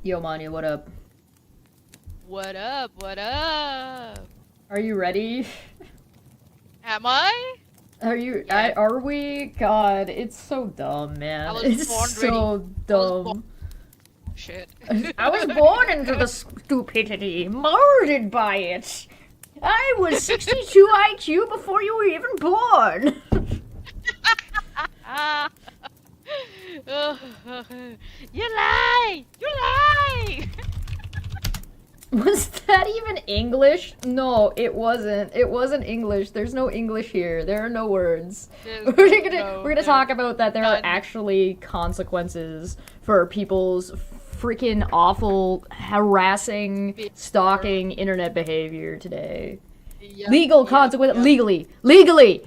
Yo, Manya, what up? What up? What up? Are you ready? Am I? Are you? Yeah. Are we? God, it's so dumb, I man. was It's born ready. so I was born. dumb. Shit. I was born into the stupidity, molded by it. I was 62 IQ before you were even born. Ah. You lie! You lie! Was that even English? No, it wasn't. It wasn't English. There's no English here. There are no words. There's We're gonna talk about that there are none. actually consequences for people's freaking awful, harassing, stalking internet behavior today. Yep, Legal yep, consequence. yep. Legally. Legally.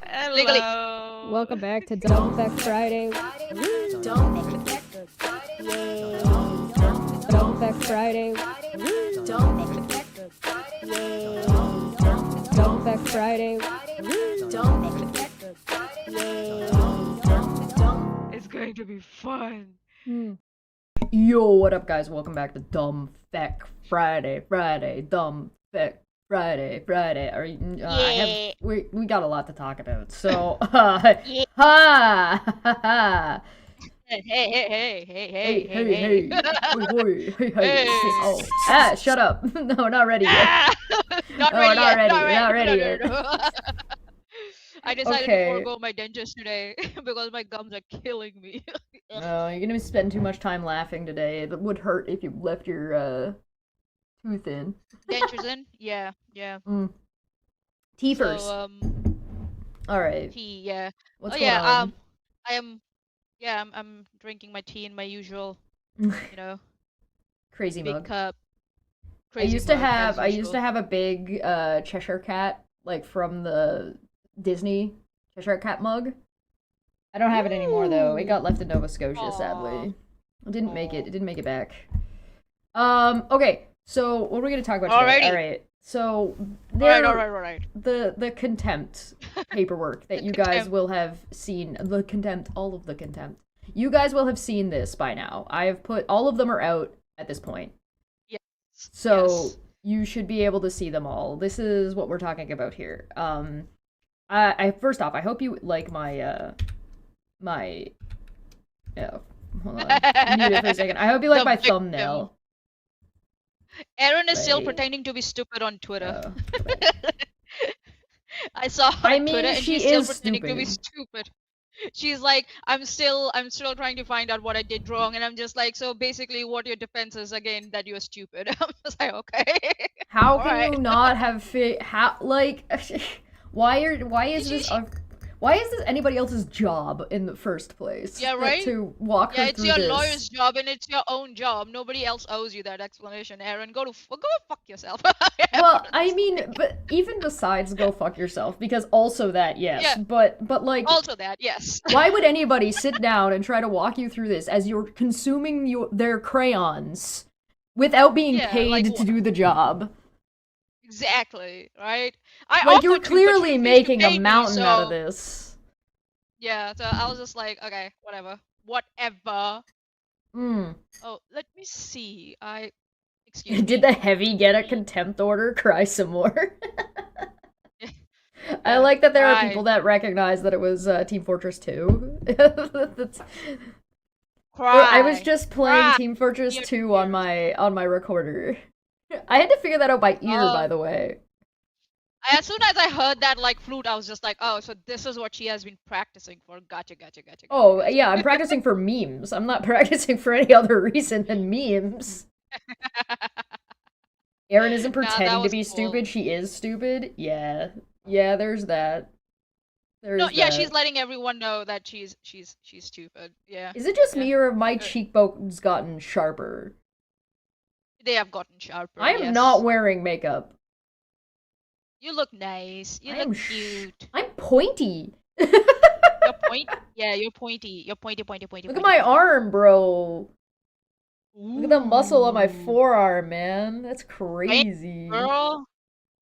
Hello. Welcome back to Dumb Fact Friday. Dumb Fact Friday. Dumb Fact Friday. It's going to be fun. Yo, what up, guys? Welcome back to Dumb Feck Friday. Dumb Feck Friday. Are you? We got a lot to talk about. So, Yeah. ha. Hey. Hey. Hoi. Hey. Oh, shut up. No, not ready yet. Ah! Not No, ready not yet. ready, Not not ready. ready yet. No. I decided Okay. to forego my dentures today because my gums are killing me. No, you're gonna spend too much time laughing today. It would hurt if you left your tooth in. Dentures in? Yeah. Teethers. So, All right. tea, yeah. What's Oh going yeah, on? I'm drinking my tea in my usual, you know, Crazy big mug. cup. I Crazy used to mug, as have usual. a big Cheshire cat, like from the Disney Cheshire cat mug. I don't have it anymore though. It got left in Nova Scotia, sadly. It didn't make it. It didn't make it back. Okay. So what are we gonna talk about today? Alrighty. All right. So Alright. the contempt paperwork that you guys Contempt. will have seen. The contempt, all of the contempt. You guys will have seen this by now. I have put all of them are out at this point. Yes. So Yes. you should be able to see them all. This is what we're talking about here. I first off, I hope you like my oh, hold on, mute it for a second. I hope you like The my victim. thumbnail. Aaron is still Right. pretending to be stupid on Twitter. Oh, I saw her I on mean, Twitter and she she's still is pretending to be stupid. She's like, I'm still trying to find out what I did wrong, and I'm just like, so basically, what your defense is again that you're stupid. I'm just like, okay. How can Alright. you not have why is this anybody else's job in the first place? Yeah, right? To walk Yeah, her it's through your this. lawyer's job and it's your own job. Nobody else owes you that explanation, Aaron. Go fuck yourself. Well, I mean, but even besides go fuck yourself, because also that, yes, Yeah. but like, Also that, yes. why would anybody sit down and try to walk you through this as you're consuming their crayons without being Yeah, paid like, to do the job? Exactly, right? I Like, you're offered to, but clearly she refused to making pay a me, mountain out of so this. yeah, so I was just like, okay, whatever. Hmm. Oh, let me see. Excuse me. Did the heavy get a contempt order? Cry some more. I Yeah, like that there are cry. people that recognize that it was Team Fortress 2. That's... I was Cry. just playing Cry. Team Fortress Tears. 2 on my recorder. I had to figure that out by ear, Oh. by the way. As soon as I heard that like flute, I was just like, oh, so this is what she has been practicing for. Gotcha. Oh, yeah, I'm practicing for memes. I'm not practicing for any other reason than memes. Erin isn't Nah, that pretending to was be cool. stupid. She is stupid. Yeah, there's that. No, yeah, she's letting everyone know that she's stupid. Yeah. Is it just Yeah. me or have my cheekbones gotten sharper? They have gotten sharper. I am yes. not wearing makeup. You look nice. You I look am cute. I'm pointy. You're pointy. Yeah, you're pointy. You're pointy. Look at my arm, bro. Look at the muscle on my Ooh. forearm, man. That's crazy. Girl.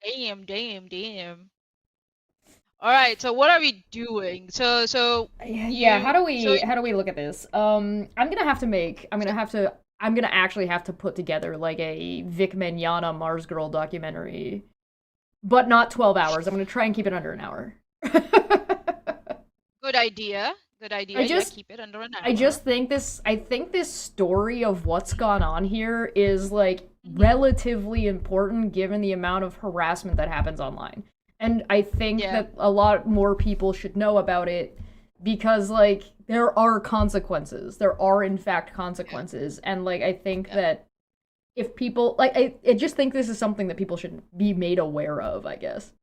Damn. All right. So what are we doing? So Yeah, how do we look at this? I'm gonna have to I'm gonna actually have to put together like a Vic Mignogna Mars Girl documentary, but not 12 hours. I'm gonna try and keep it under an hour. Good idea. Good idea. Yeah, keep it under an hour. I think this story of what's gone on here is like relatively important given the amount of harassment that happens online. And I think that a lot more people should know about it because like there are consequences. There are in fact consequences. And like I think that if people like I just think this is something that people should be made aware of, I guess.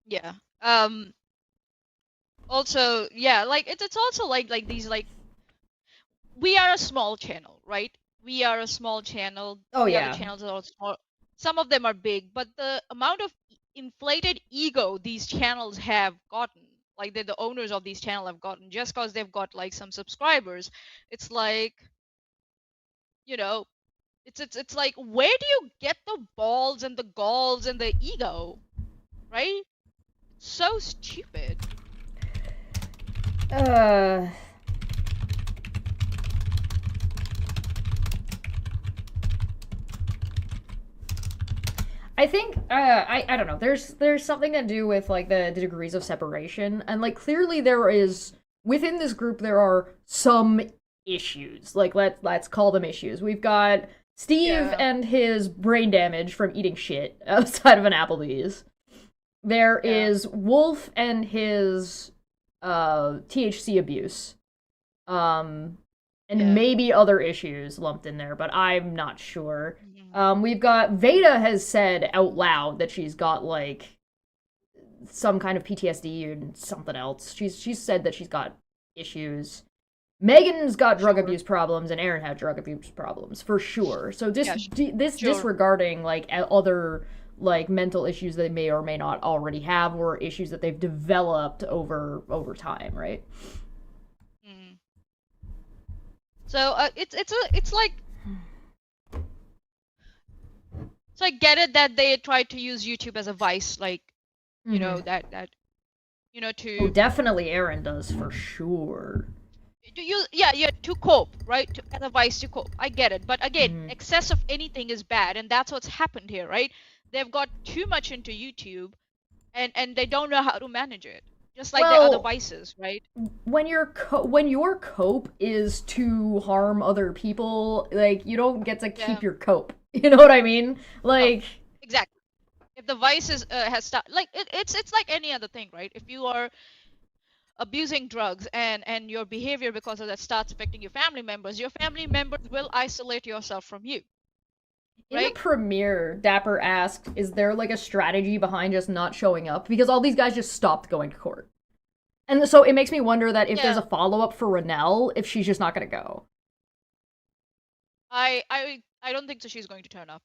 Yeah. Also, yeah, like it's also like these like we are a small channel, right? We are a small channel. Oh the yeah. other channels are small. Some of them are big, but the amount of inflated ego these channels have gotten, like the owners of these channels have gotten, just because they've got like some subscribers, it's like, you know, it's like, where do you get the balls and the galls and the ego, right? It's so stupid. I think I don't know. There's something to do with like the degrees of separation, and like clearly there is within this group there are some issues. Like let's call them issues. We've got Steve and his brain damage from eating shit outside of an Applebee's. There is Wolf and his THC abuse. And maybe other issues lumped in there, but I'm not sure. We've got Veda has said out loud that she's got like some kind of PTSD and something else. She's said that she's got issues. Megan's got drug abuse problems, and Aaron had drug abuse problems for sure. So disregarding like other like mental issues that they may or may not already have, or issues that they've developed over time, right? So it's like so I get it that they tried to use YouTube as a vice, like you know that you know to definitely Aaron does for sure. To use to cope, right? As a vice to cope. I get it, but again, excess of anything is bad, and that's what's happened here, right? They've got too much into YouTube, and they don't know how to manage it. Just like the other vices, right? When your cope is to harm other people, like you don't get to keep your cope. You know what I mean? Like exactly. If the vice has started, like it's like any other thing, right? If you are abusing drugs and your behavior because of that starts affecting your family members will isolate yourself from you. In the premiere, Dapper asked, is there like a strategy behind just not showing up? Because all these guys just stopped going to court. And so it makes me wonder that if there's a follow-up for Renelle, if she's just not going to go. I don't think so she's going to turn up.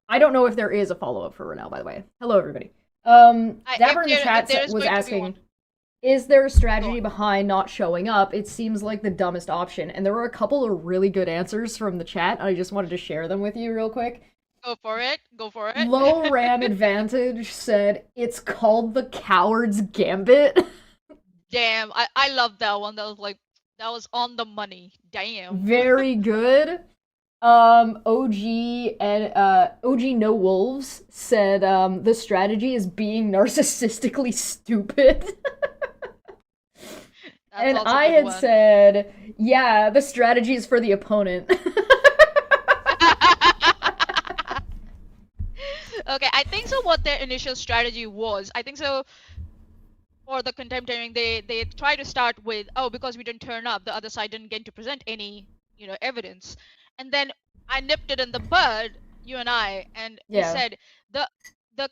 I don't know if there is a follow-up for Renelle, by the way. Hello, everybody. Dapper in the chat was asking, is there a strategy behind not showing up? It seems like the dumbest option. And there were a couple of really good answers from the chat. I just wanted to share them with you real quick. Go for it. Low Ram Advantage said, it's called the Coward's Gambit. Damn, I love that one. That was on the money. Damn. Very good. OG No Wolves said, the strategy is being narcissistically stupid. And I had said, yeah, the strategy is for the opponent. Okay, I think so what their initial strategy was, I think so for the contempt hearing, they try to start with, because we didn't turn up, the other side didn't get to present any, evidence. And then I nipped it in the bud, you and I, and we said, the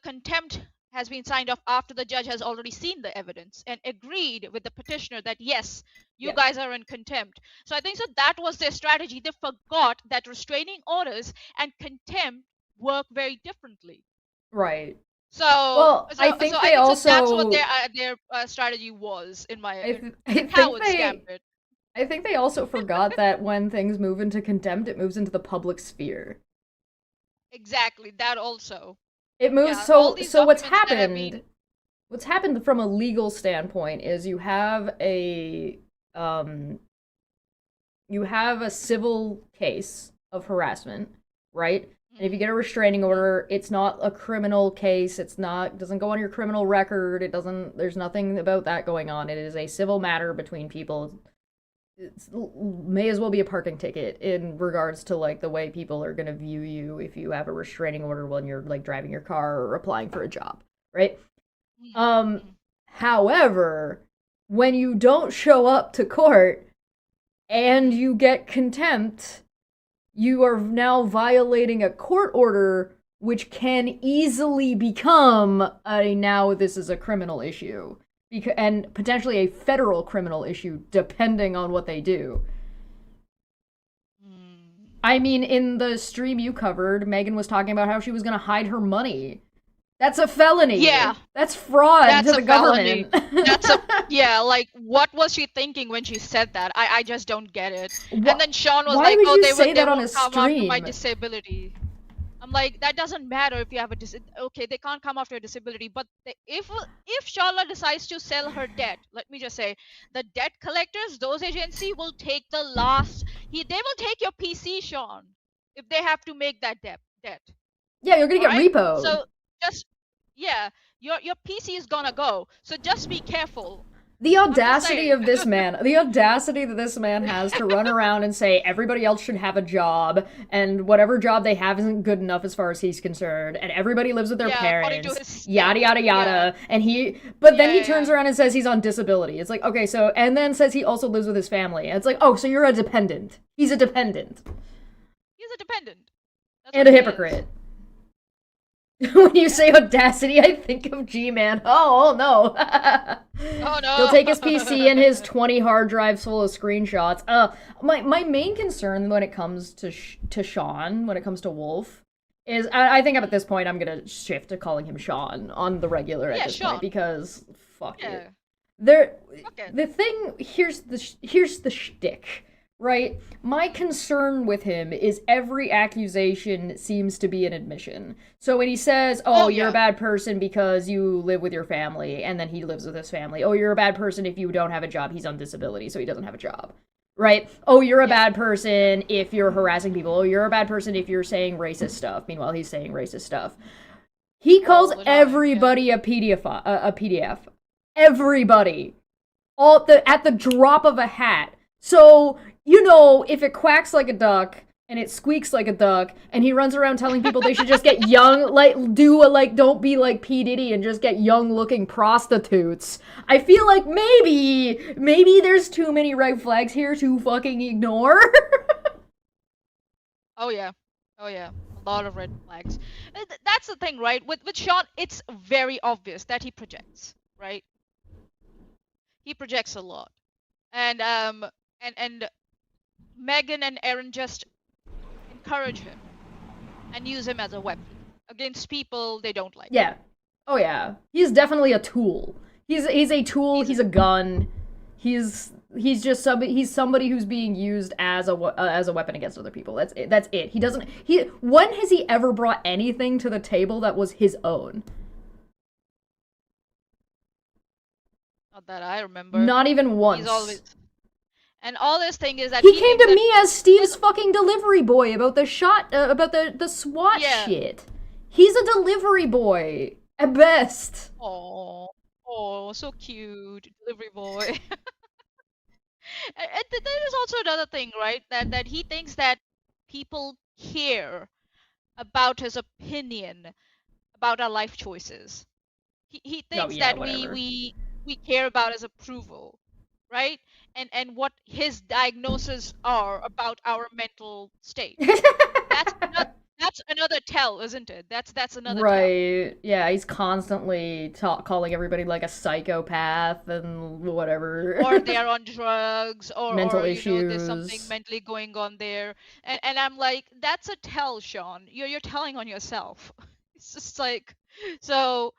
contempt has been signed off after the judge has already seen the evidence and agreed with the petitioner that yes, you guys are in contempt. So I think so that was their strategy. They forgot that restraining orders and contempt work very differently. Right. So, I think they also that's what their strategy was in my I think they also forgot that when things move into contempt, it moves into the public sphere. Exactly, that also. It moves so what's happened from a legal standpoint is you have a you have a civil case of harassment, right? And if you get a restraining order, it's not a criminal case. Doesn't go on your criminal record. There's nothing about that going on. It is a civil matter between people. It may as well be a parking ticket in regards to like the way people are going to view you if you have a restraining order when you're like driving your car or applying for a job, right? However, when you don't show up to court and you get contempt, you are now violating a court order, which can easily become now this is a criminal issue. And potentially a federal criminal issue, depending on what they do. I mean, in the stream you covered, Megan was talking about how she was going to hide her money. That's a felony. Yeah. That's fraud to the government. Like, what was she thinking when she said that? I just don't get it. And then Sean was Why like, would oh, you they say would that on a come after my stream? disability. I'm like, that doesn't matter if you have a okay, they can't come after a disability, but if Charlotte decides to sell her debt, let me just say, the debt collectors, those agency will take the last. They will take your PC, Sean, if they have to make that debt. Yeah, you're gonna get repoed. So just your PC is gonna go. So just be careful. The audacity of this man, the audacity that this man has to run around and say everybody else should have a job, and whatever job they have isn't good enough as far as he's concerned, and everybody lives with their parents, yada yada yada, and then he turns around and says he's on disability. It's like, okay, so, and then says he also lives with his family. And it's like, oh, so you're a dependent. He's a dependent. That's and a hypocrite. When you say audacity, I think of G-Man. Oh no. Oh no. He'll take his PC and his 20 hard drives full of screenshots. My main concern when it comes to Sean, when it comes to Wolf, is I think at this point I'm gonna shift to calling him Sean on the regular at this point because fuck it. The thing here's the shtick. Right? My concern with him is every accusation seems to be an admission. So when he says, you're a bad person because you live with your family, and then he lives with his family. Oh, you're a bad person if you don't have a job. He's on disability, so he doesn't have a job. Right? Oh, you're a bad person if you're harassing people. Oh, you're a bad person if you're saying racist stuff. Meanwhile, he's saying racist stuff. He calls everybody a PDF. Everybody. At the drop of a hat. So, if it quacks like a duck, and it squeaks like a duck, and he runs around telling people they should just get young, don't be like P. Diddy and just get young-looking prostitutes, I feel like maybe there's too many red flags here to fucking ignore. Oh yeah. A lot of red flags. That's the thing, right? With Sean, it's very obvious that he projects, right? He projects a lot. And Megan and Aaron just encourage him and use him as a weapon against people they don't like. Yeah. Oh yeah. He's definitely a tool. He's a tool, he's a gun. He's just somebody who's being used as a weapon against other people. That's it. When has he ever brought anything to the table that was his own? Not that I remember. Not even once. He's always... And all this thing is that he came to me as Steve's fucking delivery boy about the about the SWAT shit. He's a delivery boy at best. Oh, so cute, delivery boy. And there is also another thing, right? That he thinks that people care about his opinion about our life choices. He thinks that we care about his approval, right? And what his diagnoses are about our mental state. That's another tell, isn't it? That's another right. Tell. Yeah, he's constantly calling everybody like a psychopath and whatever. Or they're on drugs, or mental issues. There's something mentally going on there. And I'm like, that's a tell, Sean. You're telling on yourself. It's just like, so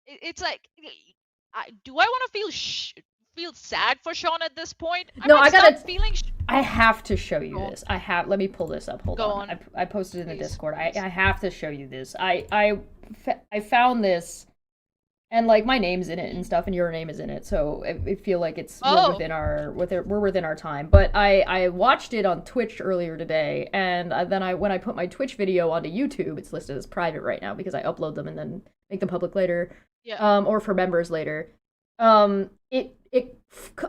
it's like, do I want to feel sad for Sean at this point? I have to show you this. Let me pull this up. Hold on. I posted it in the Discord. I have to show you this. I found this And like my name's in it and stuff, and your name is in it, so I feel like Oh. we're within our time. But I watched it on Twitch earlier today, and then when I put my Twitch video onto YouTube, it's listed as private right now because I upload them and then make them public later, Yeah. or for members later. It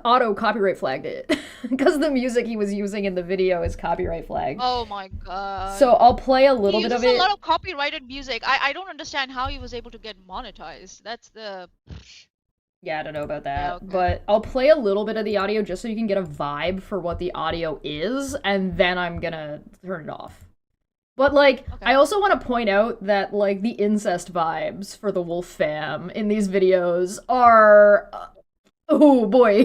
auto copyright flagged it because the music he was using in the video is copyright flagged. Oh my god. So I'll play a little He bit of uses it. a lot of copyrighted music. I don't understand how he was able to get monetized. That's the... Yeah, I don't know about that, Yeah, okay. but I'll play a little bit of the audio just so you can get a vibe for what the audio is, and then I'm gonna turn it off. But, like, Okay. I also want to point out that, like, the incest vibes for the Wolf fam in these videos are... oh, boy.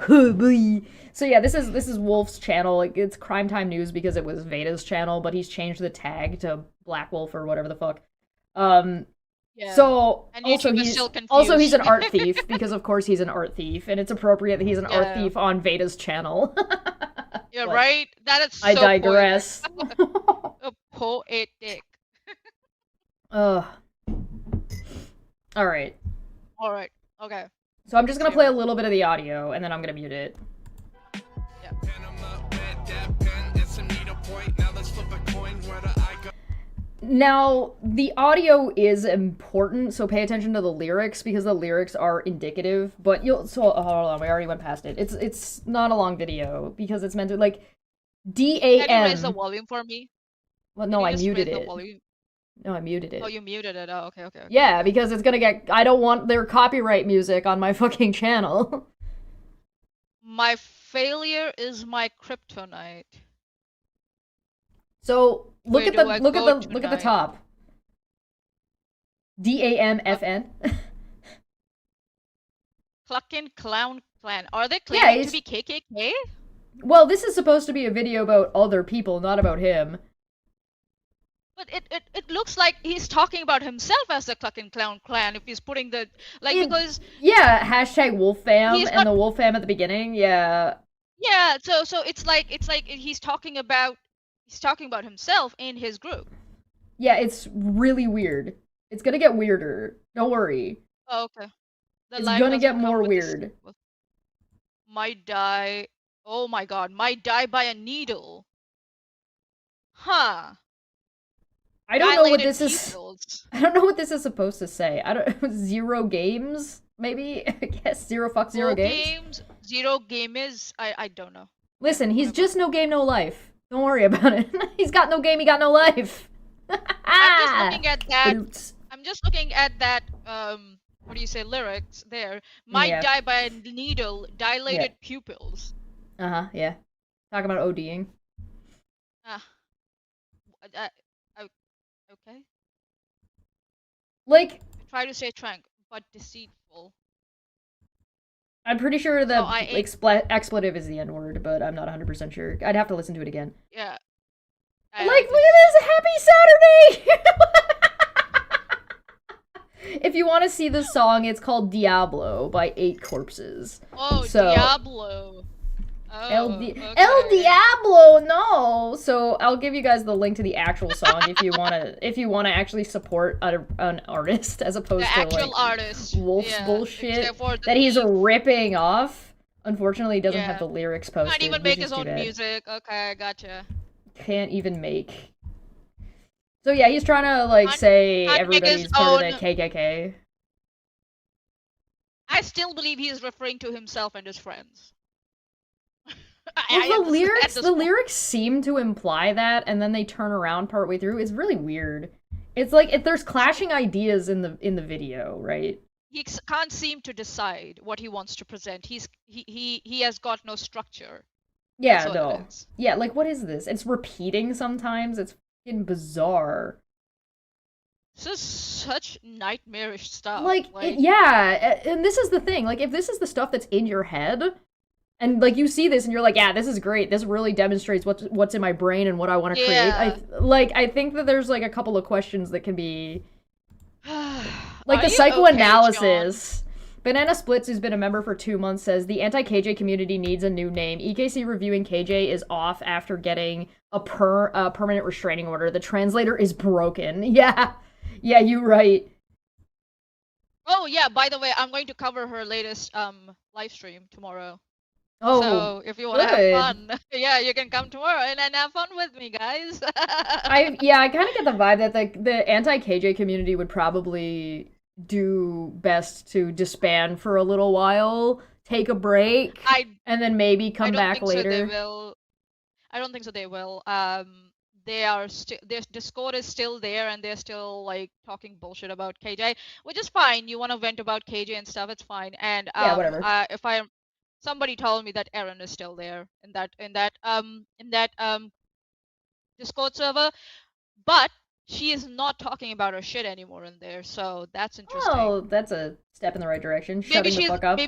Oh, boy. So yeah, this is Wolf's channel. Like, it's Crime Time News because it was Veda's channel, but he's changed the tag to Black Wolf or whatever the fuck. Yeah. So And also YouTube is he's still confused. also he's an art thief because of course he's an art thief, and it's appropriate that he's an art Yeah. thief on Veda's channel. Yeah, Like, right? That is so I digress. poetic. Ugh. All right. All right. Okay. So I'm just gonna play a little bit of the audio, and then I'm gonna mute it. Now, the audio is important, so pay attention to the lyrics, because the lyrics are indicative, but hold on, we already went past it. It's not a long video, because it's meant to, like, Can you raise the DAM. volume for me? Well, Can no, you I just muted raise the it. volume? No, I muted it. Oh, you muted it. Oh, okay. Yeah, because it's gonna get, I don't want their copyright music on my fucking channel. My failure is my kryptonite. So, look Where at do the, I look at go the, look at the tonight? top. DAMFN. Cluckin' Clown Clan. Are they Yeah, claiming he's- to be KKK? Well, this is supposed to be a video about other people, not about him. But it looks like he's talking about himself as the Cluckin' Clown Clan if he's putting the... Like, It- because... Yeah, hashtag Wolf Fam He's and got- the Wolf Fam at the beginning, yeah. Yeah, so it's like he's talking about himself in his group. Yeah, it's really weird. It's gonna get weirder. Don't worry. Oh, okay. The It's life gonna doesn't get come more with this- weird. Might die. Oh my god, might die by a needle. Huh. I don't know what Dilated this is. pupils. I don't know what this is supposed to say. I don't. Zero games, maybe. I guess zero Full games. Zero game is I don't know. Listen, he's whatever. just no game, no life. Don't worry about it. He's got no game, he got no life. I'm just looking at that. Boots. I'm just looking at that. What do you say? Lyrics there. Might Yeah. die by a needle. Dilated pupils. Yeah. Talking about ODing. Ah. Okay. Like, Try to say trank, but deceitful. I'm pretty sure the So I ate- expletive is the N word, but I'm not 100% sure. I'd have to listen to it again. Yeah. Like, look at this! Happy Saturday! If you want to see the song, it's called Diablo by 8 Corpses. Oh, So- Diablo. Oh, El okay. Diablo, no. So I'll give you guys the link to the actual song if you wanna actually support an artist as opposed The to actual like artist. Wolf's Yeah, bullshit except for the that he's thief. ripping off. Unfortunately, he doesn't Yeah. have the lyrics posted. Can't even which make is his too own bad. music. Okay, gotcha. Can't even make. So yeah, he's trying to like Can't- say can't make his everybody's part of the own- KKK. I still believe he is referring to himself and his friends. I Well, the understand lyrics, at this the point. lyrics seem to imply that, and then they turn around partway through. It's really weird. It's like there's clashing ideas in the video, right? He can't seem to decide what he wants to present. He has got no structure. Yeah, That's all it no. is. Yeah, like what is this? It's repeating sometimes. It's fucking bizarre. This is such nightmarish stuff. Yeah, and this is the thing. Like, if this is the stuff that's in your head, and like you see this and you're like, yeah, this is great. This really demonstrates what's in my brain and what I want to Yeah. create. I think that there's like a couple of questions that can be like Are the you psychoanalysis. Banana Splits, who's been a member for 2 months, says the anti-KJ community needs a new name. EKC reviewing KJ is off after getting a permanent restraining order. The translator is broken. Yeah, you're right. Oh yeah, by the way, I'm going to cover her latest live stream tomorrow. Oh, So if you want to have good. fun, yeah, you can come tomorrow and have fun with me, guys. I kind of get the vibe that the anti-KJ community would probably do best to disband for a little while, take a break, and then maybe I come don't back think so they later. will. I don't think so they will. They are their Discord is still there and they're still like talking bullshit about KJ, which is fine. You want to vent about KJ and stuff, it's fine. And Yeah, whatever. if somebody told me that Erin is still there in that Discord server, but she is not talking about her shit anymore in there, so that's interesting. Oh, that's a step in the right direction. Shutting the fuck up.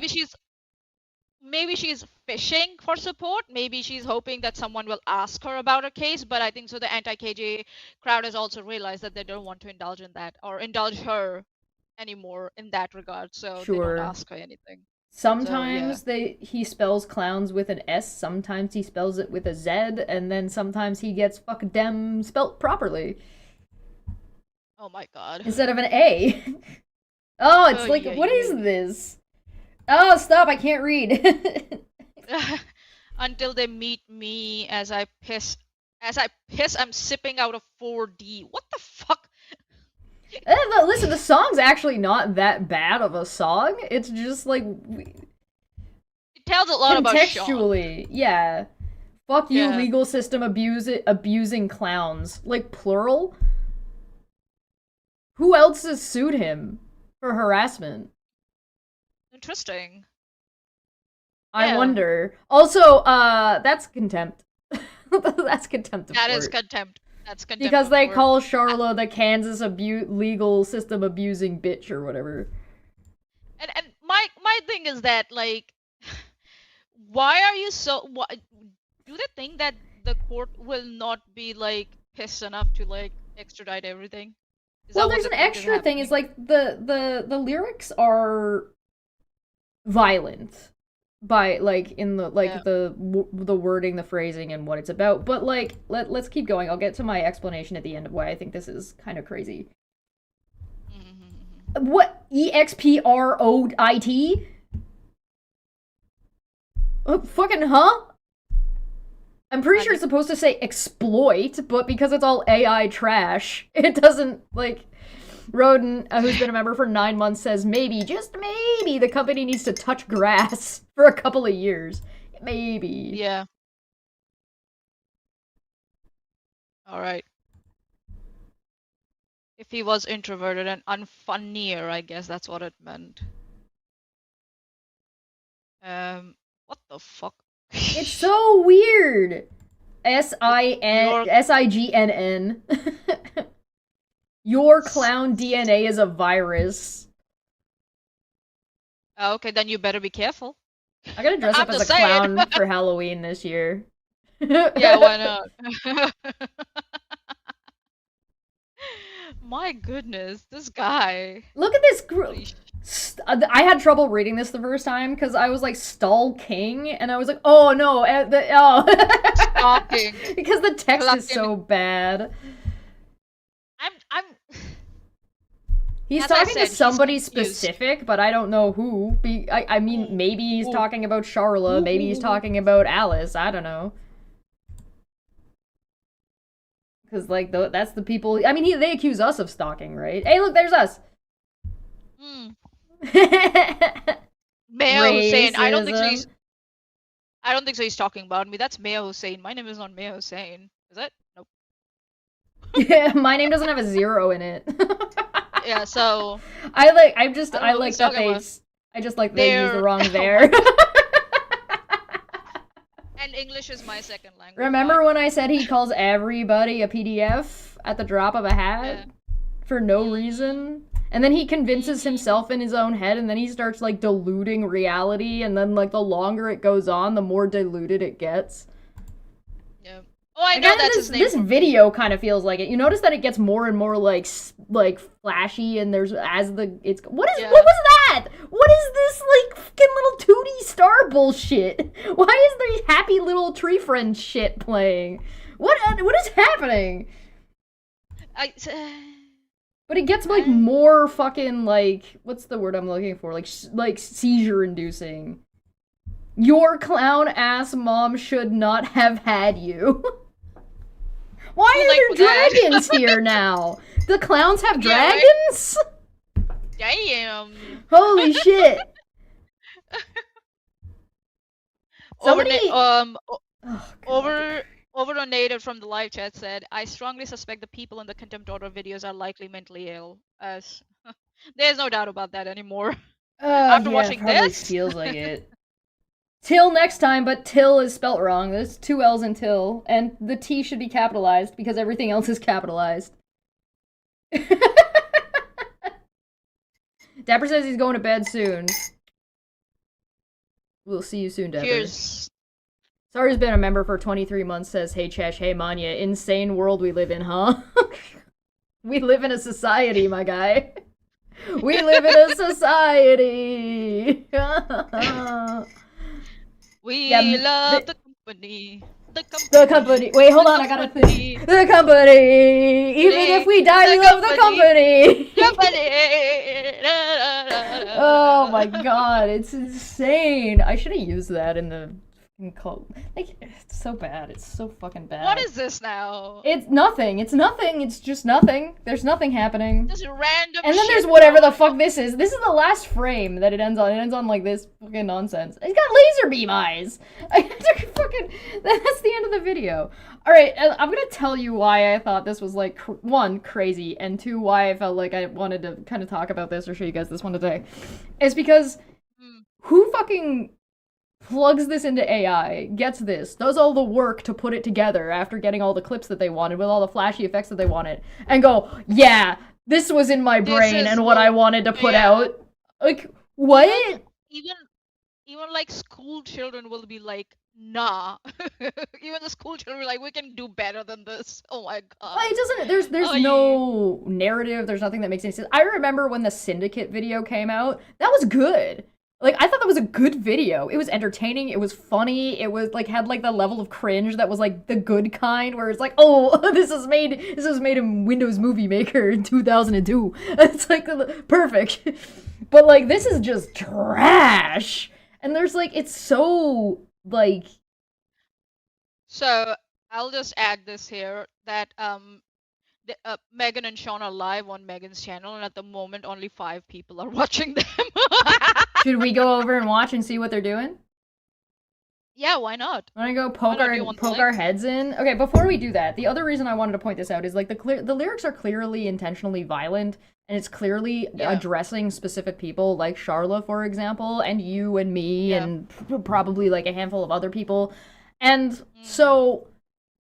Maybe she's fishing for support. Maybe she's hoping that someone will ask her about her case. But I think so the anti-KJ crowd has also realized that they don't want to indulge in that or indulge her anymore in that regard. So they don't ask her anything. Sometimes he spells clowns with an S, sometimes he spells it with a Z, and then sometimes he gets fuck dem spelt properly. Oh my god. Instead of an A. Oh, it's like, what is this? Oh, stop, I can't read. Until they meet me as I piss, I'm sipping out of 4D. What the fuck? Listen, the song's actually not that bad of a song. It's just like it tells a lot about Sean. Contextually, yeah. Fuck you, legal system abusing clowns. Like, plural? Who else has sued him for harassment? Interesting. I wonder. Also, that's contempt. That's contempt of court. That is contempt. That's contempt. Because they call Charlotte the Kansas legal system abusing bitch or whatever. And my thing is that, like, why are you so? Do they think that the court will not be like pissed enough to like extradite everything? Well, there's an extra thing. Is like the lyrics are violent by like in the like the wording, the phrasing, and what it's about. But like let's keep going. I'll get to my explanation at the end of why I think this is kind of crazy. What EXPROIT? Fucking huh? I'm pretty sure it's supposed to say exploit, but because it's all AI trash, it doesn't, like, Roden, who's been a member for 9 months, says maybe, just maybe, the company needs to touch grass for a couple of years. Maybe. Yeah. Alright. If he was introverted and unfunnier, I guess that's what it meant. What the fuck? It's so weird. SIGNN. Your clown DNA is a virus. Oh, okay, then you better be careful. I gotta dress up as a clown for Halloween this year. Yeah, why not? My goodness, this guy. Look at this group. I had trouble reading this the first time because I was like Stall King, and I was like, oh no, Stalking. Because the text is so bad. He's talking to somebody specific, but I don't know who. I mean, maybe he's talking about Charlotte, maybe he's talking about Alice, I don't know. Because, like, that's the people... I mean, they accuse us of stalking, right? Hey, look, there's us! Mayor Hussein. I don't think so he's talking about me. That's Mayor Hussein. My name is not Mayor Hussein. Is it? Nope. Yeah, my name doesn't have a 0 in it. Yeah, so... I just like they use the wrong there. And English is my second language. Remember when I said he calls everybody a PDF at the drop of a hat? For no reason? And then he convinces himself in his own head, and then he starts, like, diluting reality, and then, like, the longer it goes on, the more diluted it gets. Yeah. Oh, I know that's his name. This video kind of feels like it. You notice that it gets more and more, like flashy, and there's, what was that? What is this, like, fucking little 2D star bullshit? Why is there happy little tree friend shit playing? What is happening? But it gets like more fucking like what's the word I'm looking for? Like seizure inducing. Your clown ass mom should not have had you. Why are there dragons here now? The clowns have dragons? Damn. Holy shit. Somebody Overdonated from the live chat said, I strongly suspect the people in the Contempt order videos are likely mentally ill. As there's no doubt about that anymore. After watching probably this, feels like it. Till next time, but Till is spelt wrong. There's 2 L's in Till, and the T should be capitalized because everything else is capitalized. Dapper says he's going to bed soon. We'll see you soon, Dapper. Cheers. Sarah's been a member for 23 months, says, hey Chesh, hey Manya, insane world we live in, huh? We live in a society, my guy. We live in a society. We love the company. The company. Wait, hold on, I gotta think. The company. Even if we die, we love the company. Oh my god, it's insane. I should have used that in the cult. Like, it's so bad. It's so fucking bad. What is this now? It's nothing. It's nothing. It's just nothing. There's nothing happening. Just random And then shit there's whatever the fuck this is. This is the last frame that it ends on. It ends on like this fucking nonsense. It's got laser beam eyes. Fucking. That's the end of the video. All right, I'm gonna tell you why I thought this was like one, crazy, and two, why I felt like I wanted to kind of talk about this or show you guys this one today. Is because who fucking plugs this into AI, gets this, does all the work to put it together after getting all the clips that they wanted with all the flashy effects that they wanted, and go, yeah, this was in my brain and what I wanted to put out. Like, what? Even like school children will be like, nah. Even the school children will be like, we can do better than this. Oh my god. Well, it doesn't, there's no narrative, there's nothing that makes any sense. I remember when the Syndicate video came out, that was good. Like, I thought that was a good video. It was entertaining, it was funny, it was, like, had, like, the level of cringe that was, like, the good kind, where it's like, oh, this was made in Windows Movie Maker in 2002. It's, like, perfect. But, like, this is just trash. And there's, like, it's so, like... So, I'll just add this here, that, Megan and Sean are live on Megan's channel, and at the moment, only 5 people are watching them. Should we go over and watch and see what they're doing? Yeah, why not? Wanna go poke our heads in? Okay, before we do that, the other reason I wanted to point this out is, like, the lyrics are clearly intentionally violent, and it's clearly addressing specific people, like Charla, for example, and you and me, and probably, like, a handful of other people. And so,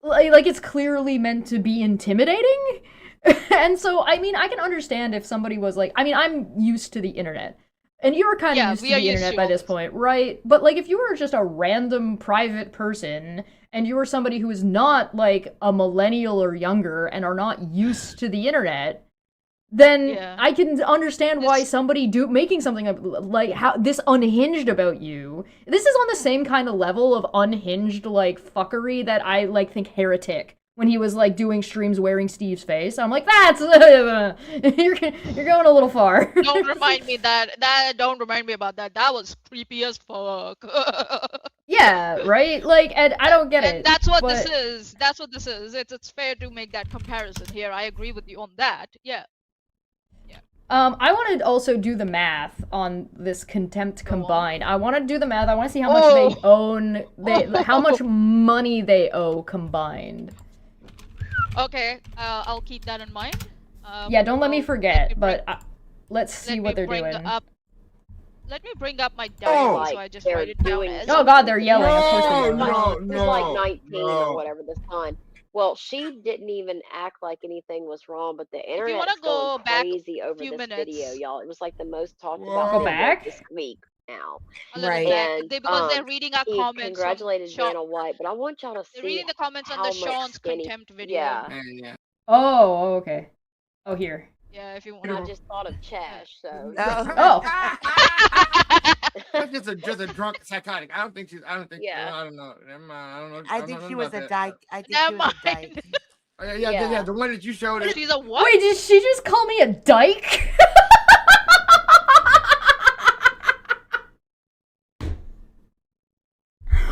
like, it's clearly meant to be intimidating. And so, I mean, I can understand if somebody was like, I mean, I'm used to the internet. And you're kind of used to the internet by this point, right? But, like, if you were just a random private person, and you were somebody who is not, like, a millennial or younger, and are not used to the internet, then I can understand why somebody making something like how this unhinged about you. This is on the same kind of level of unhinged, like, fuckery that I, like, think Heretic, when he was, like, doing streams wearing Steve's face. I'm like, that's you're going a little far. Don't remind me don't remind me about that. That was creepy as fuck. Yeah, right? Like, and I don't get it. That's what this is. That's what this is. It's fair to make that comparison here. I agree with you on that. Yeah. I want to also do the math on this Contempt combined. I want to do the math. I want to see how much they own, how much money they owe combined. Okay, I'll keep that in mind. Yeah, don't let me forget, but let's see what they're doing. Let me bring up my diary, so I just write it down as... Oh god, they're yelling. Of course they're yelling. It was like 19 or whatever this time. Well, she didn't even act like anything was wrong, but the internet's going crazy over this video, y'all. It was like the most talked about video this week now. Right. And because they're reading our comments. Congratulated Dana White, but I want y'all to see. They're reading the comments on the Sean's Contempt video. Yeah. Oh, okay. Oh, here. Yeah, if you want. I just thought of Chash, so. Just a drunk psychotic. I don't think. I don't know. I don't know. I think she was a dyke. Never mind. Yeah, the one that you showed. She's a what? Wait, did she just call me a dyke?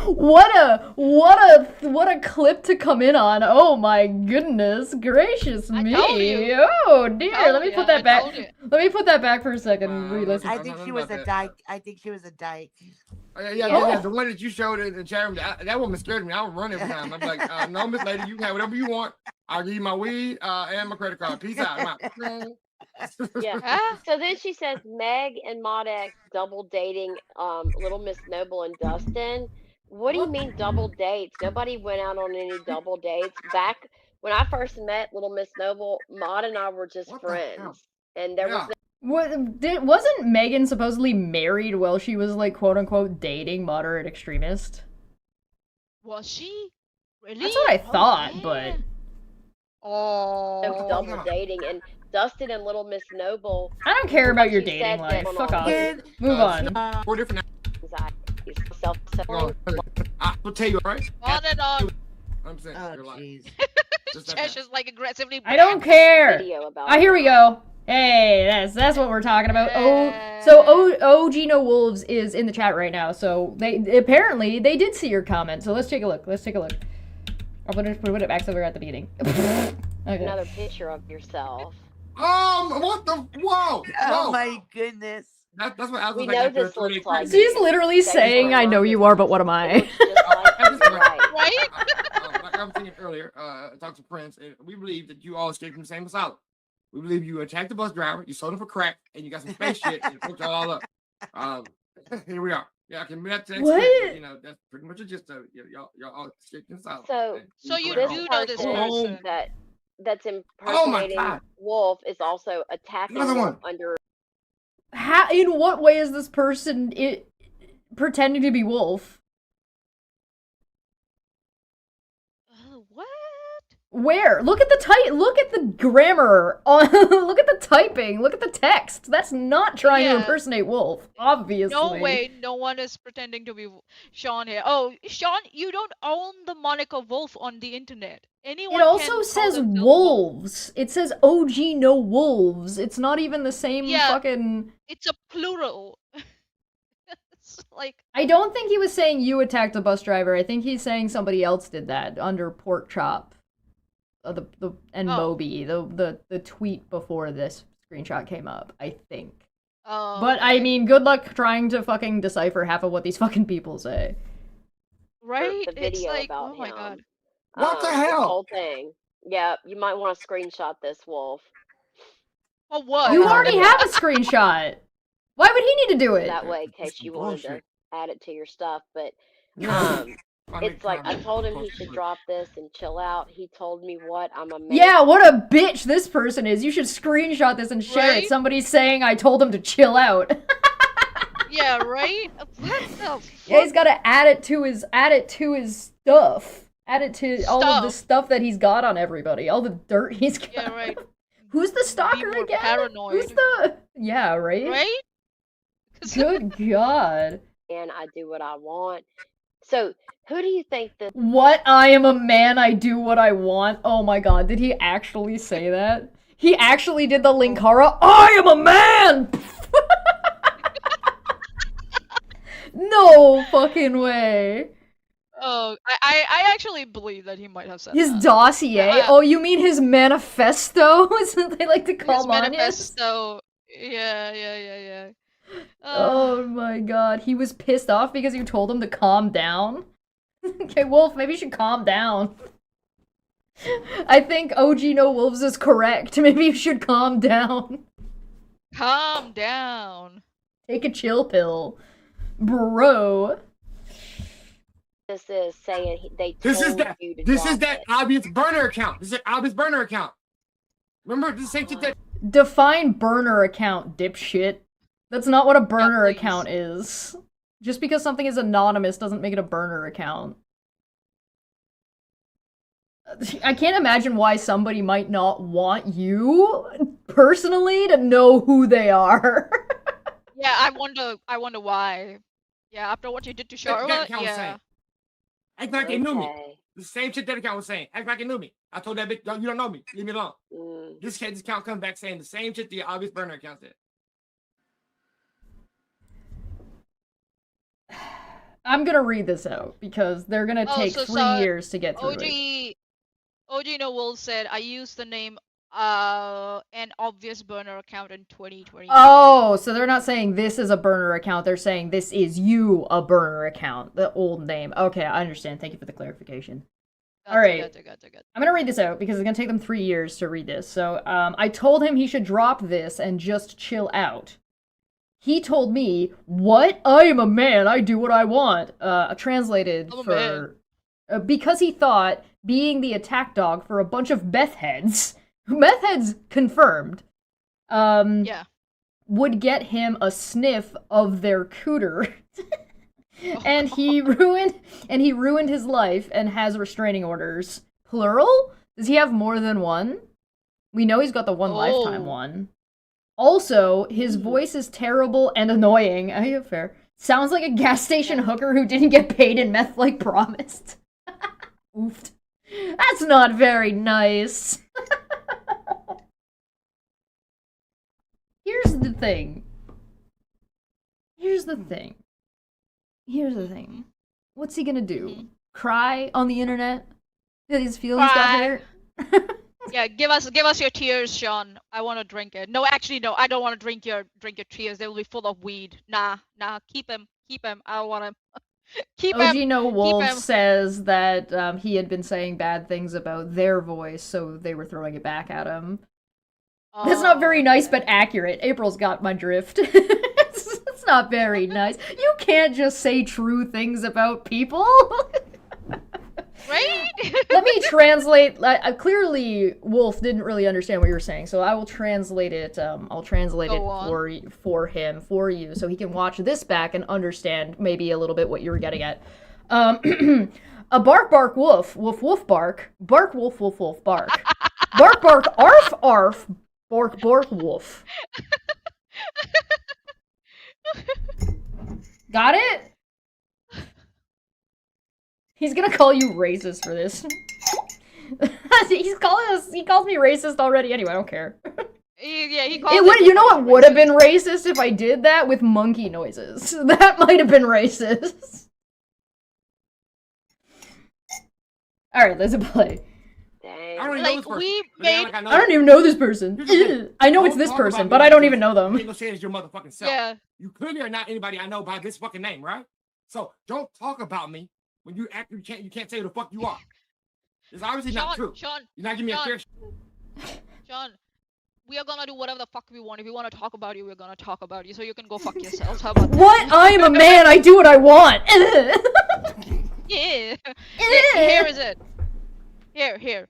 What a clip to come in on. Oh my goodness gracious me. Oh dear, let me put that back. Let me put that back for a second. Re-listen. I think she was a dyke. Yeah, the one that you showed in the chat room, that woman scared me. I would run every time. I'm like, no, Miss Lady, you can have whatever you want. I'll give you my weed and my credit card. Peace out. I'm out. Yeah. So then she says Meg and Modex double dating Little Miss Noble and Dustin. What do you mean double dates? Nobody went out on any double dates. Back when I first met Little Miss Noble, Maud and I were just friends. And there was wasn't Megan supposedly married while she was like quote unquote dating Moderate Extremist? Was she? Really? That's what I thought, but double dating, and Dustin and Little Miss Noble. I don't care about your dating life. Fuck off. Move on. 4 different I'll tell you, right? On and on. I'm saying you're lying. Cheshire's like aggressively. I don't care. Here we go. Hey, that's what we're talking about. OG No Wolves is in the chat right now, so they did see your comment. So let's take a look. I'll put it back so we're at the beginning. Okay. Another picture of yourself. What the? Whoa! Oh my goodness. That's what I was we like. know this looks like. She's literally saying, "I know you are, but what am I?" Right? Like I was saying earlier, talk to Prince, and we believe that you all escaped from the same asylum. We believe you attacked the bus driver, you sold him for crack, and you got some space shit, and hooked all up. Here we are. Yeah, I can admit that to next week, but, that's pretty much just y'all all escaped the asylum. So you do know this person that's impersonating Wolf is also attacking him under. How? In what way is this person pretending to be Wolf? What? Where? Look at the Look at the grammar. Look at the typing. Look at the text. That's not trying to impersonate Wolf. Obviously. No way. No one is pretending to be Sean here. Oh, Sean, you don't own the moniker Wolf on the internet. Anyone it also says wolves. It says OG No Wolves. It's not even the same fucking. It's a plural. It's like. I don't think he was saying you attacked the bus driver. I think he's saying somebody else did that under Pork Chop. Moby, the tweet before this screenshot came up, I think. Oh. But I mean, good luck trying to fucking decipher half of what these fucking people say. Right? The video it's like, about oh my him. god. What the hell? The whole thing. Yeah, you might want to screenshot this, Wolf. Oh, what? You already have a screenshot. Why would he need to do it? That way, in case you wanted to add it to your stuff, but it's like I told him he should drop this and chill out. He told me what I'm a man. Yeah, what a bitch this person is. You should screenshot this and share it. Somebody's saying I told him to chill out. Yeah, right? What the fuck? Yeah, he's got to add it to his stuff. Add it to all of the stuff that he's got on everybody. All the dirt he's got. Yeah, right. Who's the stalker Be more again? paranoid. Who's the... Yeah, right? Right? Good God. And I do what I want. So, who do you think that... What? I am a man, I do what I want? Oh my god, did he actually say that? He actually did the Linkara, I am a man! No fucking way. Oh, I actually believe that he might have said his that. dossier? Oh, you mean his manifesto? Isn't they like to call his manifesto. Yeah. Oh my god, he was pissed off because you told him to calm down? Okay, Wolf, maybe you should calm down. I think OG No Wolves is correct. Maybe you should calm down. Calm down. Take a chill pill. Bro. This is saying they told you to This is that obvious burner account. This is an obvious burner account. Remember the same shit that... Define burner account, dipshit. That's not what a burner account is. Just because something is anonymous doesn't make it a burner account. I can't imagine why somebody might not want you, personally, to know who they are. Yeah, I wonder why. Yeah, after what you did to Charlotte, yeah. Act like they knew me. The same shit that account was saying. Act like it knew me. I told that bitch, you don't know me. Leave me alone. This account comes back saying the same shit the obvious burner account said. I'm gonna read this out because they're gonna take 3 years to get through it. OG No Wolf said, I used the name an obvious burner account in 2020. Oh, so they're not saying this is a burner account. They're saying this is you a burner account. The old name. Okay, I understand. Thank you for the clarification. All right. I'm gonna read this out because it's gonna take them 3 years to read this. So, I told him he should drop this and just chill out. He told me, "What? I am a man. I do what I want." Translated for because he thought being the attack dog for a bunch of meth heads confirmed, would get him a sniff of their cooter. And he ruined his life and has restraining orders. Plural? Does he have more than one? We know he's got the one lifetime one. Also, his voice is terrible and annoying. Fair. Sounds like a gas station hooker who didn't get paid in meth like promised. Oofed. That's not very nice. Here's the thing. What's he gonna do? Cry on the internet? That his feelings got hurt? Yeah, give us your tears, Sean. I want to drink it. No, actually, no. I don't want to drink your tears. They will be full of weed. Nah. Keep him. I don't want to. Keep him. OG No Wolf says that he had been saying bad things about their voice, so they were throwing it back at him. That's not very nice, but accurate. April's got my drift. It's not very nice. You can't just say true things about people. Right? Let me translate. Clearly, Wolf didn't really understand what you were saying, so I will translate it. I'll translate it for him, for you, so he can watch this back and understand maybe a little bit what you were getting at. A bark wolf, woof bark wolf bark, bark arf bark wolf. Got it? He's gonna call you racist for this. He calls me racist already anyway, I don't care. He calls you know what would have been racist if I did that with monkey noises. That might have been racist. Alright, let's play. I don't even know this person. I don't even know this person. I know it's this person, but I don't even know them. You ain't gonna say it's your motherfucking self. Yeah. You clearly are not anybody I know by this fucking name, right? So don't talk about me when you act. You can't say who the fuck you are. It's obviously not true. Sean, you're not giving me a fair. Sean, we are gonna do whatever the fuck we want. If we want to talk about you, we're gonna talk about you. So you can go fuck yourselves. How about that? What? I am a man. I do what I want. Yeah. Here is it. Here.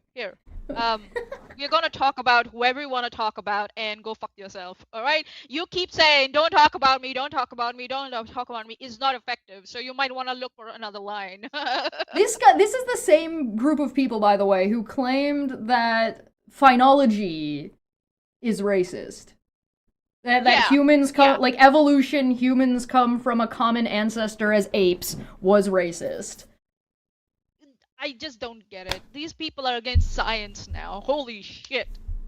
We're gonna talk about whoever we want to talk about and go fuck yourself. Alright? You keep saying, don't talk about me, don't talk about me, don't talk about me, is not effective. So you might want to look for another line. This is the same group of people, by the way, who claimed that phenology is racist. That humans come, like evolution, humans come from a common ancestor as apes, was racist. I just don't get it. These people are against science now. Holy shit.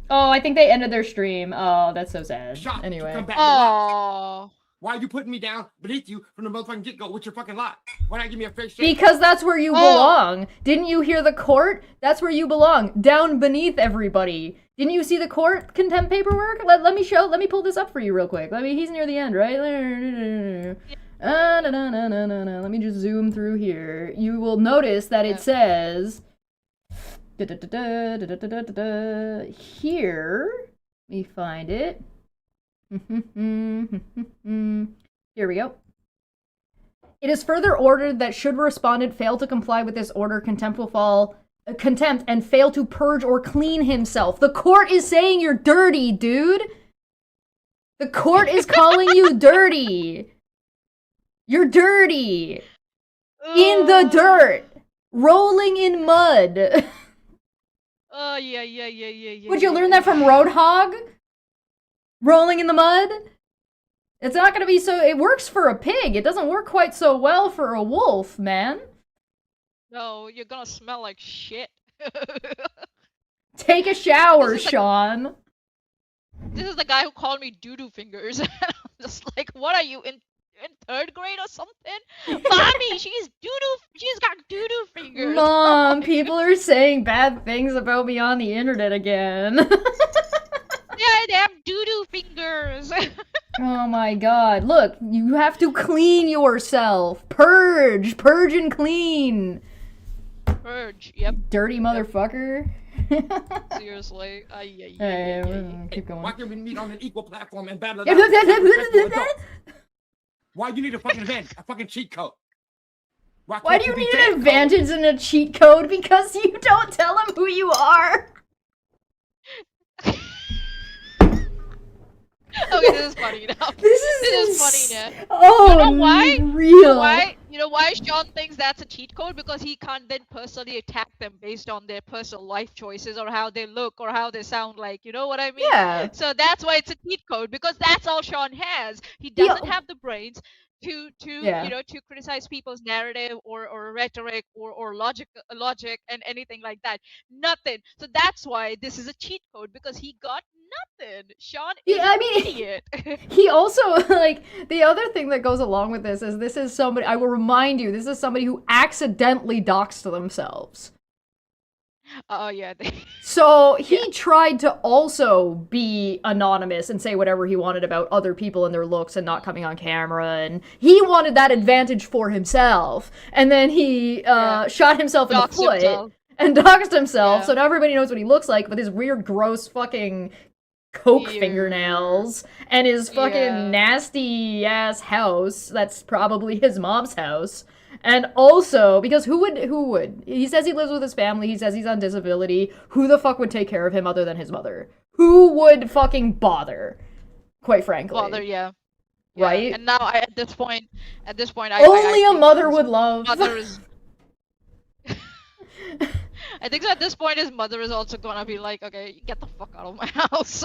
Oh, I think they ended their stream. Oh, that's so sad. Anyway. Oh. Why are you putting me down beneath you from the motherfucking get-go with your fucking lie? Why not give me a fair shake? Because that's where you belong. Didn't you hear the court? That's where you belong. Down beneath everybody. Didn't you see the court contempt paperwork? Let me pull this up for you real quick. He's near the end, right? Let me just zoom through here. You will notice that it says here. Let me find it. Here we go. It is further ordered that should respondent fail to comply with this order, contempt and fail to purge or clean himself. The court is saying you're dirty, dude. The court is calling you dirty. You're dirty. In the dirt. Rolling in mud. Yeah. Would you learn that from Roadhog? Rolling in the mud? It's not gonna be so... It works for a pig. It doesn't work quite so well for a wolf, man. no, you're gonna smell like shit. Take a shower, Sean. This is the guy who called me doo-doo fingers. I'm just like, what are you, in 3rd grade or something? Mommy, she's got doo-doo fingers. Mom, people are saying bad things about me on the internet again. Yeah, they have doo-doo fingers. Oh my god. Look, you have to clean yourself. Purge and clean. Purge, yep. Dirty motherfucker. Seriously. Keep going. Why can't we meet on an equal platform and battle it out? Why do you need a fucking event? A fucking cheat code? Why do you need an advantage and a cheat code? Because you don't tell him who you are. Okay, this is funny now. This is funny now. Oh, you know why? Real. You know why Sean thinks that's a cheat code? Because he can't then personally attack them based on their personal life choices or how they look or how they sound like. You know what I mean? Yeah. So that's why it's a cheat code, because that's all Sean has. He doesn't have the brains to to criticize people's narrative or rhetoric or logic and anything like that. Nothing. So that's why this is a cheat code, because he got nothing. Sean is an idiot. He also, like, the other thing that goes along with this is somebody, I will remind you, this is somebody who accidentally doxed themselves. Oh, yeah. So he tried to also be anonymous and say whatever he wanted about other people and their looks and not coming on camera, and he wanted that advantage for himself. And then he shot himself in the foot and doxed himself, so now everybody knows what he looks like with his weird, gross fucking coke fingernails and his fucking nasty ass house that's probably his mom's house. And also, because who would? He says he lives with his family, he says he's on disability. Who the fuck would take care of him other than his mother? Who would fucking bother? Quite frankly. Yeah. Right? And now at this point, only a mother would love. Mother is... I think so at this point his mother is also gonna be like, okay, get the fuck out of my house.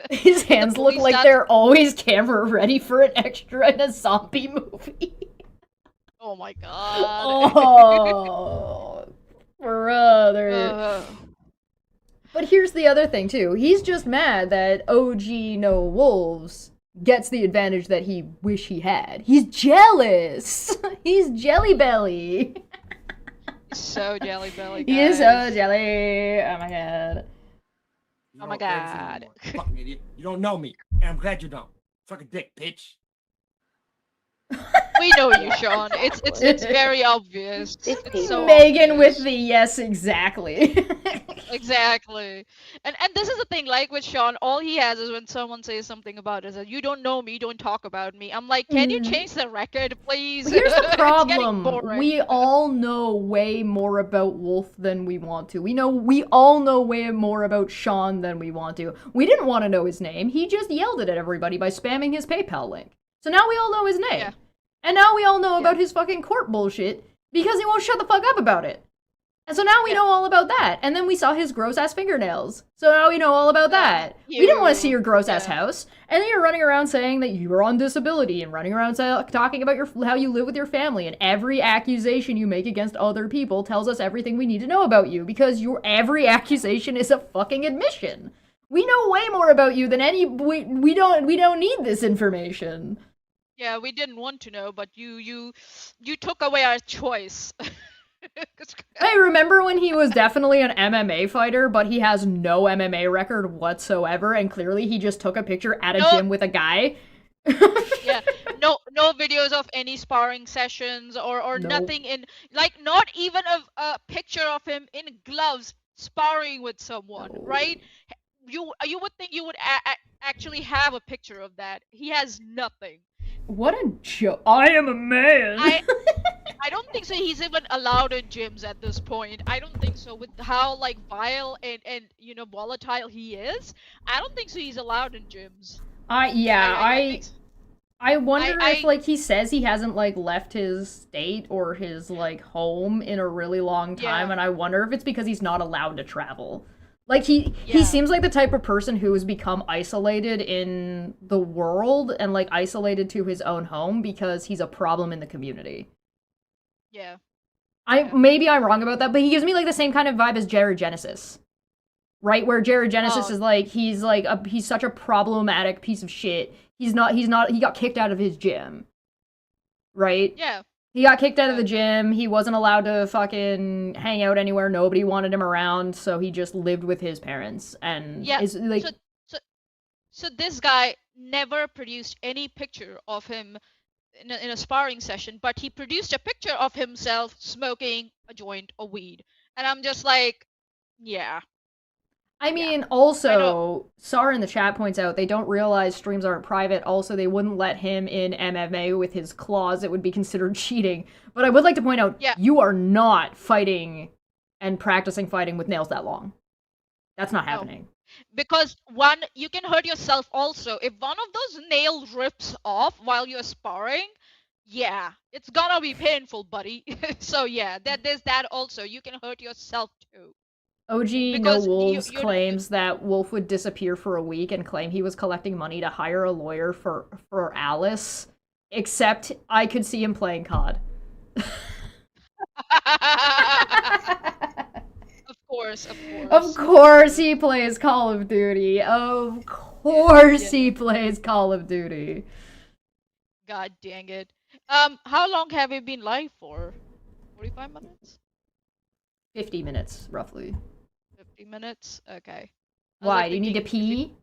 His hands look like they're always camera ready for an extra in a zombie movie. Oh my god. Oh, brother. But here's the other thing, too. He's just mad that OG No Wolves gets the advantage that he wish he had. He's jealous. He's Jelly Belly. He's so Jelly Belly, guys. He is so jelly. Oh my god. Oh my god. Fucking idiot. You don't know me, and I'm glad you don't. Fucking dick, bitch. We know you, Sean. It's very obvious. It's so Megan obvious. with the yes, exactly. Exactly. And this is the thing, like with Sean, all he has is when someone says something about us, you don't know me, don't talk about me. I'm like, can you change the record, please? Here's the problem. boring. We all know way more about Wolf than we want to. We all know way more about Sean than we want to. We didn't want to know his name. He just yelled it at everybody by spamming his PayPal link. So now we all know his name. Yeah. And now we all know about his fucking court bullshit because he won't shut the fuck up about it. And so now we know all about that. And then we saw his gross-ass fingernails. So now we know all about that. We didn't want to see your gross-ass house. And then you're running around saying that you're on disability and running around talking about how you live with your family. And every accusation you make against other people tells us everything we need to know about you because every accusation is a fucking admission. We know way more about you than we don't need this information. Yeah, we didn't want to know, but you took away our choice. Hey, remember when he was definitely an MMA fighter, but he has no MMA record whatsoever, and clearly he just took a picture at a gym with a guy? Yeah, no videos of any sparring sessions or nothing in, like, not even a picture of him in gloves sparring with someone, right? You would think you would actually have a picture of that. He has nothing. What a joke. I am a man. I don't think so he's even allowed in gyms at this point. I don't think so, with how like vile and volatile he is. I don't think so he's allowed in gyms. I wonder if like he says he hasn't like left his state or his like home in a really long time, and I wonder if it's because he's not allowed to travel. Like, he seems like the type of person who has become isolated in the world and, like, isolated to his own home because he's a problem in the community. Yeah. Maybe I'm wrong about that, but he gives me like the same kind of vibe as Jared Genesis. Right? Where Jared Genesis is like he's such a problematic piece of shit. He got kicked out of his gym. Right? Yeah. He got kicked out of the gym. He wasn't allowed to fucking hang out anywhere. Nobody wanted him around, so he just lived with his parents. And is like so this guy never produced any picture of him in a sparring session, but he produced a picture of himself smoking a joint of weed. And I'm just like, yeah. I mean, also, Sar in the chat points out they don't realize streams aren't private. Also, they wouldn't let him in MMA with his claws. It would be considered cheating. But I would like to point out, you are not fighting and practicing fighting with nails that long. That's not happening. Because one, you can hurt yourself also. If one of those nails rips off while you're sparring, yeah, it's gonna be painful, buddy. So yeah, there's that also. You can hurt yourself too. OG No Wolves claims that Wolf would disappear for a week and claim he was collecting money to hire a lawyer for Alice. Except I could see him playing COD. Of course he plays Call of Duty. Of course he plays Call of Duty. God dang it. How long have we been live for? 45 minutes? 50 minutes, roughly. 50 minutes? Okay. Why? Do you need to pee?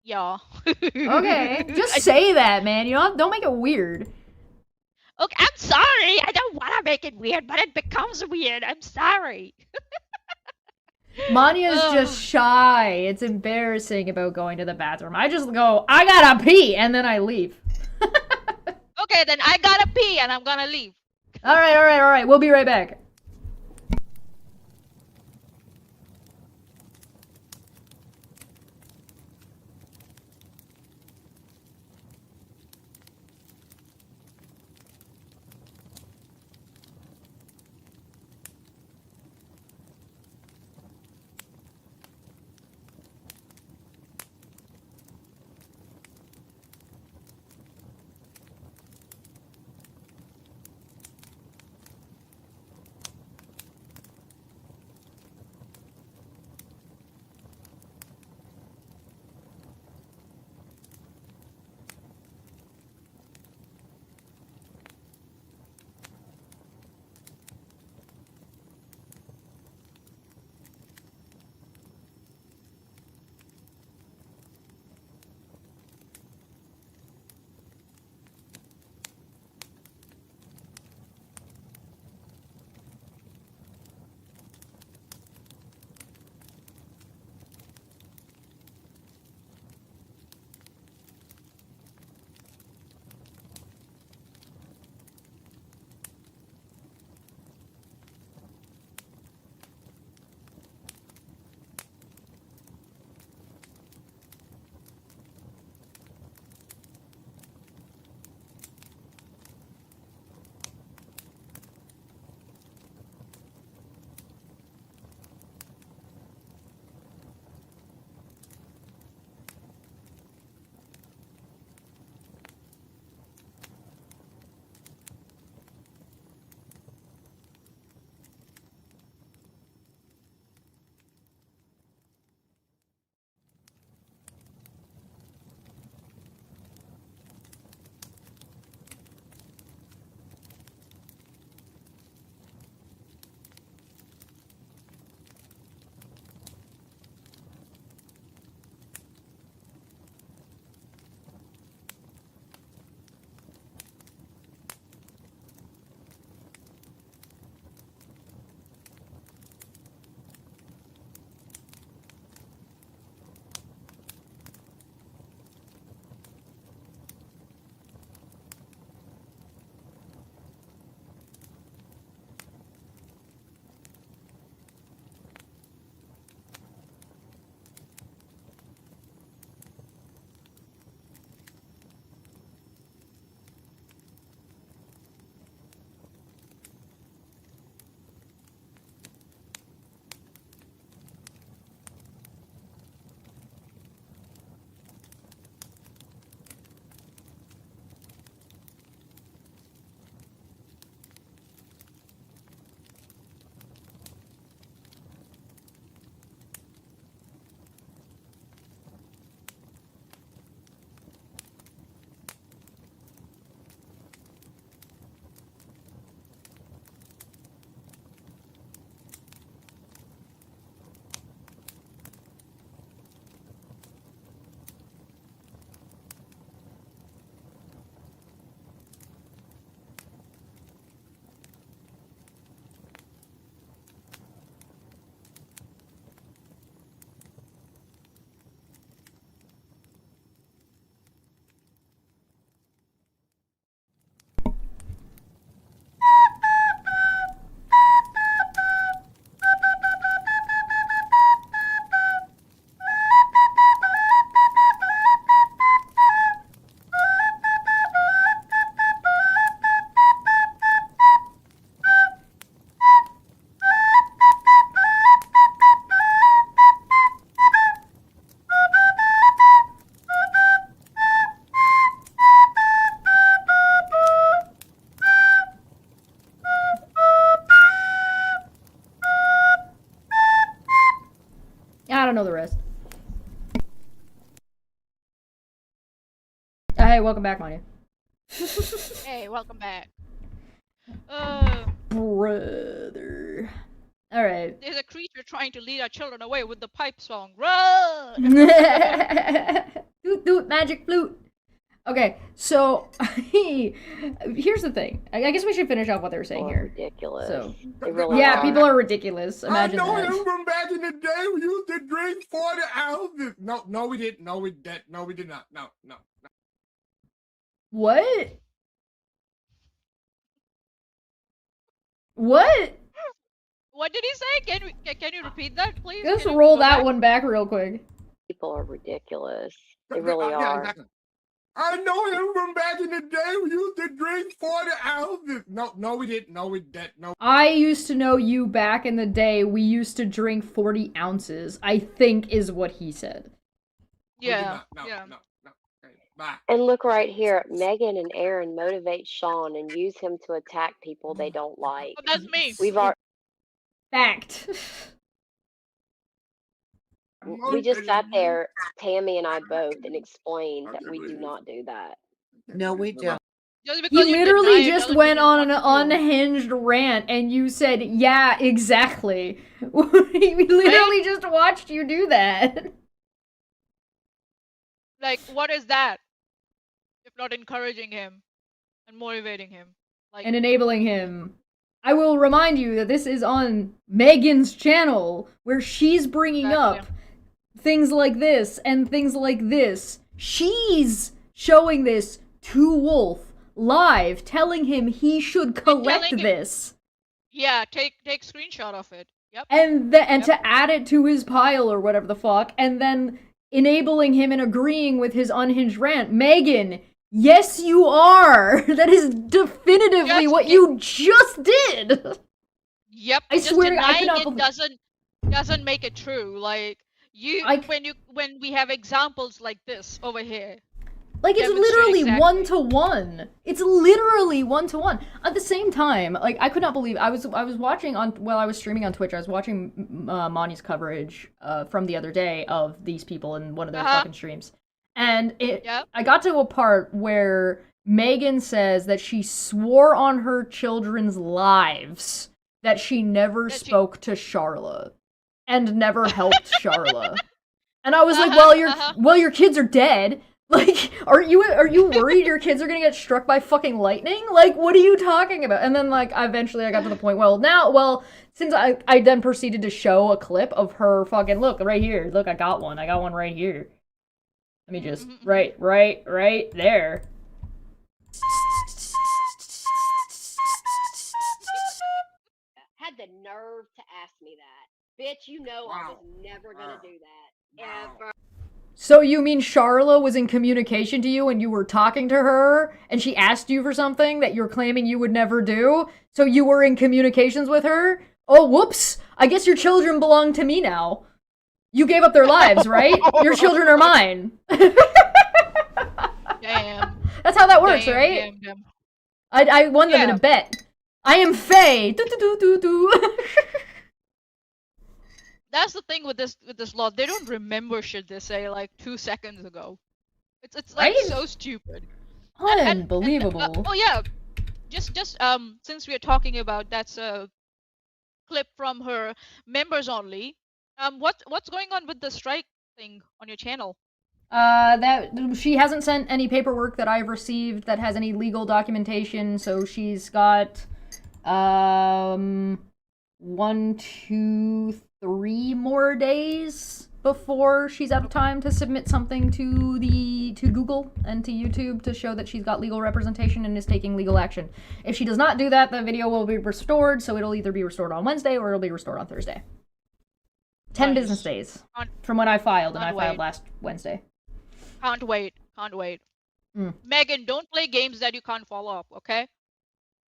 Yeah. Okay. Just say that, man. You know, don't make it weird. Okay, I'm sorry. I don't want to make it weird, but it becomes weird. I'm sorry. Mania's just shy. It's embarrassing about going to the bathroom. I just go, I gotta pee, and then I leave. Okay, then I gotta pee, and I'm gonna leave. Alright. We'll be right back. I don't know the rest. Hey, welcome back, Manya. Hey, welcome back. Brother. Alright. There's a creature trying to lead our children away with the pipe song. Run! Doot doot magic flute. Okay, so here's the thing. I guess we should finish off what they were saying here. Ridiculous. So, They really yeah, are. people are ridiculous. Imagine I know that. him from back in the day. We used to drink 40 ounces. No, we didn't. No, we did not. No. What? What? What did he say? Can you repeat that, please? Just Can you roll go that back? one back real quick. People are ridiculous. They really Yeah, are. exactly. I know him from back in the day. We used to drink 40 ounces. No, we didn't. No, we did. No. I used to know you back in the day. We used to drink 40 ounces, I think is what he said. Yeah. No. Yeah. Okay, bye. And look right here. Megan and Aaron motivate Sean and use him to attack people they don't like. Oh, that's me. We've already. Fact. We just sat there, Tammy and I both, and explained that we do not do that. No, we don't. Just He because you literally deny it just doesn't went mean on it's an not true. unhinged rant and you said, yeah, exactly. We literally just watched you do that. Like, what is that? If not encouraging him and motivating him. Like, And enabling him. I will remind you that this is on Megan's channel, where she's bringing Exactly. up things like this and things like this. She's showing this to Wolf live, telling him he should correct telling him- this. yeah, take screenshot of it. Yep. And to add it to his pile or whatever the fuck, and then enabling him and agreeing with his unhinged rant. Megan, yes you are! That is definitively Yes, what you just did! Yep. I just swear I denying cannot it believe- doesn't make it true. Like when we have examples like this over here. Like, it's Demonstrate literally exactly. 1-to-1. It's literally 1-to-1. At the same time, like, I could not believe, I was watching while I was streaming on Twitch, I was watching Monty's coverage from the other day of these people in one of their fucking streams. And I got to a part where Megan says that she swore on her children's lives that she never spoke to Charla and never helped Charla. And I was like, well, your kids are dead. Like, are you worried your kids are gonna get struck by fucking lightning? Like, what are you talking about? And then, like, eventually I got to the point, since I then proceeded to show a clip of her fucking, look, right here. Look, I got one right here. Let me just, right there. Had the nerve to ask me that. Bitch, you know I was never gonna do that. Ever. So you mean Charla was in communication to you and you were talking to her and she asked you for something that you're claiming you would never do? So you were in communications with her? Oh, whoops. I guess your children belong to me now. You gave up their lives, right? Your children are mine. Damn. That's how that works, right? Damn. I won them in a bet. I am Faye. That's the thing with this law. They don't remember shit they say like 2 seconds ago. It's like Right? so stupid. Unbelievable. Oh yeah, just since we are talking about that's a clip from her members only. What's going on with the strike thing on your channel? That she hasn't sent any paperwork that I've received that has any legal documentation, so she's got 1, 2, 3 more days before she's out of time to submit something to Google and to YouTube to show that she's got legal representation and is taking legal action. If she does not do that, the video will be restored, so it'll either be restored on Wednesday or it'll be restored on Thursday. 10 Nice. business days from when I filed, and I Can't filed wait. last Wednesday. Can't wait. Megan, don't play games that you can't follow up, okay?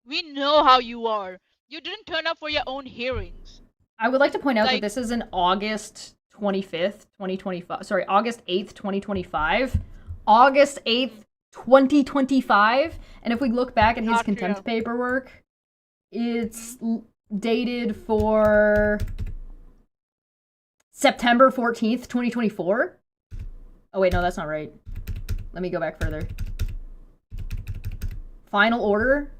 We know how you are. You didn't turn up for your own hearings. I would like to point out that Like- this is an August 25th, 2025. Sorry, August 8th, 2025. August 8th, 2025. And if we look back at his Not contempt true. paperwork, it's dated for September 14th, 2024? Oh wait, no, that's not right. Let me go back further. Final order.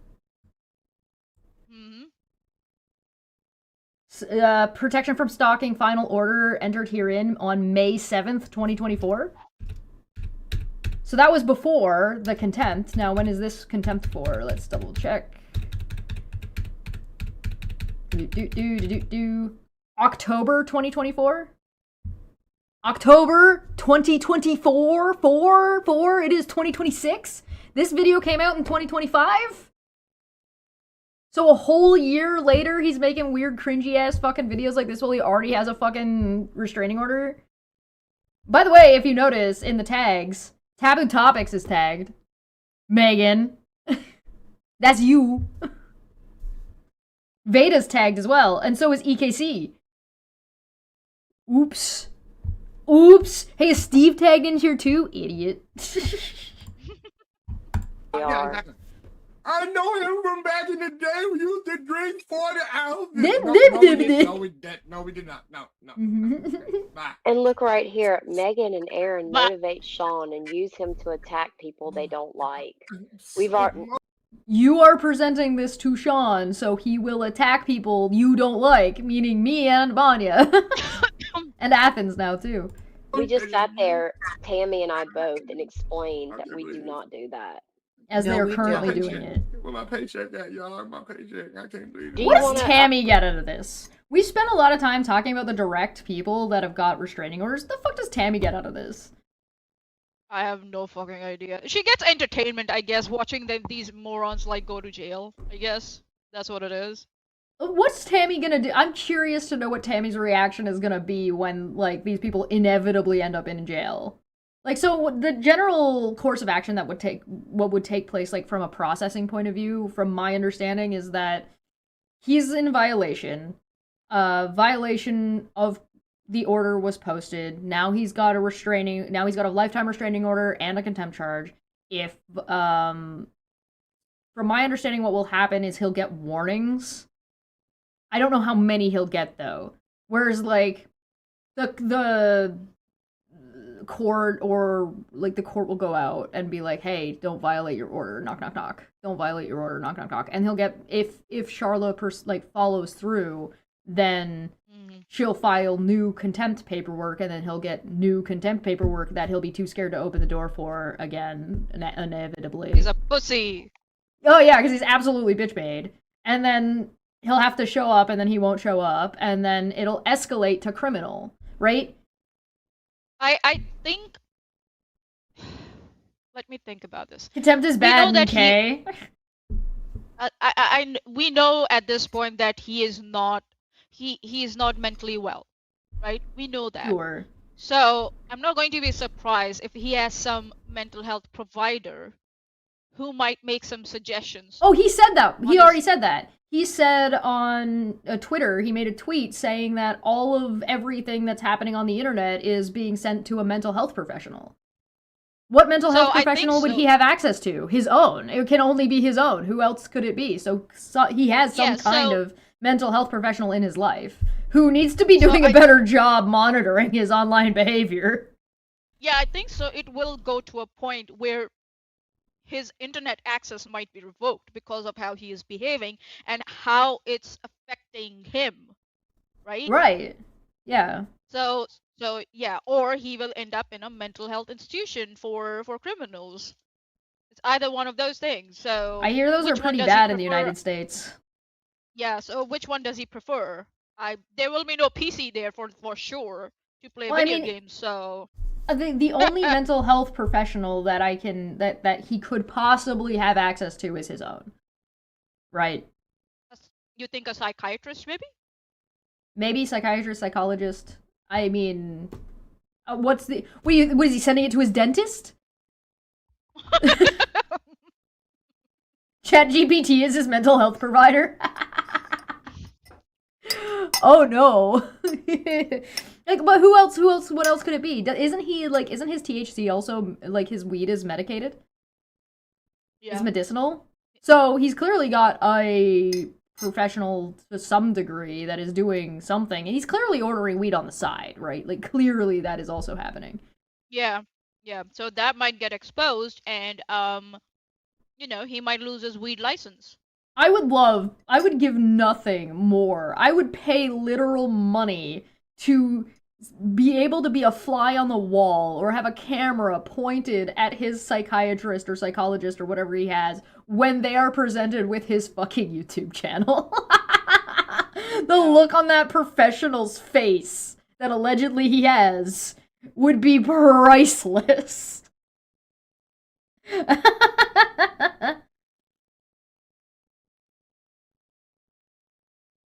Protection from stalking final order entered herein on May 7th, 2024. So that was before the contempt. Now, when is this contempt for? Let's double check. October 2024? October 2024? Four? It is 2026? This video came out in 2025? So a whole year later, he's making weird, cringy-ass fucking videos like this while he already has a fucking restraining order? By the way, if you notice, in the tags, Taboo Topics is tagged. Megan. That's you. Veda's tagged as well, and so is EKC. Oops. Oops. Hey, is Steve tagged in here too? Idiot. Yeah, exactly. I know him from back in the day. We used to drink 40 ounces. No, we did not. No. Bye. And look right here. Megan and Aaron motivate Sean and use him to attack people they don't like. You are presenting this to Sean, so he will attack people you don't like, meaning me and Vanya. And Athens now, too. We just sat there, Tammy and I both, and explained that we do not do that. As they are currently doing it. Where my paycheck at, y'all? My paycheck. I can't believe it. What does Tammy get out of this? We spent a lot of time talking about the direct people that have got restraining orders. The fuck does Tammy get out of this? I have no fucking idea. She gets entertainment, I guess, watching these morons like go to jail. I guess that's what it is. What's Tammy gonna do? I'm curious to know what Tammy's reaction is gonna be when, like, these people inevitably end up in jail. Like, so the general course of action that would take place, like, from a processing point of view, from my understanding, is that he's in violation. Violation of the order was posted. Now he's got a lifetime restraining order and a contempt charge. If, from my understanding, what will happen is he'll get warnings. I don't know how many he'll get, though. Whereas, like, the court or, like, the court will go out and be like, hey, don't violate your order, knock, knock, knock. Don't violate your order, knock, knock, knock. And he'll get, if Charla, follows through, then she'll file new contempt paperwork, and then he'll get new contempt paperwork that he'll be too scared to open the door for again, inevitably. He's a pussy. Oh, yeah, because he's absolutely bitch-made. And then he'll have to show up, and then he won't show up, and then it'll escalate to criminal, right? I think... Let me think about this. Contempt is bad, okay? We know at this point that he is not mentally well, right? We know that. Sure. So I'm not going to be surprised if he has some mental health provider who might make some suggestions. Oh, he said that. He already said that. He said on Twitter, he made a tweet saying that all of everything that's happening on the internet is being sent to a mental health professional. What mental health professional would he have access to? His own. It can only be his own. Who else could it be? So he has some kind of mental health professional in his life who needs to be doing a better job monitoring his online behavior. Yeah, I think so. It will go to a point where his internet access might be revoked because of how he is behaving and how it's affecting him, right? Right. Yeah. So yeah, or he will end up in a mental health institution for criminals. It's either one of those things. So I hear those are pretty bad in the United States. Yeah, so which one does he prefer? There will be no PC there for sure to play video games, so the only mental health professional that that he could possibly have access to is his own. Right. You think a psychiatrist, maybe? Maybe psychiatrist, psychologist. I mean, was he sending it to his dentist? ChatGPT is his mental health provider. Oh no. Like, but who else, what else could it be? Isn't his THC also, like, his weed is medicated? Yeah. It's medicinal? So he's clearly got a professional to some degree that is doing something. And he's clearly ordering weed on the side, right? Like, clearly that is also happening. Yeah. Yeah. So that might get exposed and, you know, he might lose his weed license. I would give nothing more. I would pay literal money to be able to be a fly on the wall or have a camera pointed at his psychiatrist or psychologist or whatever he has when they are presented with his fucking YouTube channel. The look on that professional's face that allegedly he has would be priceless.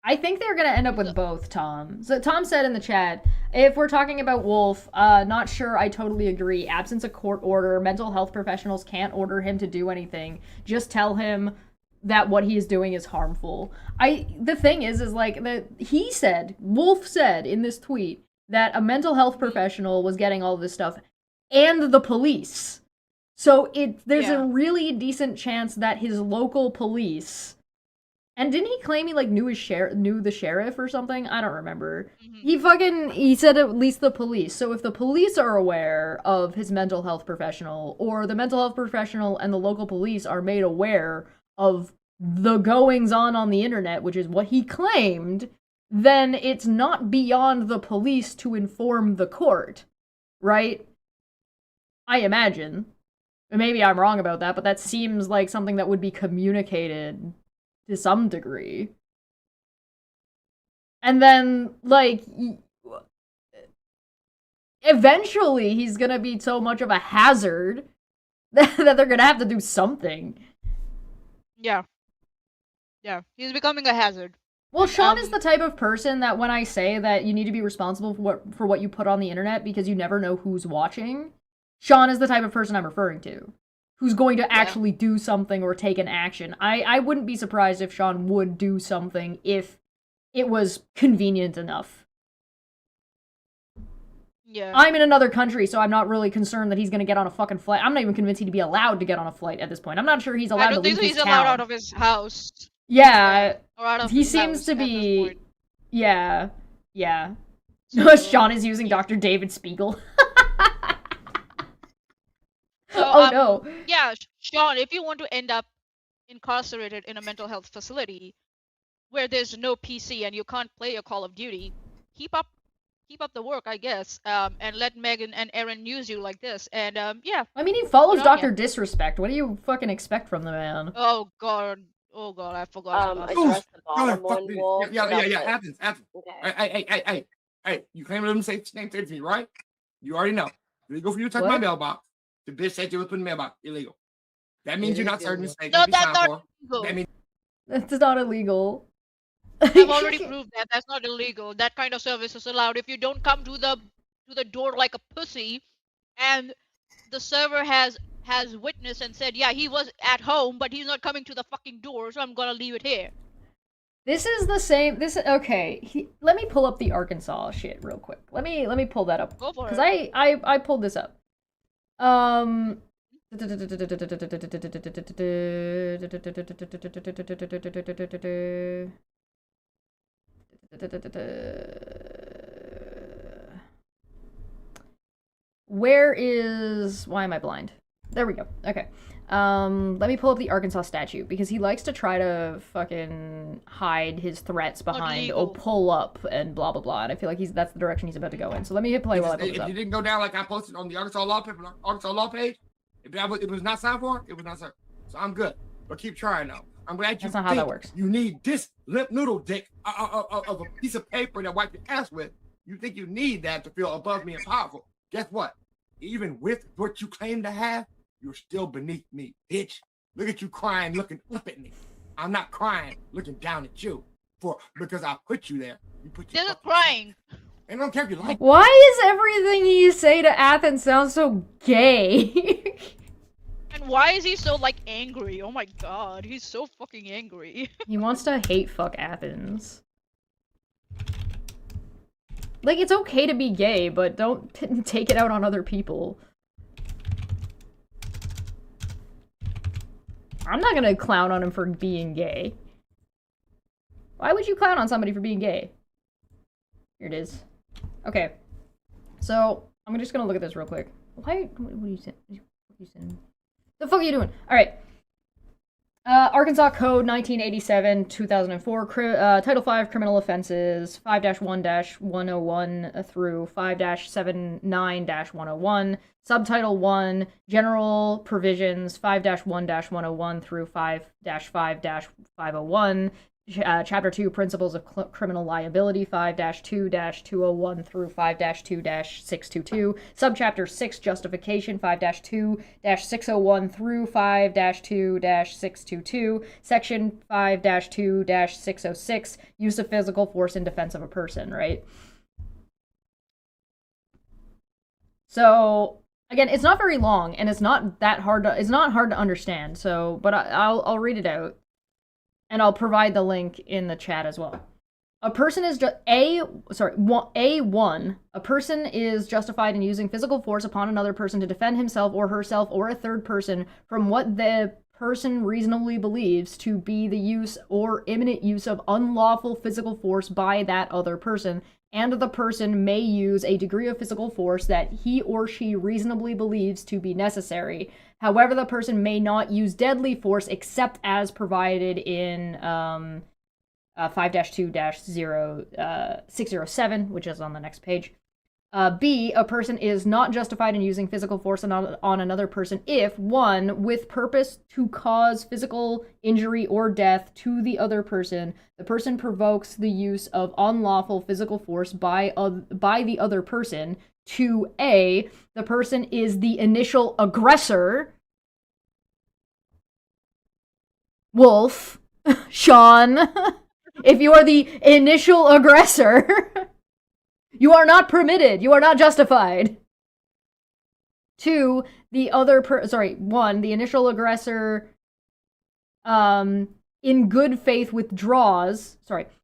I think they're gonna end up with both, Tom. So Tom said in the chat, if we're talking about Wolf, not sure I totally agree. Absence of court order, mental health professionals can't order him to do anything. Just tell him that what he is doing is harmful. The thing is like, Wolf said in this tweet that a mental health professional was getting all this stuff, and the police. So there's a really decent chance that his local police... And didn't he claim he, like, knew the sheriff or something? I don't remember. He said at least the police. So if the police are aware of his mental health professional, or the mental health professional and the local police are made aware of the goings-on the internet, which is what he claimed, then it's not beyond the police to inform the court, right? I imagine. Maybe I'm wrong about that, but that seems like something that would be communicated to some degree. And then, like, eventually he's gonna be so much of a hazard that they're gonna have to do something. Yeah. Yeah, he's becoming a hazard. Well, Sean is the type of person that when I say that you need to be responsible for what you put on the internet because you never know who's watching, Sean is the type of person I'm referring to. Who's going to actually do something or take an action. I wouldn't be surprised if Sean would do something if it was convenient enough. Yeah. I'm in another country, so I'm not really concerned that he's going to get on a fucking flight. I'm not even convinced he'd be allowed to get on a flight at this point. I'm not sure he's allowed to leave his town. I don't think he's allowed out of his house. Yeah. Or out of he his seems house to be... Yeah. So, Sean is using Dr. David Spiegel. So, oh no. Yeah, Sean, if you want to end up incarcerated in a mental health facility where there's no PC and you can't play your Call of Duty, keep up the work, I guess, and let Megan and Aaron use you like this, and yeah. I mean, he follows Dr. Disrespect. What do you fucking expect from the man? Oh god, I forgot. Address the bottom one, Wolf. Yeah. Athens. Okay. Hey, you claim them same to me, right? You already know. Illegal for you to touch my mailbox. The bitch said you was putting mailbox illegal. That means you're not certain mistake. No, that's not illegal. That's not illegal. I've already proved that. That's not illegal. That kind of service is allowed if you don't come to the door like a pussy, and the server has witnessed and said, yeah, he was at home, but he's not coming to the fucking door, so I'm gonna leave it here. This is the same. Okay. Let me pull up the Arkansas shit real quick. Let me pull that up. Go for it. Because I pulled this up. Why am I blind? There we go. Okay. Let me pull up the Arkansas statute, because he likes to try to fucking hide his threats behind, pull up, and blah, blah, blah. And I feel like that's the direction he's about to go in. So let me hit play while I pull this up. If you didn't go down like I posted on the Arkansas law page, if it was not signed for, it was not signed. So I'm good. But keep trying, though. I'm glad you That's not how that works. You need this limp noodle dick of a piece of paper to wipe your ass with. You think you need that to feel above me and powerful. Guess what? Even with what you claim to have, you're still beneath me, bitch. Look at you crying, looking up at me. I'm not crying, looking down at you. Because I put you there. You put They're not crying. And I don't care if you like. Why is everything you say to Athens sound so gay? And why is he so, like, angry? Oh my god, he's so fucking angry. He wants to hate fuck Athens. Like, it's okay to be gay, but don't take it out on other people. I'm not gonna clown on him for being gay. Why would you clown on somebody for being gay? Here it is. Okay. So, I'm just gonna look at this real quick. Why? What are you saying? The fuck are you doing? Alright. Arkansas Code 1987, 2004, Title 5 Criminal Offenses, 5-1-101 through 5-79-101, Subtitle 1, General Provisions, 5-1-101 through 5-5-501, Chapter 2, Principles of Criminal Liability, 5-2-201 through 5-2-622, Subchapter 6, Justification, 5-2-601 through 5-2-622, Section 5-2-606, Use of Physical Force in Defense of a Person, right? So, again, it's not very long, and it's not that hard to, it's not hard to understand, so, but I'll read it out. And I'll provide the link in the chat as well. A person is A1. A person is justified in using physical force upon another person to defend himself or herself or a third person from what the person reasonably believes to be the use or imminent use of unlawful physical force by that other person, and the person may use a degree of physical force that he or she reasonably believes to be necessary. However, the person may not use deadly force except as provided in 5-2-607, which is on the next page. B, a person is not justified in using physical force on another person if, 1, with purpose to cause physical injury or death to the other person, the person provokes the use of unlawful physical force by the other person. 2A, the person is the initial aggressor. Wolf, Sean, if you are the initial aggressor, you are not permitted. You are not justified. 2, the other 1, the initial aggressor, in good faith withdraws.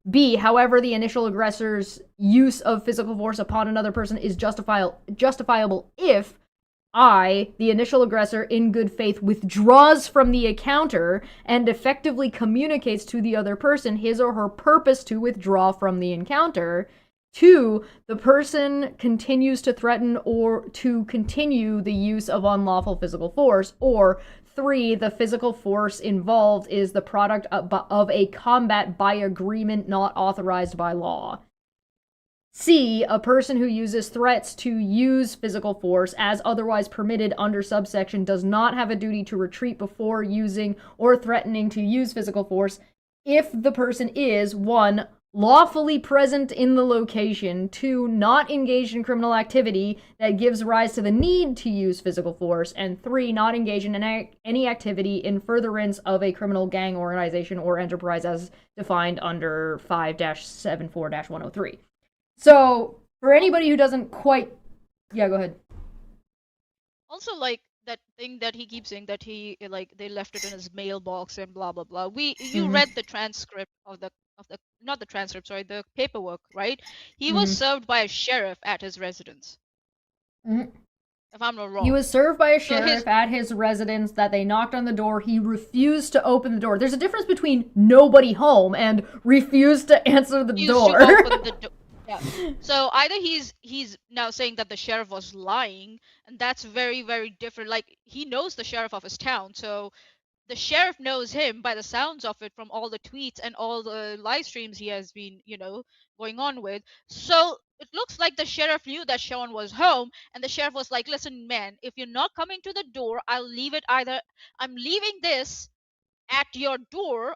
B, however, the initial aggressor's use of physical force upon another person is justifiable if I, the initial aggressor, in good faith withdraws from the encounter and effectively communicates to the other person his or her purpose to withdraw from the encounter. 2, the person continues to threaten or to continue the use of unlawful physical force. Or 3, the physical force involved is the product of a combat by agreement not authorized by law. C, a person who uses threats to use physical force as otherwise permitted under subsection does not have a duty to retreat before using or threatening to use physical force if the person is, 1, lawfully present in the location, 2, not engaged in criminal activity that gives rise to the need to use physical force, and 3, not engaged in any activity in furtherance of a criminal gang organization or enterprise as defined under 5-74-103. So, for anybody who doesn't quite... Yeah, go ahead. Also, like, that thing that he keeps saying that he, like, they left it in his mailbox and blah, blah, blah. You read the transcript of the, not the transcript, sorry, the paperwork, right? He was served by a sheriff at his residence. If I'm not wrong. He was served by a sheriff at his residence, that they knocked on the door. He refused to open the door. There's a difference between nobody home and refused to answer the door. Yeah. So either he's now saying that the sheriff was lying, and that's very, very different. Like, he knows the sheriff of his town, so the sheriff knows him by the sounds of it from all the tweets and all the live streams he has been, going on with. So it looks like the sheriff knew that Sean was home, and the sheriff was like, listen, man, if you're not coming to the door, I'll leave it either. I'm leaving this at your door.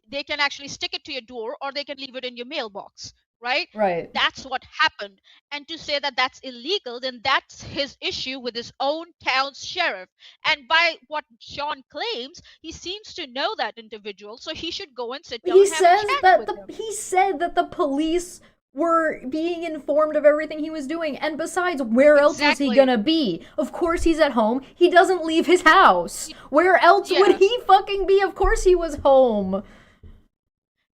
They can actually stick it to your door, or they can leave it in your mailbox. Right? That's what happened. And to say that that's illegal, then that's his issue with his own town's sheriff. And by what Sean claims, he seems to know that individual, so he should go and sit down and have a chat with him. He said that the police were being informed of everything he was doing. And besides, where else is he gonna be? Of course he's at home. He doesn't leave his house. Where else would he fucking be? Of course he was home.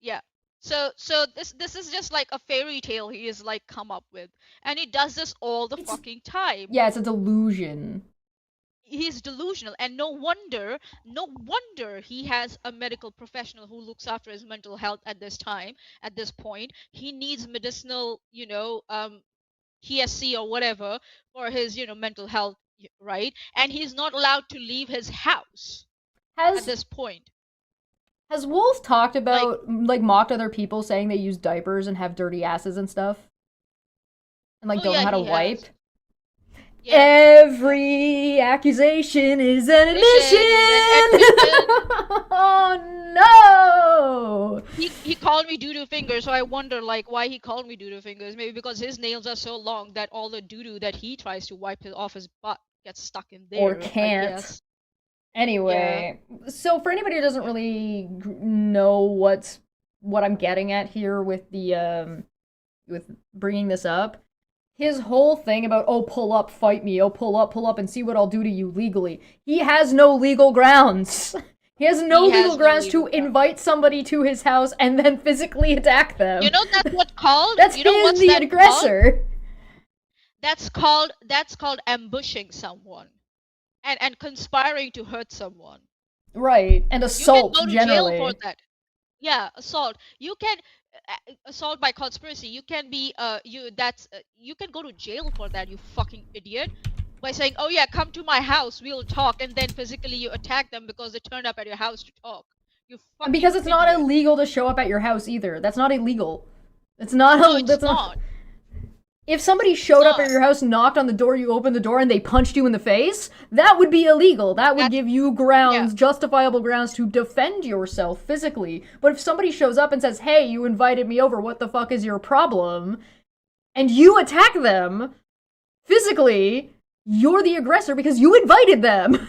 Yeah. So this is just like a fairy tale he is like come up with, and he does this all the fucking time. Yeah, it's a delusion. he's delusional, and no wonder he has a medical professional who looks after his mental health at this point. He needs medicinal, TSC or whatever for his, mental health, right? And he's not allowed to leave his house at this point. Has Wolf talked about, like mocked other people saying they use diapers and have dirty asses and stuff? And, like, don't know how to wipe? Yeah. Every accusation is an admission! Oh, no! He called me doo-doo fingers, so I wonder, like, why he called me doo-doo fingers. Maybe because his nails are so long that all the doo-doo that he tries to wipe off his butt gets stuck in there. Or can't. Anyway, so for anybody who doesn't really know what I'm getting at here with the with bringing this up, his whole thing about, oh, pull up, fight me, oh, pull up and see what I'll do to you legally. He has no legal grounds. He has no legal grounds to invite somebody to his house and then physically attack them. You know that's what called? That's the aggressor. Called? That's called ambushing someone. And conspiring to hurt someone. Right, and assault, you can go to generally. Jail for that. Yeah, assault. You can assault by conspiracy. You can be you can go to jail for that, you fucking idiot. By saying, "Oh yeah, come to my house, we'll talk," and then physically you attack them because they turned up at your house to talk. You fucking and because it's idiot. not illegal to show up at your house either. That's not illegal. It's not. No, it's not. If somebody showed up at your house, knocked on the door, you opened the door, and they punched you in the face, that would be illegal. That would give you grounds, justifiable grounds to defend yourself physically. But if somebody shows up and says, hey, you invited me over, what the fuck is your problem? And you attack them physically, you're the aggressor because you invited them.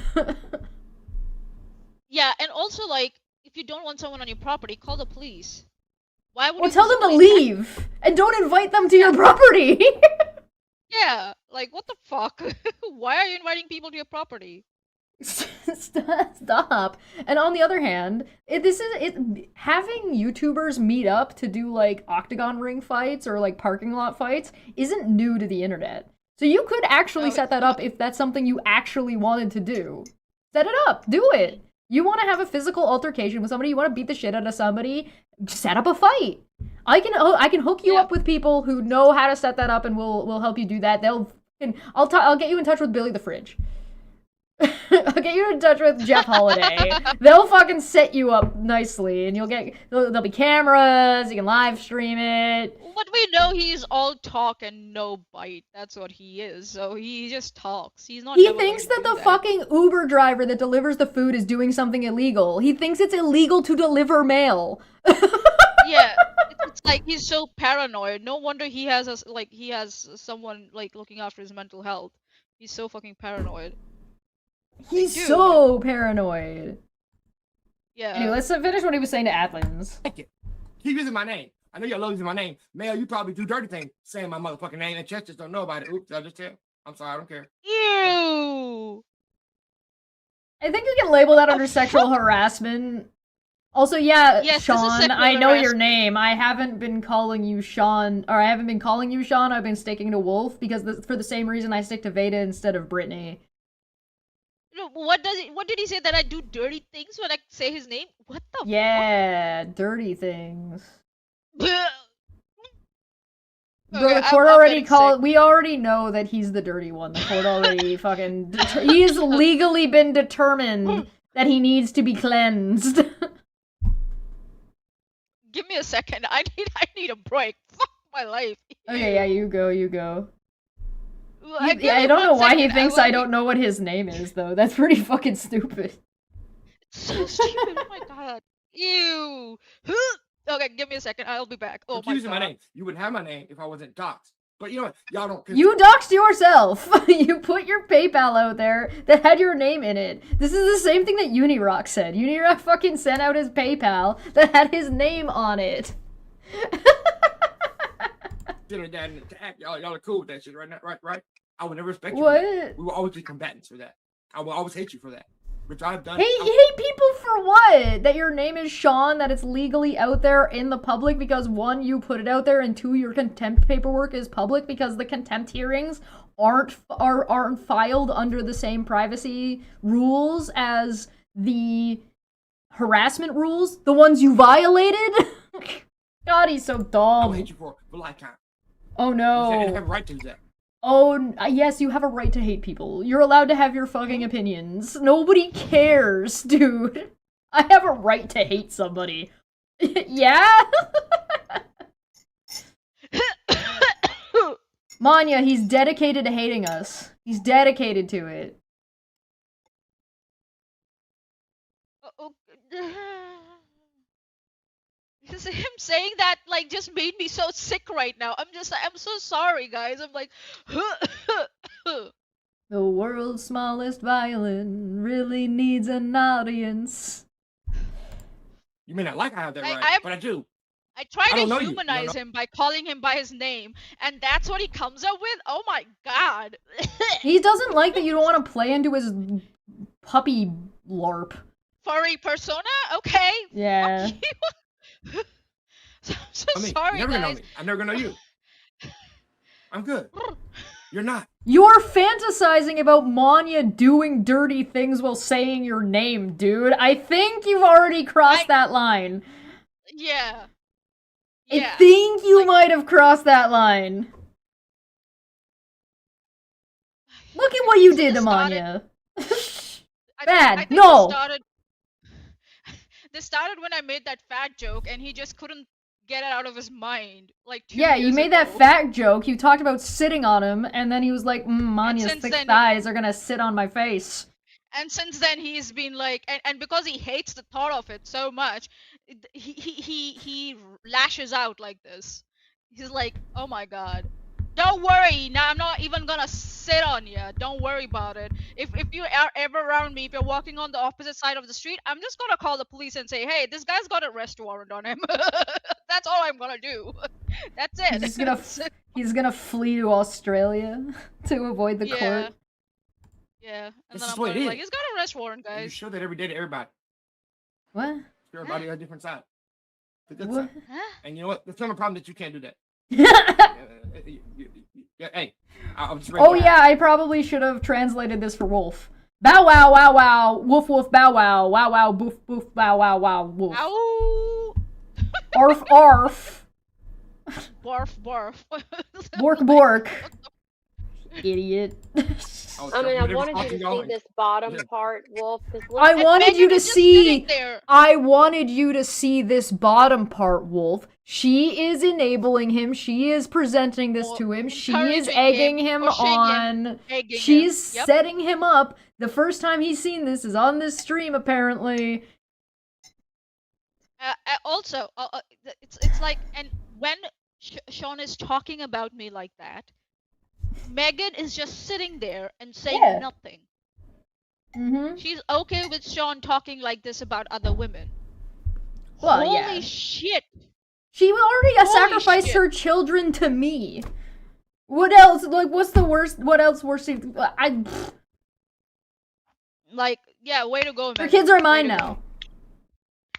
Yeah, and also, like, if you don't want someone on your property, call the police. Why would or tell them to leave and don't invite them to your property. Yeah, like what the fuck? Why are you inviting people to your property? Stop. And on the other hand, having YouTubers meet up to do like octagon ring fights or like parking lot fights isn't new to the internet. So you could actually set that up if that's something you actually wanted to do. Set it up. Do it. You want to have a physical altercation with somebody, you want to beat the shit out of somebody, set up a fight. I can hook you up with people who know how to set that up and will help you do that. I'll get you in touch with Billy the Fridge. I'll get you in touch with Jeff Holiday. They'll fucking set you up nicely, and there'll be cameras, you can live stream it. But we know he's all talk and no bite. That's what he is. So he just talks. He thinks that the fucking Uber driver that delivers the food is doing something illegal. He thinks it's illegal to deliver mail. Yeah, it's like he's so paranoid. No wonder he has someone like looking after his mental health. He's so fucking paranoid. He's so paranoid. Yeah. Anyway, let's finish what he was saying to Athens. Keep using my name. I know y'all love using my name. Mel, you probably do dirty things saying my motherfucking name, and Chess just don't know about it. Oops, I'll just tell. I'm sorry, I don't care. Ew. I think you can label that under sexual harassment. Also, yes, Sean, I know your name. I haven't been calling you Sean, or I haven't been calling you Sean. I've been sticking to Wolf because for the same reason I stick to Veda instead of Brittany. What did he say, that I do dirty things when I say his name? What the fuck? Dirty things. Bro, Okay, the court already called. We already know that he's the dirty one. The court already fucking. He's legally been determined that he needs to be cleansed. Give me a second. I need a break. Fuck my life. Okay, yeah, you go. I don't know why he thinks I don't know what his name is, though. That's pretty fucking stupid. It's so stupid. Oh my god. Ew. Okay, give me a second. I'll be back. Oh my god. My name. You wouldn't have my name if I wasn't doxxed. But you know what? Y'all don't. You doxed yourself. You put your PayPal out there that had your name in it. This is the same thing that Unirock said. Unirock fucking sent out his PayPal that had his name on it. Y'all are cool with that shit, right? Right? I would never respect you. What? For that. We will always be combatants for that. I will always hate you for that. Which I've done. Hate people for what? That your name is Sean, that it's legally out there in the public because 1, you put it out there, and 2, your contempt paperwork is public because the contempt hearings aren't filed under the same privacy rules as the harassment rules, the ones you violated. God, he's so I'll dumb. hate you for lifetime. Oh no. I have a right to do that. Oh, yes, you have a right to hate people. You're allowed to have your fucking opinions. Nobody cares, dude. I have a right to hate somebody. Yeah? Manya, he's dedicated to hating us. He's dedicated to it. Him saying that like just made me so sick right now. I'm so sorry, guys. I'm like, the world's smallest violin really needs an audience. You may not like I have that right, but I do. I try to humanize him by calling him by his name, and that's what he comes up with? Oh my god. He doesn't like that you don't want to play into his puppy LARP. Furry persona? Okay. Yeah. I'm so sorry, you're never guys. gonna know me. I'm never gonna know you. I'm good. You're not. You're fantasizing about Manya doing dirty things while saying your name, dude. I think you've already crossed that line. Yeah. I think you might have crossed that line. Look at what you did to Manya. Bad. No. This started when I made that fat joke, and he just couldn't get it out of his mind. Like 2 yeah, years you made ago. that fat joke. You talked about sitting on him, and then he was like, Manya's thick thighs are gonna sit on my face. And since then, he's been like, and because he hates the thought of it so much, he lashes out like this. He's like, oh my god. Don't worry, now I'm not even gonna sit on you. Don't worry about it. If you are ever around me, if you're walking on the opposite side of the street, I'm just gonna call the police and say, hey, this guy's got an arrest warrant on him. That's all I'm gonna do. That's it. He's gonna flee to Australia to avoid the court. Yeah. And this then is I'm what it gonna be is. like, he's got an arrest warrant, guys. You show that every day to everybody. What? Everybody on a different side. The good What? side. And you know what? It's not a problem that you can't do that. Hey, I'm just ready. Oh yeah, I probably should have translated this for Wolf. Bow wow wow wow, woof woof bow wow, wow wow boof boof bow wow wow woof. Ow! Arf arf. Barf barf. Bork bork. Idiot. I mean, I wanted you to see this bottom part, Wolf. I wanted you to see. I wanted you to see this bottom part, Wolf. She is enabling him. She is presenting this to him. She is egging him on. She's setting him up. The first time he's seen this is on this stream, apparently. Also, it's like, and when Sean is talking about me like that, Megan is just sitting there and saying nothing. Mm-hmm. She's okay with Sean talking like this about other women. Well, Holy shit! She already sacrificed her children to me. What else? Like, what's the worst? What else worse? Like, yeah, way to go, Megan. Her kids are mine now.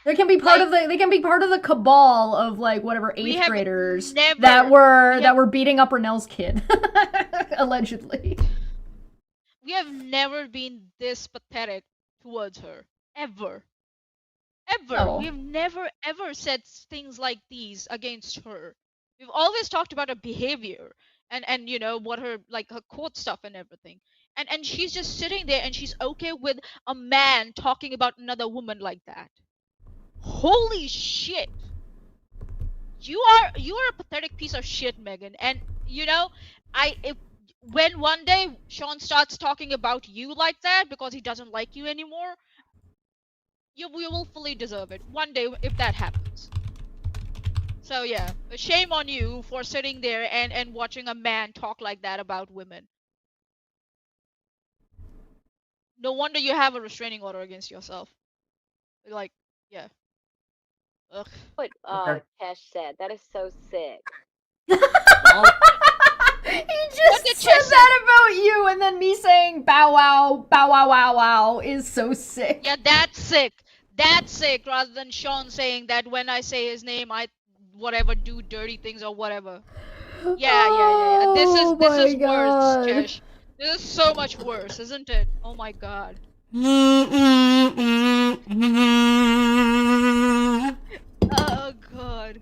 They can be part of the. They can be part of the cabal of like whatever 8th graders that were beating up Renell's kid, allegedly. We have never been this pathetic towards her, ever. No. We have never ever said things like these against her. We've always talked about her behavior and you know what her court stuff and everything. And she's just sitting there and she's okay with a man talking about another woman like that. Holy shit. You are a pathetic piece of shit, Megan. And you know, when one day Sean starts talking about you like that because he doesn't like you anymore, you will fully deserve it. One day if that happens. So yeah, shame on you for sitting there and watching a man talk like that about women. No wonder you have a restraining order against yourself. Like, yeah. Ugh. What Cash said. That is so sick. He just said that about you, and then me saying bow wow wow wow is so sick. Yeah, that's sick. That's sick, rather than Sean saying that when I say his name, I do dirty things or whatever. Yeah. This is worse, God. Jesh. This is so much worse, isn't it? Oh my god. Oh god.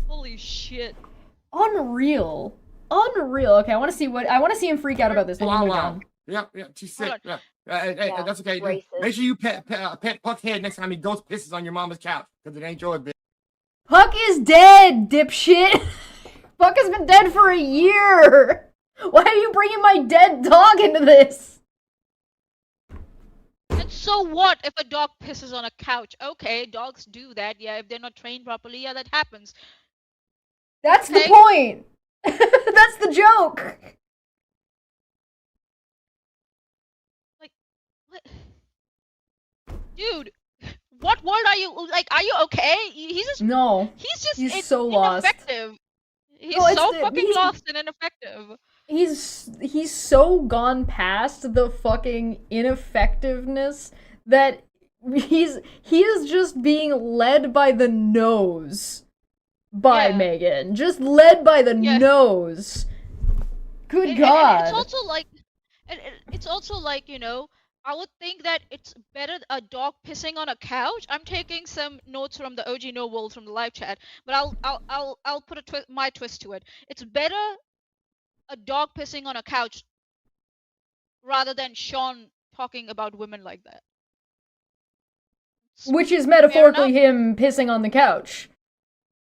Holy shit. Unreal. Okay, I want to see him freak out about this. Wow. Yeah, she's sick. Yeah. Hey, that's okay. Racist. Make sure you pet Puck's head next time he ghost pisses on your mama's couch, because it ain't yours, bitch. Puck is dead, dipshit. Puck has been dead for a year. Why are you bringing my dead dog into this? And so what if a dog pisses on a couch? Okay, dogs do that. Yeah, if they're not trained properly, yeah, that happens. That's the point. That's the joke. Like, what? Dude, what word are you, like, are you okay? He's just He's so lost. ineffective. He's so fucking lost and ineffective. He's so gone past the fucking ineffectiveness that he is just being led by the nose by Megan. Just led by the nose. Good God. And it's also like, you know, I would think that it's better a dog pissing on a couch. I'm taking some notes from the OG No Wolves from the live chat, but I'll put my twist to it. It's better a dog pissing on a couch rather than Sean talking about women like that. Which is metaphorically him pissing on the couch.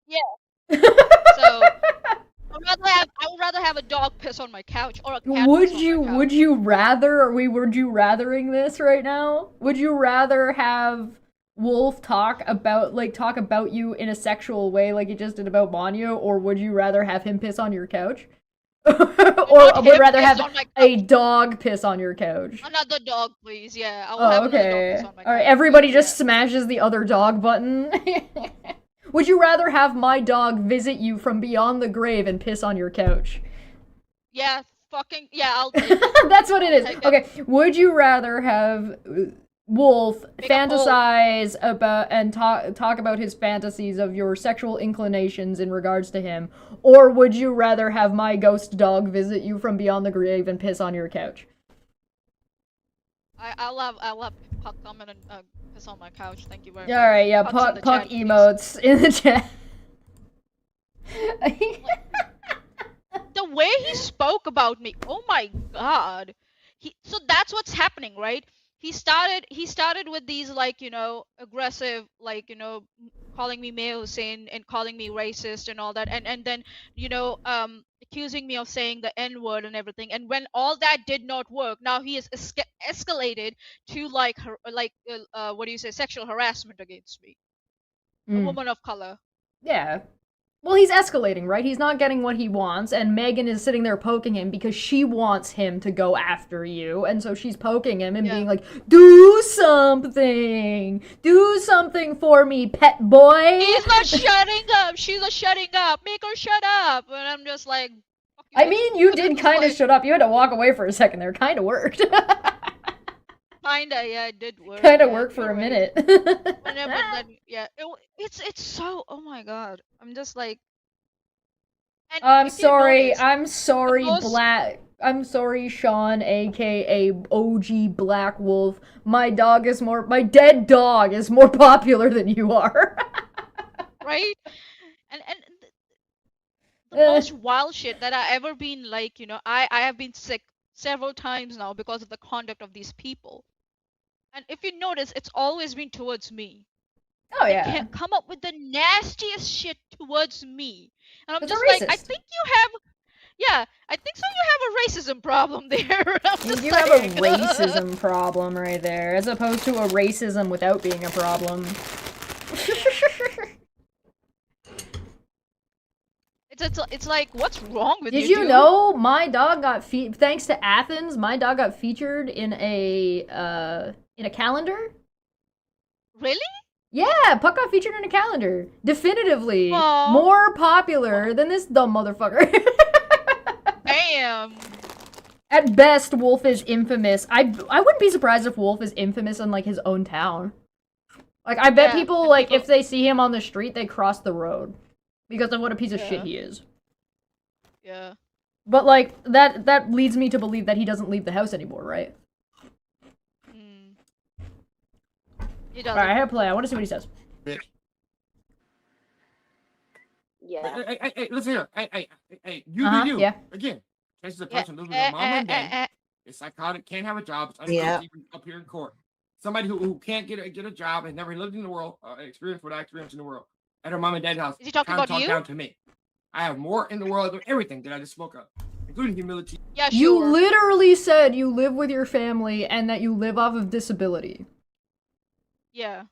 Yeah. So I would rather have a dog piss on my couch or a cat piss on my couch. Would you rather? Are we would you rathering this right now? Would you rather have Wolf talk about you in a sexual way like he just did about Banyo, or would you rather have him piss on your couch? Or would rather have a dog piss on your couch? Another dog, please. Yeah, I'll have another dog piss on my couch. Alright, everybody just smashes the other dog button. Would you rather have my dog visit you from beyond the grave and piss on your couch? Yeah, I'll take it. That's what it is. Okay, would you rather have Wolf fantasize about and talk about his fantasies of your sexual inclinations in regards to him, or would you rather have my ghost dog visit you from beyond the grave and piss on your couch? I'll have Puck come in and piss on my couch. Thank you very much. Alright, yeah, Puck emotes in the chat. The way he spoke about me, oh my god. So that's what's happening, right? He started with these, like, you know, aggressive, like, you know, calling me male Hussein and calling me racist and all that, and then, you know, accusing me of saying the N-word and everything. And when all that did not work, now he has escalated to what do you say, sexual harassment against me, a woman of color. Yeah. Well, he's escalating, right? He's not getting what he wants, and Megan is sitting there poking him because she wants him to go after you, and so she's poking him and being like, do something for me, pet boy. He's not shutting up. She's not shutting up. Make her shut up. And I'm just like, I mean, you did kind of shut up. You had to walk away for a second there. Kind of worked. Kinda, yeah, it did work. Kinda worked for a minute. It's so, oh my god. I'm just like, I'm sorry, Sean, aka OG Black Wolf. My dead dog is more popular than you are. Right? And the most wild shit that I ever been, like, you know, I have been sick several times now because of the conduct of these people. And if you notice, it's always been towards me. Oh yeah. They can't come up with the nastiest shit towards me. And I'm just like, I think you have, I think so you have a racism problem there. You have a racism problem right there, as opposed to a racism without being a problem. It's like, what's wrong with you? Did you know my dog got thanks to Athens, my dog got featured in a calendar? Really? Yeah, Puck got featured in a calendar. Definitively more popular than this dumb motherfucker. Damn. At best, Wolf is infamous. I wouldn't be surprised if Wolf is infamous in, like, his own town. Like, I bet people, like, if they see him on the street, they cross the road. Because of what a piece of shit he is. Yeah. But like that leads me to believe that he doesn't leave the house anymore, right? He doesn't. Alright, I have to play. I want to see what he says. Bitch. Yeah. Hey, listen here. Hey, you do you. Yeah. Again, this is a person living with their mom and dad. Is psychotic, can't have a job, it's unable to up here in court. Somebody who can't get a job and never lived in the world, experience what I experienced in the world. At her mom and dad's house. Is he talking about you? Down to me. I have more in the world than everything that I just spoke of, including humility. Yeah, sure. You literally said you live with your family and that you live off of disability. Yeah.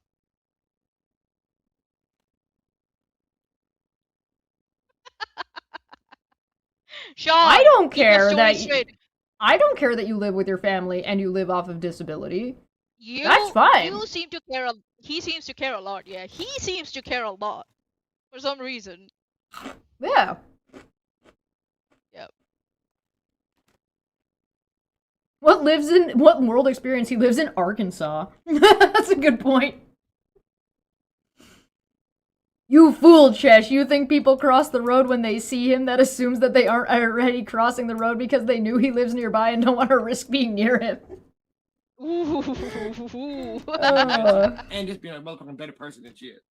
Sean, I don't care I don't care that you live with your family and you live off of disability. That's fine. You seem to care. He seems to care a lot. Yeah, he seems to care a lot for some reason. Yeah. Yep. What world experience? He lives in Arkansas. That's a good point. You fool, Chesh. You think people cross the road when they see him? That assumes that they aren't already crossing the road because they knew he lives nearby and don't want to risk being near him. Ooh. And just being a motherfucking better person than she is.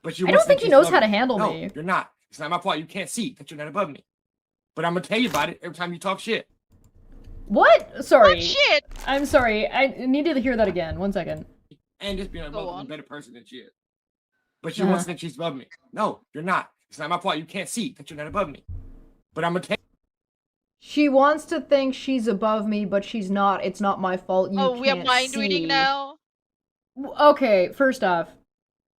But I don't think he knows how to handle me. me. You're not. It's not my fault. You can't see that you're not above me. But I'm gonna tell you about it every time you talk shit. What? Sorry. What shit? I'm sorry. I needed to hear that again. 1 second. And just being a motherfucking better person than she is. But she wants to think she's above me. No, you're not. It's not my fault. You can't see that you're not above me. But I'm gonna tell you. She wants to think she's above me, but she's not. It's not my fault. You can't we are mind see. reading now? Okay, first off,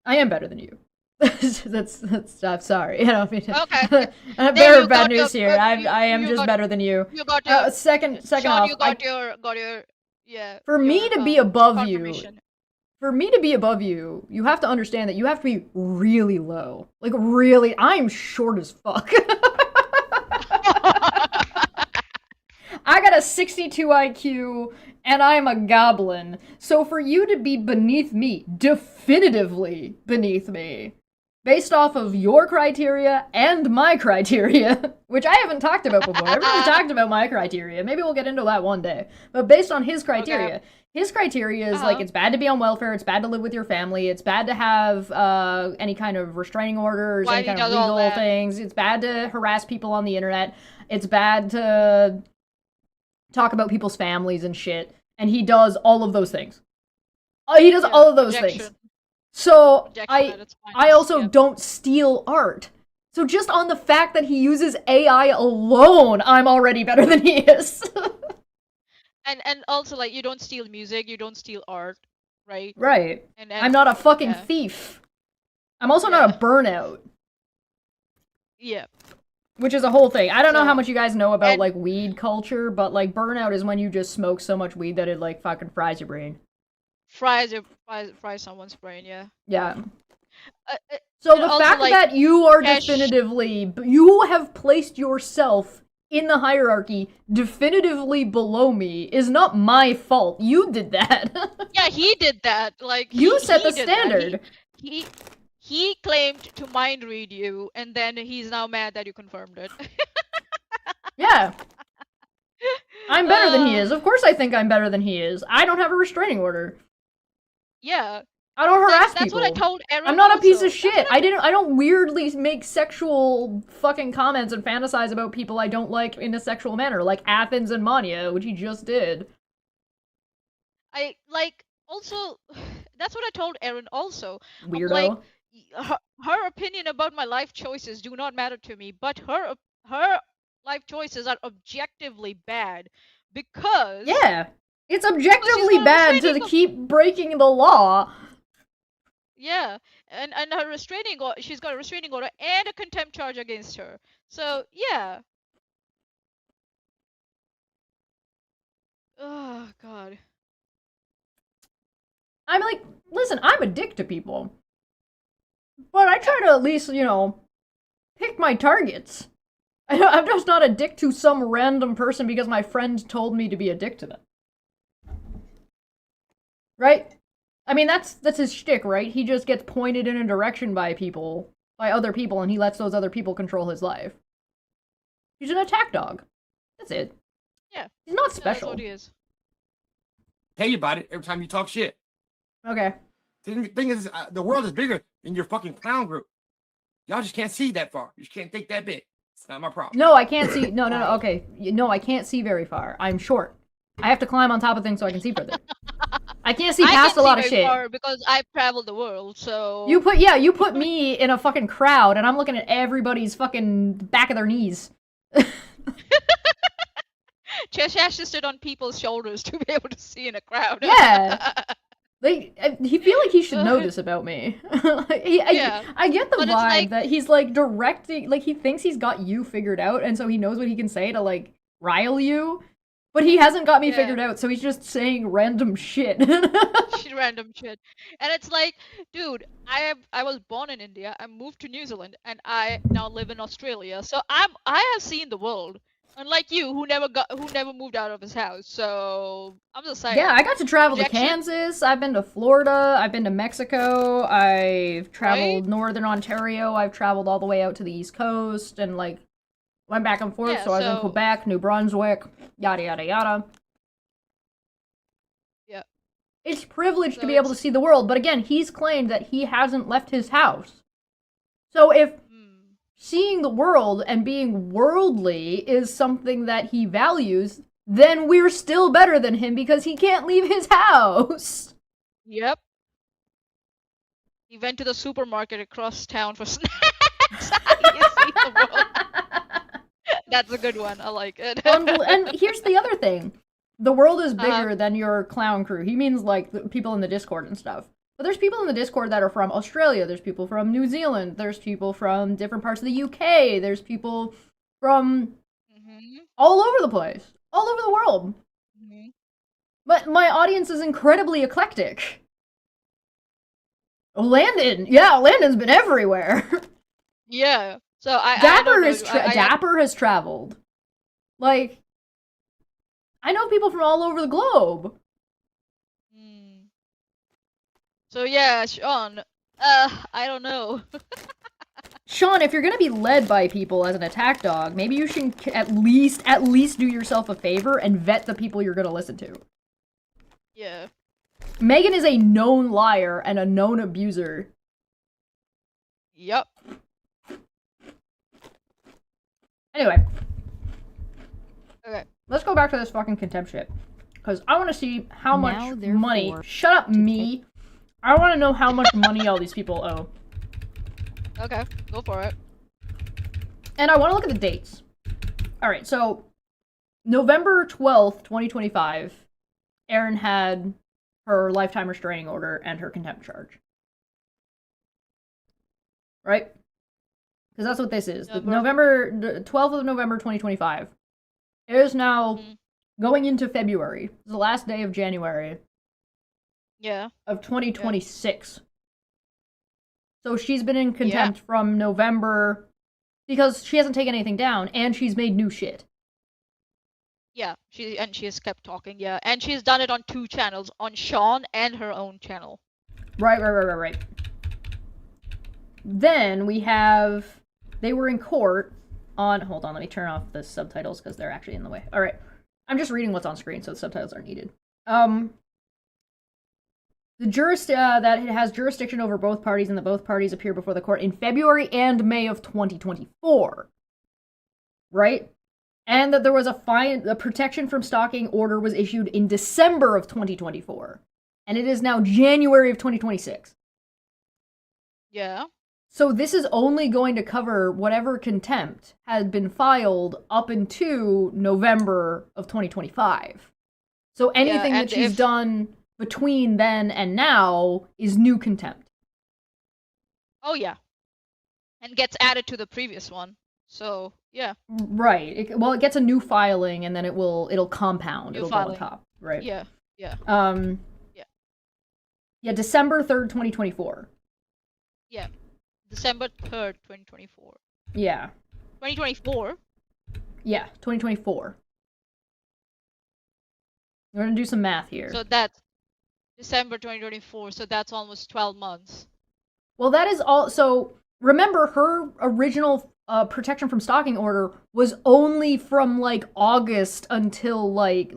I am better than you. that's I'm sorry. I don't mean to. Okay. Better bad news here. I am just better than you. You got your second Sean, off. You got your yeah. For me to be above you. For me to be above you, you have to understand that you have to be really low. Like, really, I'm short as fuck. I got a 62 IQ, and I'm a goblin. So for you to be beneath me, definitively beneath me, based off of your criteria and my criteria, which I haven't talked about before. I've never talked about my criteria. Maybe we'll get into that one day. But based on his criteria... Okay. His criteria is, like, it's bad to be on welfare, it's bad to live with your family, it's bad to have any kind of restraining orders, any kind of legal things, it's bad to harass people on the internet, it's bad to talk about people's families and shit, and he does all of those things. He does all of those things. So, I also don't steal art. So just on the fact that he uses AI alone, I'm already better than he is. And also, like, you don't steal music, you don't steal art, right? Right. And I'm not a fucking thief. I'm also not a burnout. Yeah. Which is a whole thing. I don't know how much you guys know about, like, weed culture, but, like, burnout is when you just smoke so much weed that it, like, fucking fries your brain. Fries someone's brain, yeah. Yeah. So the fact that you are definitively... You have placed yourself... in the hierarchy, definitively below me, is not my fault. You did that. Yeah, he did that. Like, you set the standard. He claimed to mind read you, and then he's now mad that you confirmed it. Yeah. I'm better than he is. Of course I think I'm better than he is. I don't have a restraining order. Yeah. I don't harass people. That's what I told Aaron. I'm not a piece of shit. I don't weirdly make sexual fucking comments and fantasize about people I don't like in a sexual manner, like Athens and Mania, which he just did. Also, that's what I told Aaron also. Weirdo. Like, her opinion about my life choices do not matter to me, but her life choices are objectively bad because... Yeah, it's objectively bad to keep breaking the law. Yeah, and her restraining order, she's got a restraining order and a contempt charge against her. So, yeah. Oh, God. I'm like, listen, I'm a dick to people. But I try to at least, you know, pick my targets. I'm just not a dick to some random person because my friend told me to be a dick to them. Right? I mean, that's his shtick, right? He just gets pointed in a direction by other people, and he lets those other people control his life. He's an attack dog. That's it. Yeah. He's not That's special. what he is. Tell you about it every time you talk shit. Okay. The thing is, the world is bigger than your fucking clown group. Y'all just can't see that far. You just can't think that big. It's not my problem. No, I can't see. No. Okay. No, I can't see very far. I'm short. I have to climb on top of things so I can see further. I can't see past a lot of shit. Far because I've traveled the world, so You put me in a fucking crowd, and I'm looking at everybody's fucking back of their knees. Chesh has to sit on people's shoulders to be able to see in a crowd. Yeah. He feel like he should know this about me. I get the vibe like, that he's like directing, like he thinks he's got you figured out, and so he knows what he can say to like rile you. But he hasn't got me figured out, so he's just saying random shit. Random shit. And it's like, dude, I was born in India, I moved to New Zealand, and I now live in Australia. So I have seen the world. Unlike you, who never moved out of his house. So I'm just saying. Yeah, I got to travel to Kansas. I've been to Florida. I've been to Mexico. I've traveled northern Ontario. I've traveled all the way out to the East Coast and like went back and forth. So I was in Quebec, New Brunswick, yada yada yada. Yeah. It's privileged to be able to see the world, but again, he's claimed that he hasn't left his house. So if seeing the world and being worldly is something that he values, then we're still better than him because he can't leave his house. Yep. He went to the supermarket across town for snacks. That's a good one. I like it. And here's the other thing. The world is bigger than your clown crew. He means like the people in the Discord and stuff. But there's people in the Discord that are from Australia, there's people from New Zealand, there's people from different parts of the UK, there's people from all over the place, all over the world. But my audience is incredibly eclectic. Landon's been everywhere. Yeah, so Dapper has traveled. Like, I know people from all over the globe. So yeah, Sean, I don't know. Sean, if you're gonna be led by people as an attack dog, maybe you should at least do yourself a favor and vet the people you're gonna listen to. Yeah. Megan is a known liar and a known abuser. Yep. Anyway. Okay. Let's go back to this fucking contempt shit. Because I want to see how much money... Shut up, me! I want to know how much money all these people owe. Okay, go for it. And I want to look at the dates. Alright, so... November 12th, 2025, Erin had her lifetime restraining order and her contempt charge. Right? Because that's what this is. November 12th of November 2025. It is now going into February. It's the last day of January. Yeah. Of 2026. Yeah. So she's been in contempt from November because she hasn't taken anything down and she's made new shit. Yeah, she has kept talking, and she's done it on 2 channels, on Sean and her own channel. Right. Then we have, they were in court on, hold on, let me turn off the subtitles because they're actually in the way. Alright, I'm just reading what's on screen so the subtitles aren't needed. That it has jurisdiction over both parties and that both parties appear before the court in February and May of 2024. Right? And that there was a protection from stalking order was issued in December of 2024. And it is now January of 2026. Yeah. So this is only going to cover whatever contempt had been filed up into November of 2025. So anything that she's done between then and now is new contempt. Oh, yeah. And gets added to the previous one. So, yeah. Right. It gets a new filing and then it'll compound. It'll go on top. Right. Yeah. Yeah, December 3rd, 2024. Yeah. December 3rd, 2024. Yeah. 2024? Yeah, 2024. We're gonna do some math here. So that's December 2024, so that's almost 12 months. Well, that is all. So remember, her original protection from stalking order was only from like August until like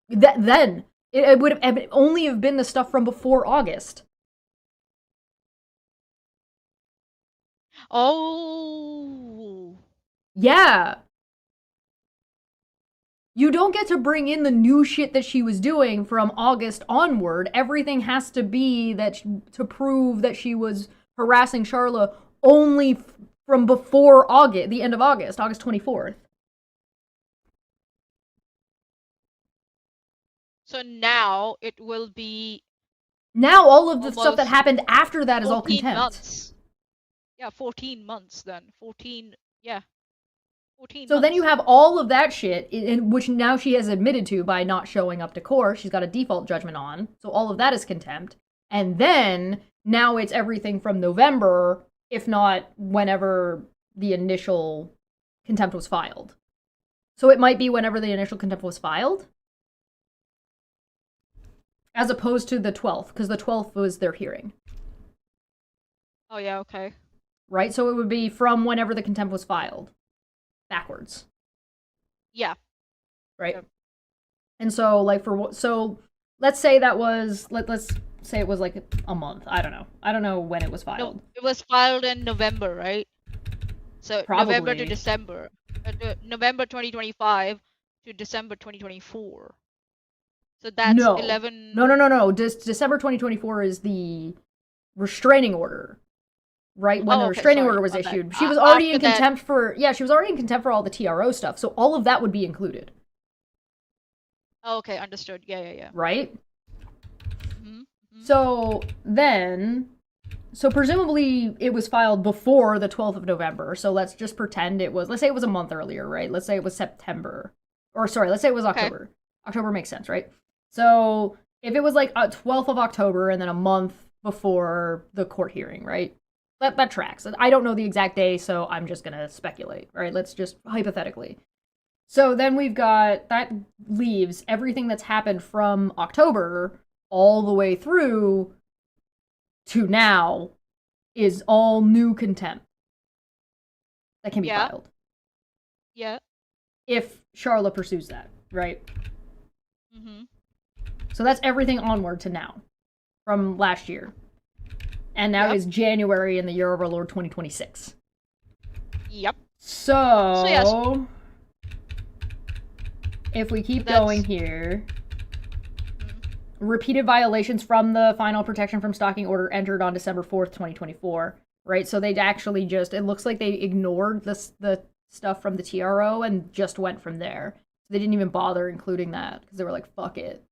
that. Then it would have only have been the stuff from before August. Oh. Yeah. You don't get to bring in the new shit that she was doing from August onward. Everything has to be that to prove that she was harassing Charla only from before August, the end of August, August 24th. So now it will be. Now all of the stuff that happened after that is all 14 contempt. months. Yeah, 14 months then. 14, yeah. 14 So months. then you have all of that shit, which now she has admitted to by not showing up to court. She's got a default judgment on. So all of that is contempt. And then now it's everything from November, if not whenever the initial contempt was filed. So it might be whenever the initial contempt was filed, as opposed to the 12th, because the 12th was their hearing. Oh, yeah, okay. Right? So it would be from whenever the contempt was filed. Backwards. Yeah. Right? Yeah. And so, like, so let's say that was, let's say it was like a month. I don't know when it was filed. No, it was filed in November, right? So Probably. November to December. November 2025 to December 2024. So that's 11... No. December 2024 is the restraining order. Right? When the restraining order was issued. She was already in contempt for... Yeah, she was already in contempt for all the TRO stuff, so all of that would be included. Oh, okay, understood. Yeah. Right? Mm-hmm. So then... So presumably it was filed before the 12th of November, so let's just pretend it was... Let's say it was a month earlier, right? Let's say it was September. Or, sorry, let's say it was October. Okay. October makes sense, right? So if it was like 12th of October and then a month before the court hearing, right? That tracks. I don't know the exact day, so I'm just going to speculate, right? Let's just hypothetically. So then we've got, that leaves everything that's happened from October all the way through to now is all new contempt that can be filed. Yeah. If Charla pursues that, right? Mm-hmm. So that's everything onward to now from last year. And now is January in the year of our Lord 2026. Yep. So yes. If we keep going here, repeated violations from the final protection from stalking order entered on December 4th, 2024. Right? So they actually just, it looks like they ignored the stuff from the TRO and just went from there. They didn't even bother including that because they were like, fuck it.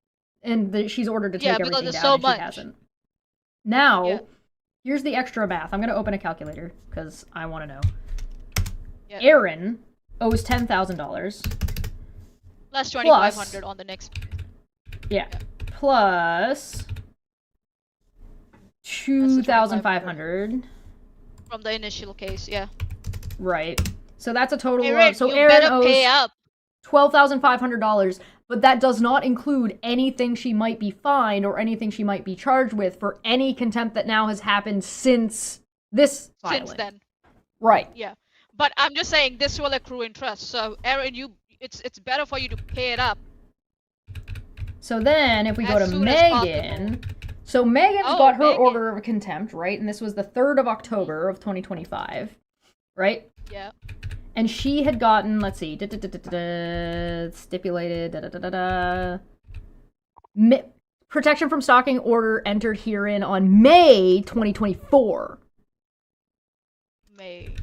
And she's ordered to take everything down so and much. She hasn't. Now, here's the extra math. I'm going to open a calculator because I want to know. Yep. Aaron owes $10,000. Plus 2,500 on the next. Yeah. Plus 2,500. From the initial case, yeah. Right. So that's a total Aaron, of... So you Aaron better owes pay up. $12,500, but that does not include anything she might be fined or anything she might be charged with for any contempt that now has happened since this filing. Since then. Right. Yeah. But I'm just saying this will accrue interest. So Aaron, it's better for you to pay it up. So then if we go to Megan, so Megan's got her order of contempt, right? And this was the 3rd of October of 2025, right? Yeah. And she had gotten, let's see, stipulated, protection from stalking order entered herein on May 2024. May.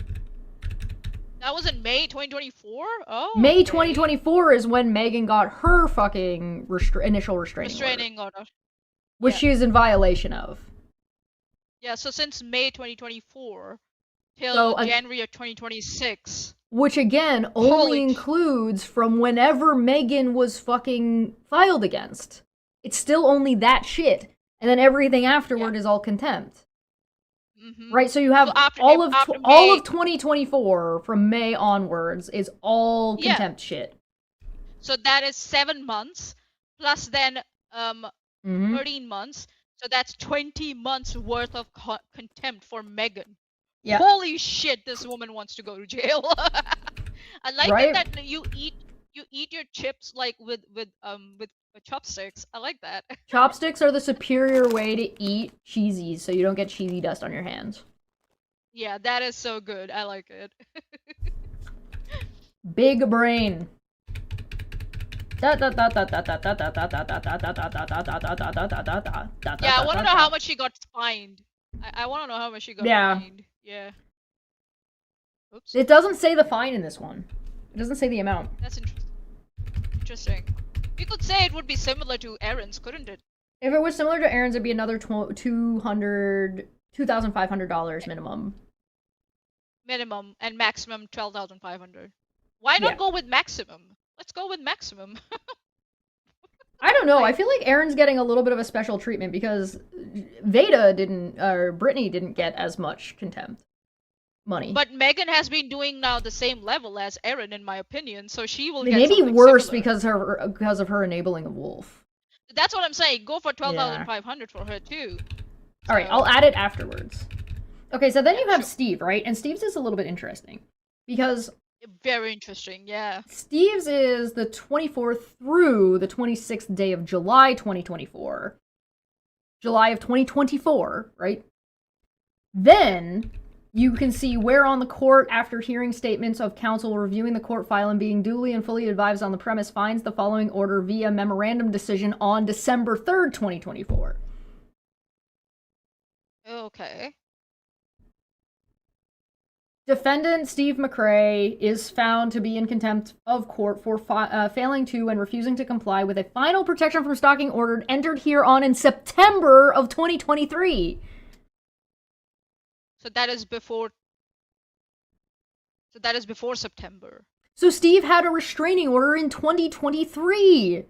That was in May 2024? Oh. May 2024 is when Megan got her fucking initial restraining order. Which she is in violation of. Yeah, so since May 2024 till January of 2026. Which again only includes from whenever Megan was fucking filed against. It's still only that shit. And then everything afterward is all contempt. Mm-hmm. Right, so you have all of 2024 from May onwards is all contempt shit. So that is 7 months plus then 13 months. So that's 20 months worth of contempt for Megan. Yeah. Holy shit, this woman wants to go to jail. I like Right? it that you eat your chips like with chopsticks. I like that. Chopsticks are the superior way to eat cheesies, so you don't get cheesy dust on your hands. Yeah, that is so good. I like it. Big brain. Yeah, I want to know how much she got fined. I want to know how much she got fined. Yeah. Oops. It doesn't say the fine in this one. It doesn't say the amount. That's interesting. You could say it would be similar to Aaron's, couldn't it? If it was similar to Aaron's, it'd be another $2,500 minimum. Minimum and maximum 12,500. Why not go with maximum? Let's go with maximum. I don't know. I feel like Aaron's getting a little bit of a special treatment because Veda didn't, or Brittany didn't get as much contempt money. But Megan has been doing now the same level as Aaron, in my opinion, so she will get maybe worse similar. because of her enabling of Wolf. That's what I'm saying. Go for 12,500 for her too. All right, I'll add it afterwards. Okay, so then you have Steve, right? And Steve's is a little bit interesting because very interesting, yeah. Steve's is the 24th through the 26th day of July 2024. July of 2024, right? Then you can see where on the court, after hearing statements of counsel reviewing the court file and being duly and fully advised on the premise, finds the following order via memorandum decision on December 3rd, 2024. Okay. Defendant Steve McRae is found to be in contempt of court for failing to and refusing to comply with a final protection from stalking order entered here on in September of 2023. So that is before September. So Steve had a restraining order in 2023.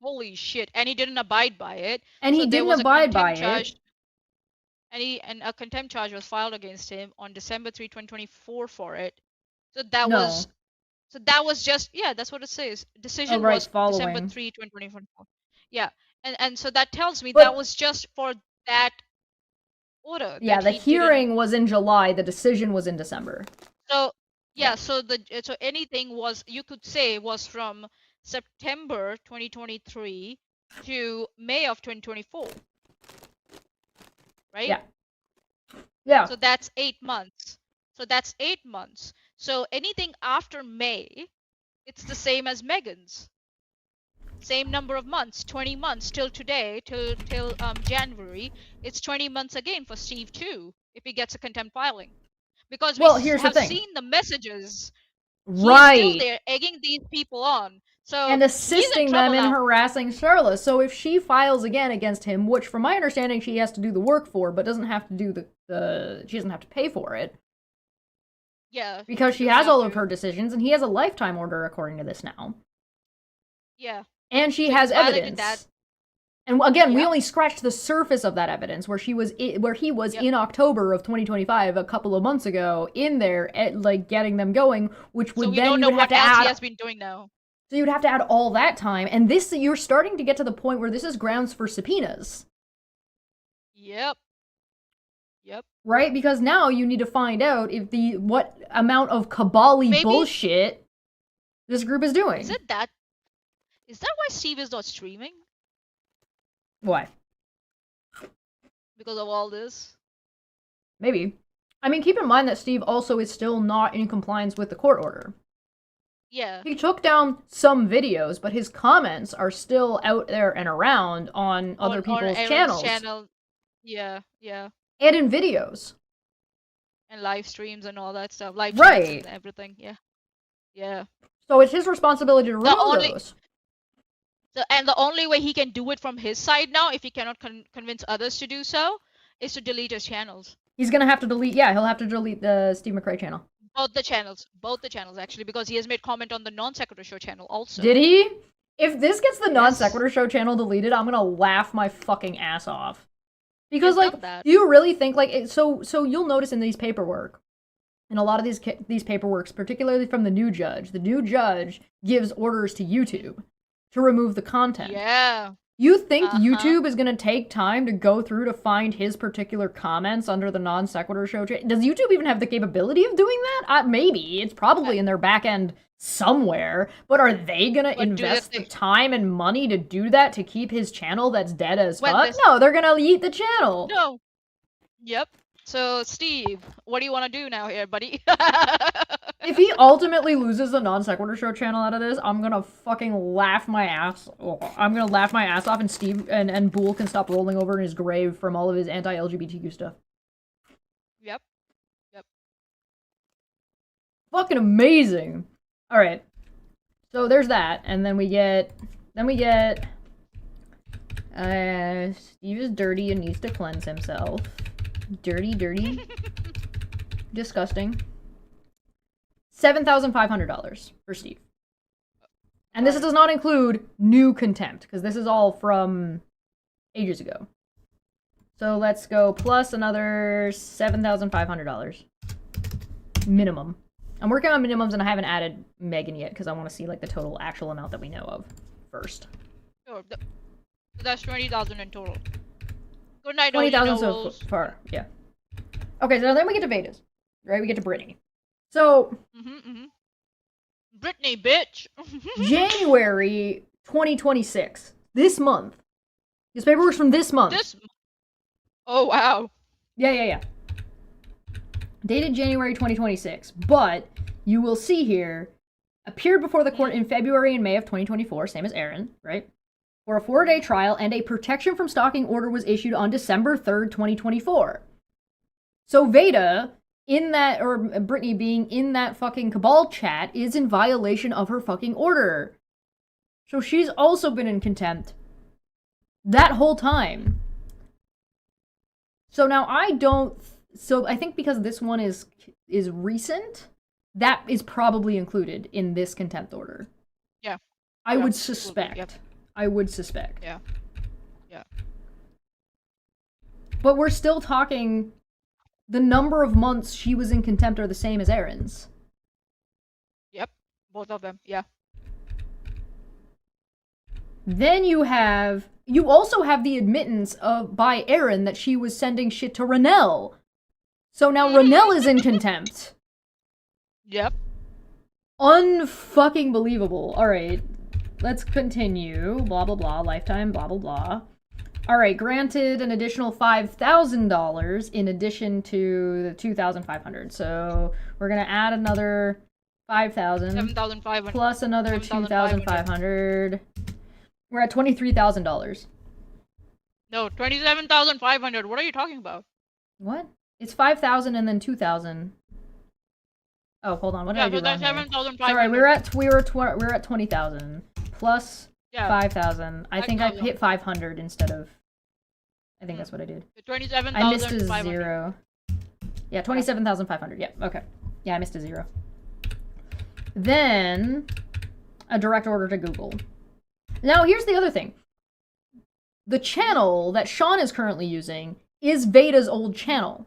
Holy shit. And he didn't abide by it. And he didn't abide by it. And a contempt charge was filed against him on December 3, 2024 for it. So that was just, that's what it says. Decision was following. December 3, 2024. Yeah. And so that tells me that was just for that order. Yeah, the hearing was in July, the decision was in December. So so anything was, you could say, was from September 2023 to May of 2024. Right? Yeah. So that's 8 months. So anything after May, it's the same as Megan's. Same number of months, 20 months till today, till January. It's 20 months again for Steve too, if he gets a contempt filing. Because we have seen the messages. Right. He's still there egging these people on. So and assisting them in harassing Charla. So if she files again against him, which from my understanding she has to do the work for, but doesn't have to do she doesn't have to pay for it. Yeah. Because she has all of her decisions, and he has a lifetime order according to this now. Yeah. And she has evidence. And again, we only scratched the surface of that evidence, where he was in October of 2025, a couple of months ago, in there, getting them going, which would then you would have to add. He has been doing now. So you'd have to add all that time, and you're starting to get to the point where this is grounds for subpoenas. Yep. Right? Because now you need to find out if what amount of cabal-y bullshit this group is doing. Is that why Steve is not streaming? Why? Because of all this? Maybe. I mean, keep in mind that Steve also is still not in compliance with the court order. Yeah. He took down some videos, but his comments are still out there and around on other people's channels. Yeah. And in videos. And live streams and all that stuff. Live right. And everything, yeah. So it's his responsibility to remove those. So, and the only way he can do it from his side now, if he cannot convince others to do so, is to delete his channels. He's gonna have to delete, he'll have to delete the Steve McRae channel. Both the channels actually, because he has made comment on the Non Sequitur Show channel also. Did he? If this gets the Non Sequitur Show channel deleted, I'm gonna laugh my fucking ass off. Because, do you really think, so you'll notice in these paperwork, in a lot of these paperworks, particularly from the new judge gives orders to YouTube to remove the content. Yeah. You think YouTube is gonna take time to go through to find his particular comments under the non sequitur show? Does YouTube even have the capability of doing that? Maybe. It's probably in their back end somewhere. But are they gonna invest the time and money to do that to keep his channel that's dead as fuck? No, they're gonna eat the channel. No. Yep. So, Steve, what do you want to do now here, buddy? If he ultimately loses the non sequitur show channel out of this, I'm gonna fucking laugh my ass. I'm gonna laugh my ass off, and Steve and Boole can stop rolling over in his grave from all of his anti-LGBTQ stuff. Yep. Fucking amazing. All right. So there's that, and then we get. Steve is dirty and needs to cleanse himself. Dirty. Disgusting. $7,500 for Steve. And this does not include new contempt, because this is all from ages ago. So let's go plus another $7,500. Minimum. I'm working on minimums, and I haven't added Megan yet, because I want to see like the total actual amount that we know of first. Sure. That's 20,000 in total. Good night, 20,000 so far, yeah. Okay, so then we get to Vedas, right? We get to Brittany. So, Brittany, bitch. January 2026, this month. This paperwork's from this month. Oh, wow. Yeah. Dated January 2026, but you will see here, appeared before the court in February and May of 2024, same as Aaron, right? For a 4-day trial, and a protection from stalking order was issued on December 3rd, 2024. So Veda, in that, or Brittany being in that fucking Cabal chat, is in violation of her fucking order. So she's also been in contempt that whole time. So now I think because this one is recent, that is probably included in this contempt order. Yeah. I would suspect. Yep. I would suspect. Yeah. But we're still talking, the number of months she was in contempt are the same as Aaron's. Yep. Both of them, yeah. Then you also have the admittance by Aaron that she was sending shit to Ranelle. So now Ranelle is in contempt. Yep. Unfucking believable. Alright. Let's continue. Blah, blah, blah. Lifetime, blah, blah, blah. Alright, granted an additional $5,000 in addition to the $2,500. So we're gonna add another $5,000. $7,500. Plus another $2,500. We're at $23,000. No, $27,500. What are you talking about? What? It's $5,000 and then $2,000. Oh, hold on. What did I do wrong here? Sorry, we're at $20,000 plus 5,000. I think I hit 500 instead of. I think that's what I did. 27,500. I missed a zero. Yeah, 27,500. Yeah, okay. Yeah, I missed a zero. Then a direct order to Google. Now, here's the other thing. The channel that Sean is currently using is Veda's old channel.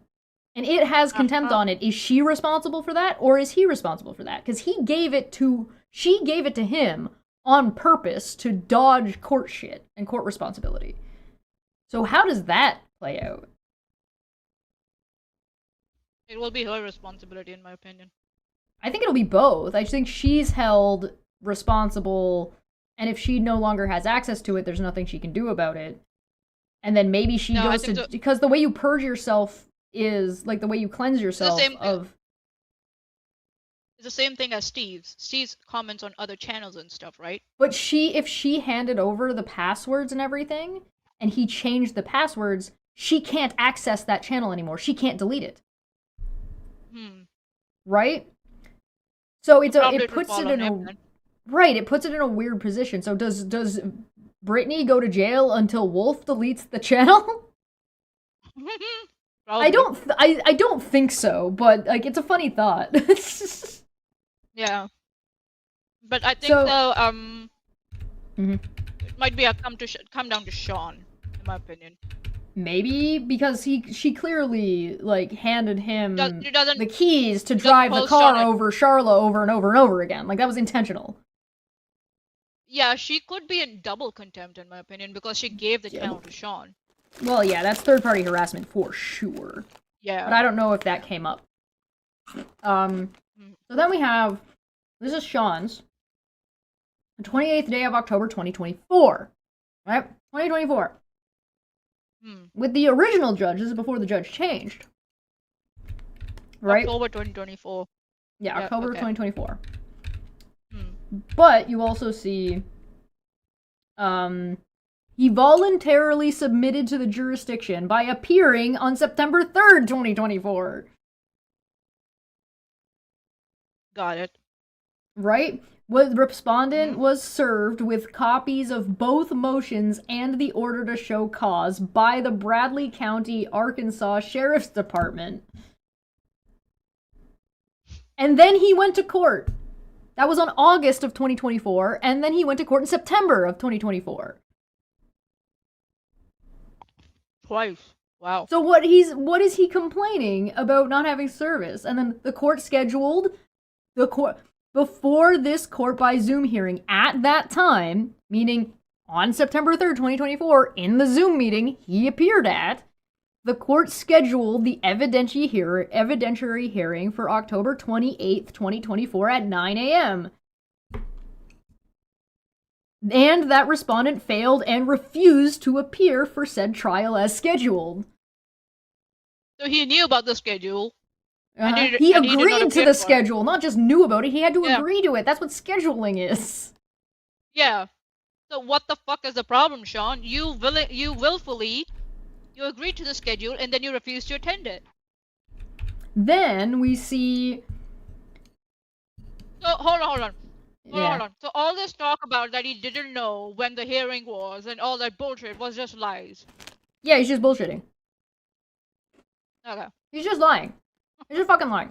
And it has contempt on it. Is she responsible for that? Or is he responsible for that? Because she gave it to him on purpose to dodge court shit and court responsibility. So how does that play out? It will be her responsibility, in my opinion. I think it'll be both. I think she's held responsible, and if she no longer has access to it, there's nothing she can do about it. And then maybe she goes to... Because the way you purge yourself is, like, the way you cleanse yourself of... It's the same thing as Steve's. Steve's comments on other channels and stuff, right? But if she handed over the passwords and everything, and he changed the passwords, she can't access that channel anymore. She can't delete it. Right? So it puts it in a... Right, it puts it in a weird position. So does Brittany go to jail until Wolf deletes the channel? I don't think so, but like it's a funny thought. Yeah. But I think it might be come down to Sean, in my opinion. Maybe because she clearly like handed him the keys to drive the car over Charla over and over and over again. Like that was intentional. Yeah, she could be in double contempt in my opinion because she gave the channel to Sean. Well, yeah, that's third-party harassment for sure. Yeah. But I don't know if that came up. So then we have, this is Sean's, the 28th day of October 2024. Right? 2024. With the original judge, this is before the judge changed. Right? October 2024. Yeah, October 2024. Hmm. But you also see, he voluntarily submitted to the jurisdiction by appearing on September 3rd, 2024. Got it. Right? The respondent was served with copies of both motions and the order to show cause by the Bradley County, Arkansas Sheriff's Department. And then he went to court. That was on August of 2024, and then he went to court in September of 2024. Twice. Wow. So what is he complaining about not having service? And then the court scheduled before this court by Zoom hearing at that time, meaning on September 3rd, 2024, in the Zoom meeting he appeared at, the court scheduled the evidentiary hearing for October 28th, 2024 at 9 a.m. And that respondent failed and refused to appear for said trial as scheduled. So he knew about the schedule. He agreed to the schedule, not just knew about it, he had to agree to it. That's what scheduling is. Yeah. So what the fuck is the problem, Sean? You willfully agreed to the schedule and then you refused to attend it. Then we see... So, hold on. So all this talk about that he didn't know when the hearing was and all that bullshit was just lies. Yeah, he's just bullshitting. Okay. He's just lying. He's just fucking lying.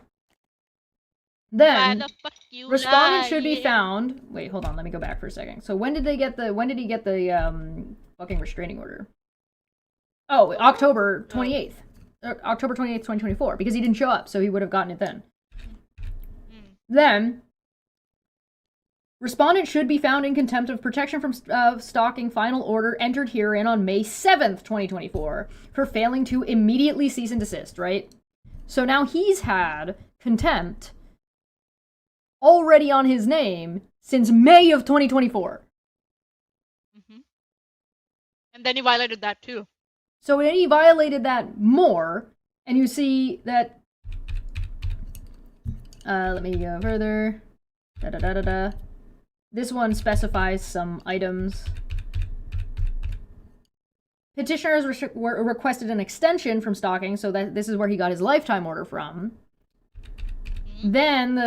Then, respondent should be found... Wait, hold on, let me go back for a second. So when did he get the fucking restraining order? Oh, October 28th. October 28th, 2024, because he didn't show up, so he would have gotten it then. Then, respondent should be found in contempt of protection from stalking final order entered herein on May 7th, 2024, for failing to immediately cease and desist, right? So now he's had contempt already on his name since May of 2024. And then he violated that too. So then he violated that more, and you see that... let me go further. This one specifies some items. Petitioner has requested an extension from stalking, so that this is where he got his lifetime order from. Then,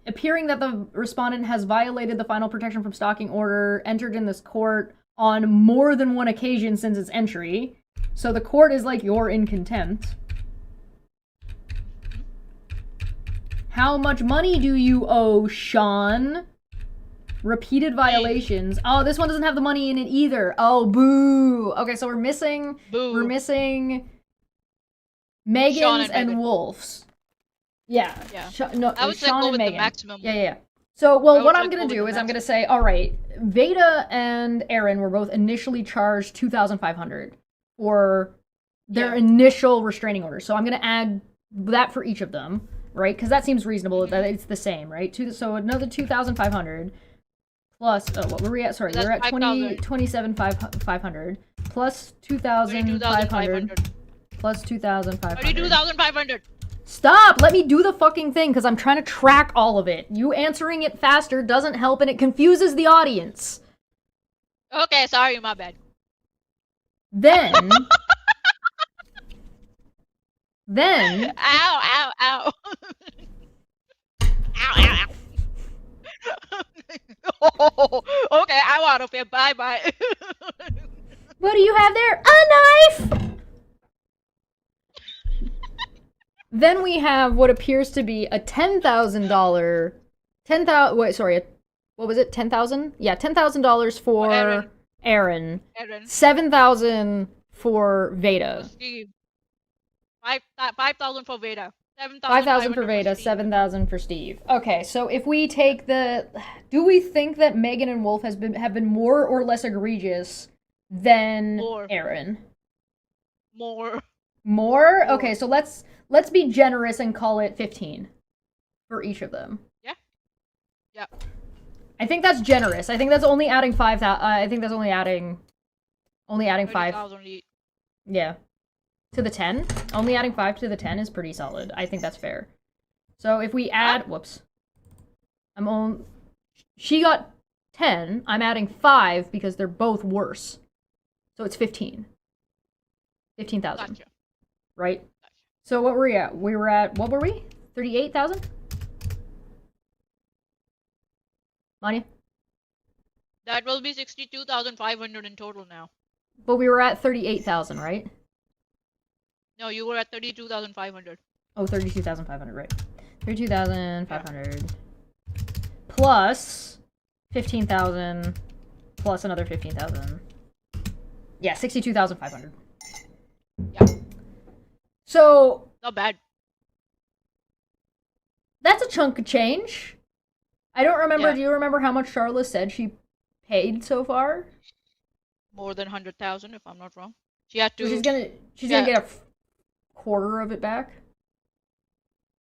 appearing that the respondent has violated the final protection from stalking order entered in this court on more than one occasion since its entry. So the court is like, you're in contempt. How much money do you owe, Sean? Repeated violations. Oh, this one doesn't have the money in it either. Oh, boo. Okay, so we're missing Megan's and Wolf's. Yeah. No, I would Sean go and with Megan. the maximum. Yeah. So, what I'm gonna do is I'm gonna say, all right, Veda and Aaron were both initially charged $2,500 for their initial restraining order. So I'm gonna add that for each of them, right? Because that seems reasonable. That it's the same, right? So another $2,500 plus. Oh, what were we at? Sorry, we're at 27,500 plus 2,500 plus 2,500. 32,500. Stop! Let me do the fucking thing, because I'm trying to track all of it. You answering it faster doesn't help, and it confuses the audience. Okay, sorry, my bad. Then... Ow. Ow. Oh, okay, I'm out of here. Bye. What do you have there? A knife! Then we have what appears to be a $10,000... what was it? 10,000? Yeah, $10,000 for Aaron. 7,000 for Veda. 5,000 for Veda. 5,000 for Veda, 7,000 for Steve. Okay, so if we take the... Do we think that Megan and Wolf have been more or less egregious than Aaron? More. More? Okay, so let's be generous and call it 15 for each of them. Yeah. Yeah. I think that's generous. I think that's only adding 5,000. I think that's only adding 5. Yeah. To the 10? Only adding 5 to the 10 is pretty solid. I think that's fair. So if we add... Whoops. She got 10. I'm adding 5 because they're both worse. So it's 15. 15,000. Gotcha. Right? Gotcha. So what were we at? We were at... What were we? 38,000? Manya? That will be 62,500 in total now. But we were at 38,000, right? No, you were at 32,500. Oh, 32,500, right. 32,500 plus 15,000 plus another 15,000. Yeah, 62,500. Yeah. So... Not bad. That's a chunk of change. I don't remember, Yeah. Do you remember how much Charla said she paid so far? More than 100,000, if I'm not wrong. She had to... So she's gonna get a quarter of it back?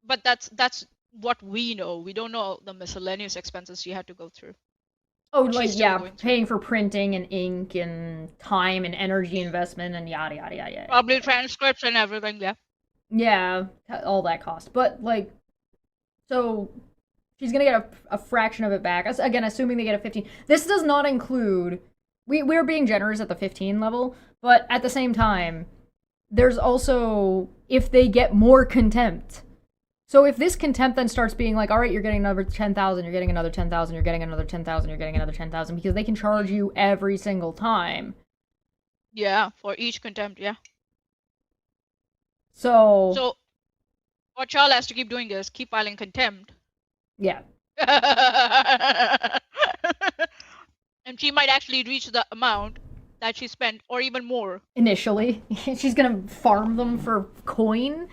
But that's what we know. We don't know the miscellaneous expenses she had to go through. Oh, like, yeah, paying for printing and ink and time and energy investment and yada, yada, yada, yada. Probably transcripts and everything, yeah. Yeah, all that cost. But, like, so she's gonna get a fraction of it back. Again, assuming they get a 15. This does not include... We're being generous at the 15 level, but at the same time, there's also if they get more contempt. So if this contempt then starts being like, all right, you're getting another 10,000, you're getting another 10,000, you're getting another 10,000, you're getting another 10,000, because they can charge you every single time. Yeah, for each contempt, yeah. So what Charles has to keep doing is keep filing contempt. Yeah. And she might actually reach the amount that she spent, or even more. Initially. She's gonna farm them for coin.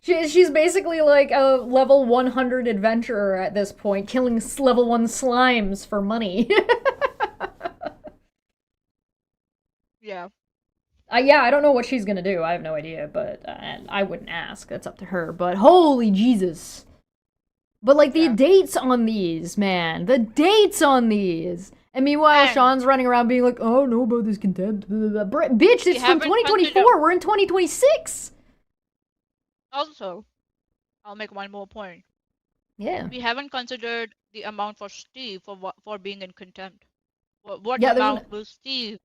She's basically like a level 100 adventurer at this point, killing level 1 slimes for money. Yeah. Yeah, I don't know what she's gonna do. I have no idea, but I wouldn't ask. That's up to her. But holy Jesus. But, like, the dates on these, man. The dates on these. And meanwhile, Sean's running around being like, oh, no about this contempt. Blah, blah, blah. Bitch, it's from 2024. We're in 2026. Also, I'll make one more point. Yeah. We haven't considered the amount for Steve for being in contempt. What amount will Steve?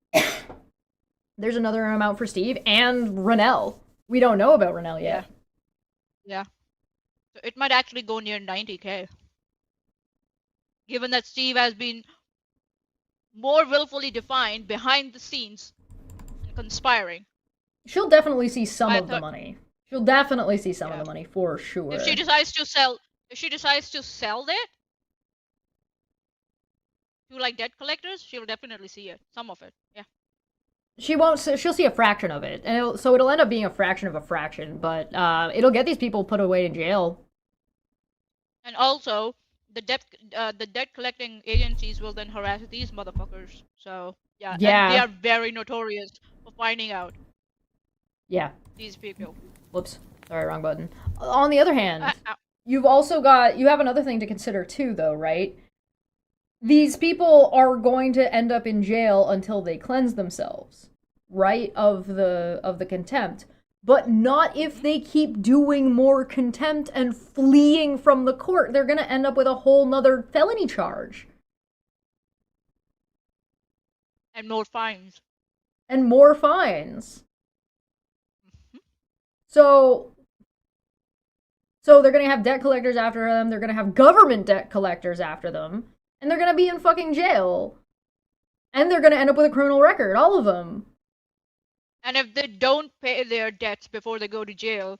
There's another amount for Steve and Renell. We don't know about Renell yet. Yeah. So it might actually go near 90k. Given that Steve has been more willfully defined behind the scenes and conspiring. She'll definitely see some of the money. She'll definitely see some of the money for sure. If she decides to sell it to like debt collectors, she'll definitely see it. Some of it, yeah. She won't. She'll see a fraction of it, and it'll end up being a fraction of a fraction. But it'll get these people put away in jail. And also, the debt collecting agencies will then harass these motherfuckers. So yeah, and they are very notorious for finding out. Yeah. These people. Whoops. Sorry, wrong button. On the other hand, you have another thing to consider too, though, right? These people are going to end up in jail until they cleanse themselves, right? Of the contempt. But not if they keep doing more contempt and fleeing from the court. They're going to end up with a whole nother felony charge. And more fines. And more fines. So they're going to have debt collectors after them. They're going to have government debt collectors after them. And they're going to be in fucking jail. And they're going to end up with a criminal record. All of them. And if they don't pay their debts before they go to jail,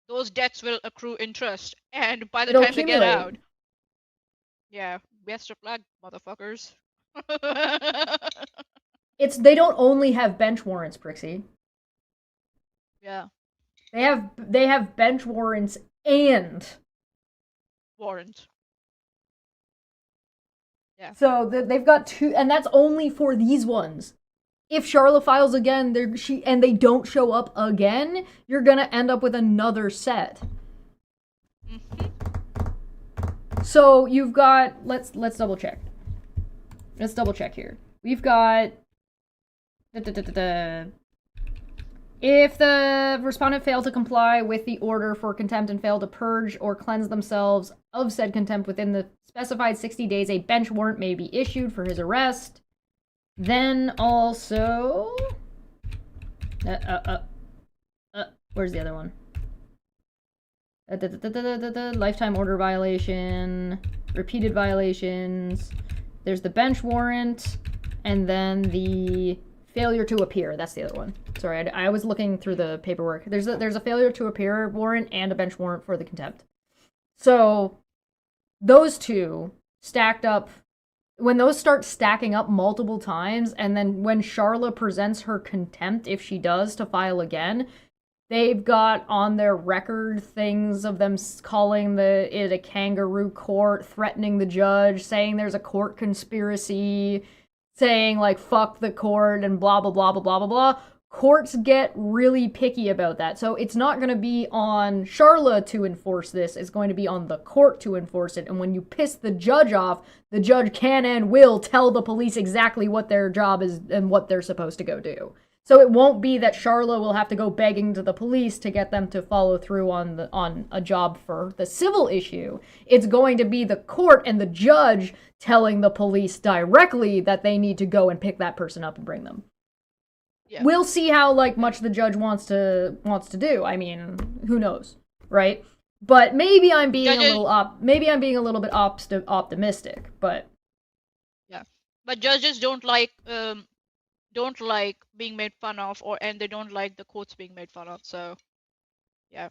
those debts will accrue interest. And by the time they get out... Yeah, best of luck, motherfuckers. They don't only have bench warrants, Prixie. Yeah. They have bench warrants and warrant. Yeah. So they've got 2, and that's only for these ones. If Charlotte files again, and they don't show up again, you're gonna end up with another set. So you've got, let's double check. Let's double check here. We've got if the respondent failed to comply with the order for contempt and failed to purge or cleanse themselves of said contempt within the specified 60 days, a bench warrant may be issued for his arrest. Then also... where's the other one? Lifetime order violation, repeated violations. There's the bench warrant, and then the failure to appear. That's the other one. Sorry, I was looking through the paperwork. There's a failure to appear warrant and a bench warrant for the contempt. So those two stacked up. When those start stacking up multiple times, and then when Charla presents her contempt, if she does, to file again, they've got on their record things of them calling it a kangaroo court, threatening the judge, saying there's a court conspiracy, saying, like, fuck the court, and blah, blah, blah, blah, blah, blah, blah. Courts get really picky about that. So it's not going to be on Charla to enforce this. It's going to be on the court to enforce it. And when you piss the judge off, the judge can and will tell the police exactly what their job is and what they're supposed to go do. So it won't be that Charla will have to go begging to the police to get them to follow through on a job for the civil issue. It's going to be the court and the judge telling the police directly that they need to go and pick that person up and bring them. Yeah. We'll see how much the judge wants to do. I mean, who knows, right? But maybe I'm being a little bit optimistic, but yeah. But judges don't like being made fun of, and they don't like the courts being made fun of. So, yeah.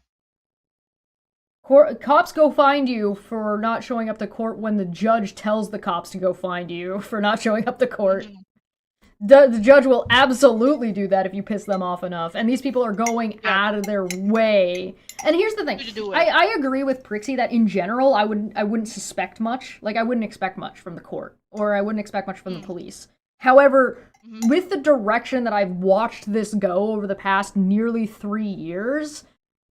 Cops go find you for not showing up to court when the judge tells the cops to go find you for not showing up to court. Mm-hmm. The judge will absolutely do that if you piss them off enough. And these people are going out of their way. And here's the thing. I agree with Prixie that in general, I wouldn't suspect much. I wouldn't expect much from the court. Or I wouldn't expect much from the police. However, with the direction that I've watched this go over the past nearly 3 years,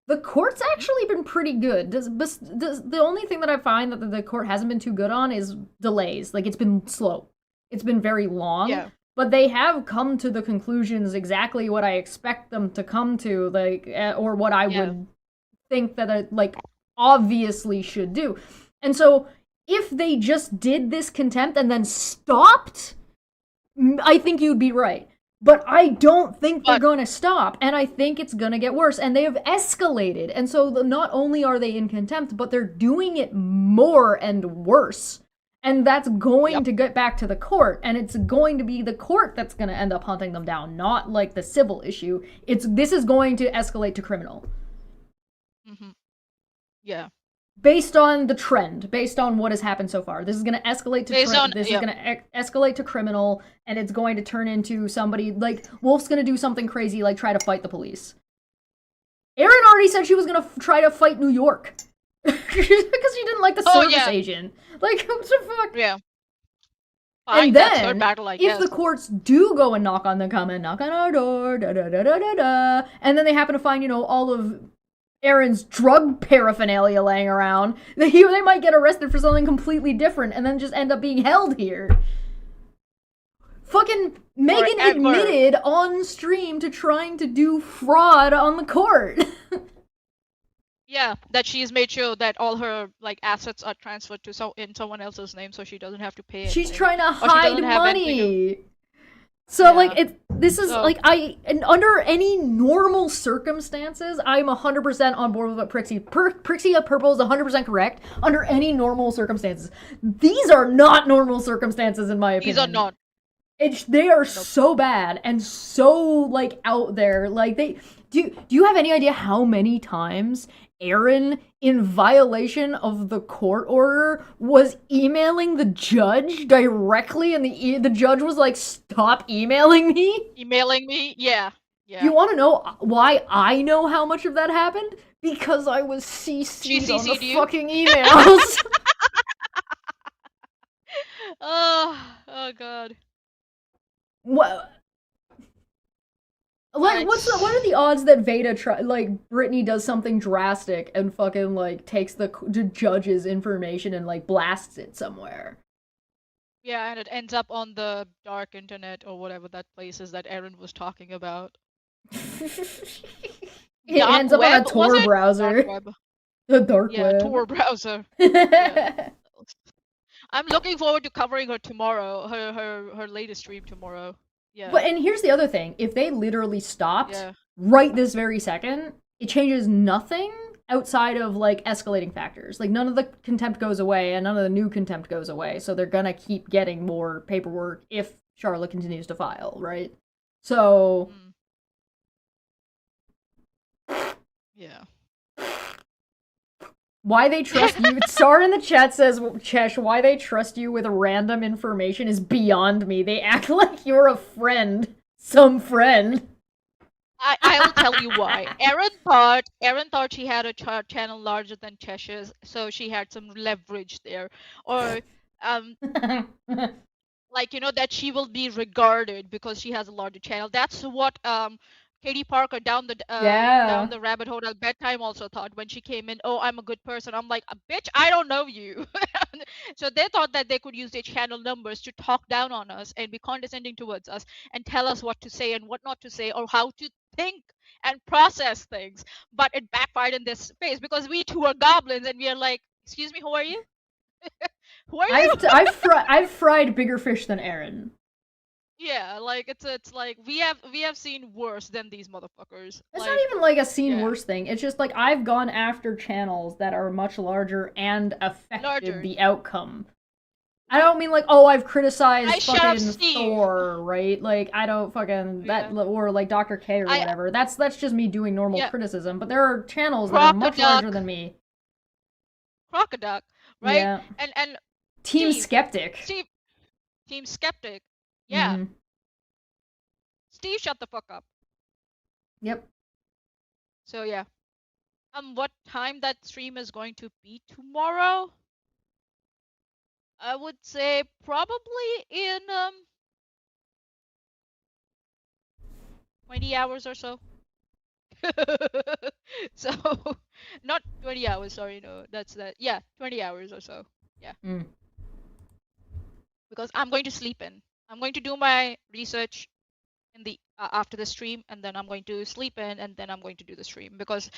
the court's actually been pretty good. The only thing that I find that the court hasn't been too good on is delays. It's been slow. It's been very long. Yeah. But they have come to the conclusions exactly what I expect them to come to, or what I would think that I, obviously should do. And so, if they just did this contempt and then stopped, I think you'd be right. But I don't think they're going to stop, and I think it's going to get worse. And they have escalated, and so not only are they in contempt, but they're doing it more and worse. And that's going to get back to the court, and it's going to be the court that's going to end up hunting them down, not the civil issue. This is going to escalate to criminal. Mm-hmm. Yeah. Based on the trend, based on what has happened so far, this is going to escalate to escalate to criminal, and it's going to turn into somebody Wolf's going to do something crazy, try to fight the police. Erin already said she was going to try to fight New York. Because she didn't like the service agent. What the fuck? Yeah. And then, if the courts do go and knock on our door, and then they happen to find, all of Erin's drug paraphernalia laying around, they might get arrested for something completely different and then just end up being held here. Fucking Megan admitted on stream to trying to do fraud on the court. Yeah, that she's made sure that all her assets are transferred to in someone else's name, so she doesn't have to pay anything. She's trying to hide money. So this is under any normal circumstances, I'm 100% on board with what Prixie of Purple is 100% correct. Under any normal circumstances, these are not normal circumstances in my opinion. These are not. They are so bad and so out there. Do you have any idea how many times Erin, in violation of the court order, was emailing the judge directly, and the judge was like, "Stop emailing me." Emailing me, yeah. Yeah. You want to know why I know how much of that happened? Because I was CC'd on the fucking emails. Oh god. What? Like, what are the odds that Brittany does something drastic and fucking, like, takes the judge's information and, like, blasts it somewhere? Yeah, and it ends up on the dark internet or whatever that place is that Aaron was talking about. It ends up on a Tor browser. Dark web. The dark web. Yeah, Tor browser. Yeah. I'm looking forward to covering her tomorrow, her latest stream tomorrow. Yeah. But and here's the other thing: if they literally stopped right this very second, it changes nothing outside of like escalating factors. Like none of the contempt goes away, and none of the new contempt goes away. So they're gonna keep getting more paperwork if Charlotte continues to file, right? So. Yeah. Why they trust you? Star in the chat says, Chesh, why they trust you with random information is beyond me. They act like you're a friend. Some friend. I will tell you why. Erin thought she had a channel larger than Chesh's, so she had some leverage there. Or like, you know, that she will be regarded because she has a larger channel. That's what Katie Parker down the rabbit hole at bedtime also thought when she came in. Oh, I'm a good person. I'm like, bitch, I don't know you. So they thought that they could use their channel numbers to talk down on us and be condescending towards us and tell us what to say and what not to say or how to think and process things. But it backfired in this face because we two are goblins and we are like, excuse me, who are you? Who are you? I've fried bigger fish than Aaron. Yeah, like it's like we have seen worse than these motherfuckers. It's not even like a seen worse thing. It's just like I've gone after channels that are much larger and affected the outcome. I don't mean like, oh, I've criticized fucking Thor, right? Like I don't fucking or like Dr. K or whatever. That's just me doing normal criticism. But there are channels that are much larger than me. Crocoduck, right? Yeah. And Team Skeptic. Team Skeptic. Yeah. Mm-hmm. Steve, shut the fuck up. Yep. So yeah. What time that stream is going to be tomorrow? I would say probably in 20 hours or so. So not 20 hours, sorry, no, that's that. Yeah, 20 hours or so. Yeah. Because I'm going to sleep in. I'm going to do my research in the after the stream, and then I'm going to sleep in, and then I'm going to do the stream because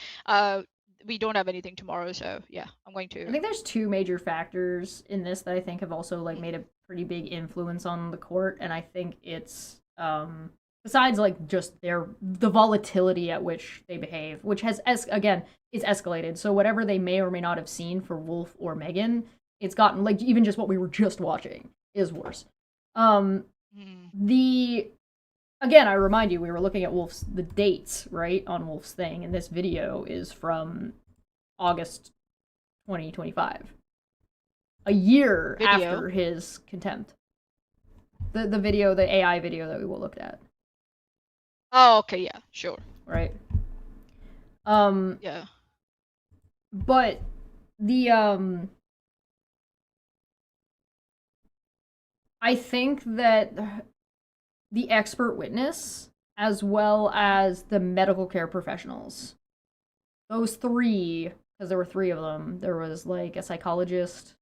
we don't have anything tomorrow. So yeah, I'm going to. I think there's two major factors in this that I think have also like made a pretty big influence on the court, and I think it's besides like just the volatility at which they behave, which has again it's escalated. So whatever they may or may not have seen for Wolf or Megan, it's gotten like even just what we were just watching is worse. Again, I remind you, we were looking at the dates, right, on Wolf's thing, and this video is from August 2025. A year after his contempt. The video, the AI video that we will look at. Oh, okay, yeah, sure. Right. Yeah. But I think that the expert witness, as well as the medical care professionals, those three, because there were three of them, there was like a psychologist,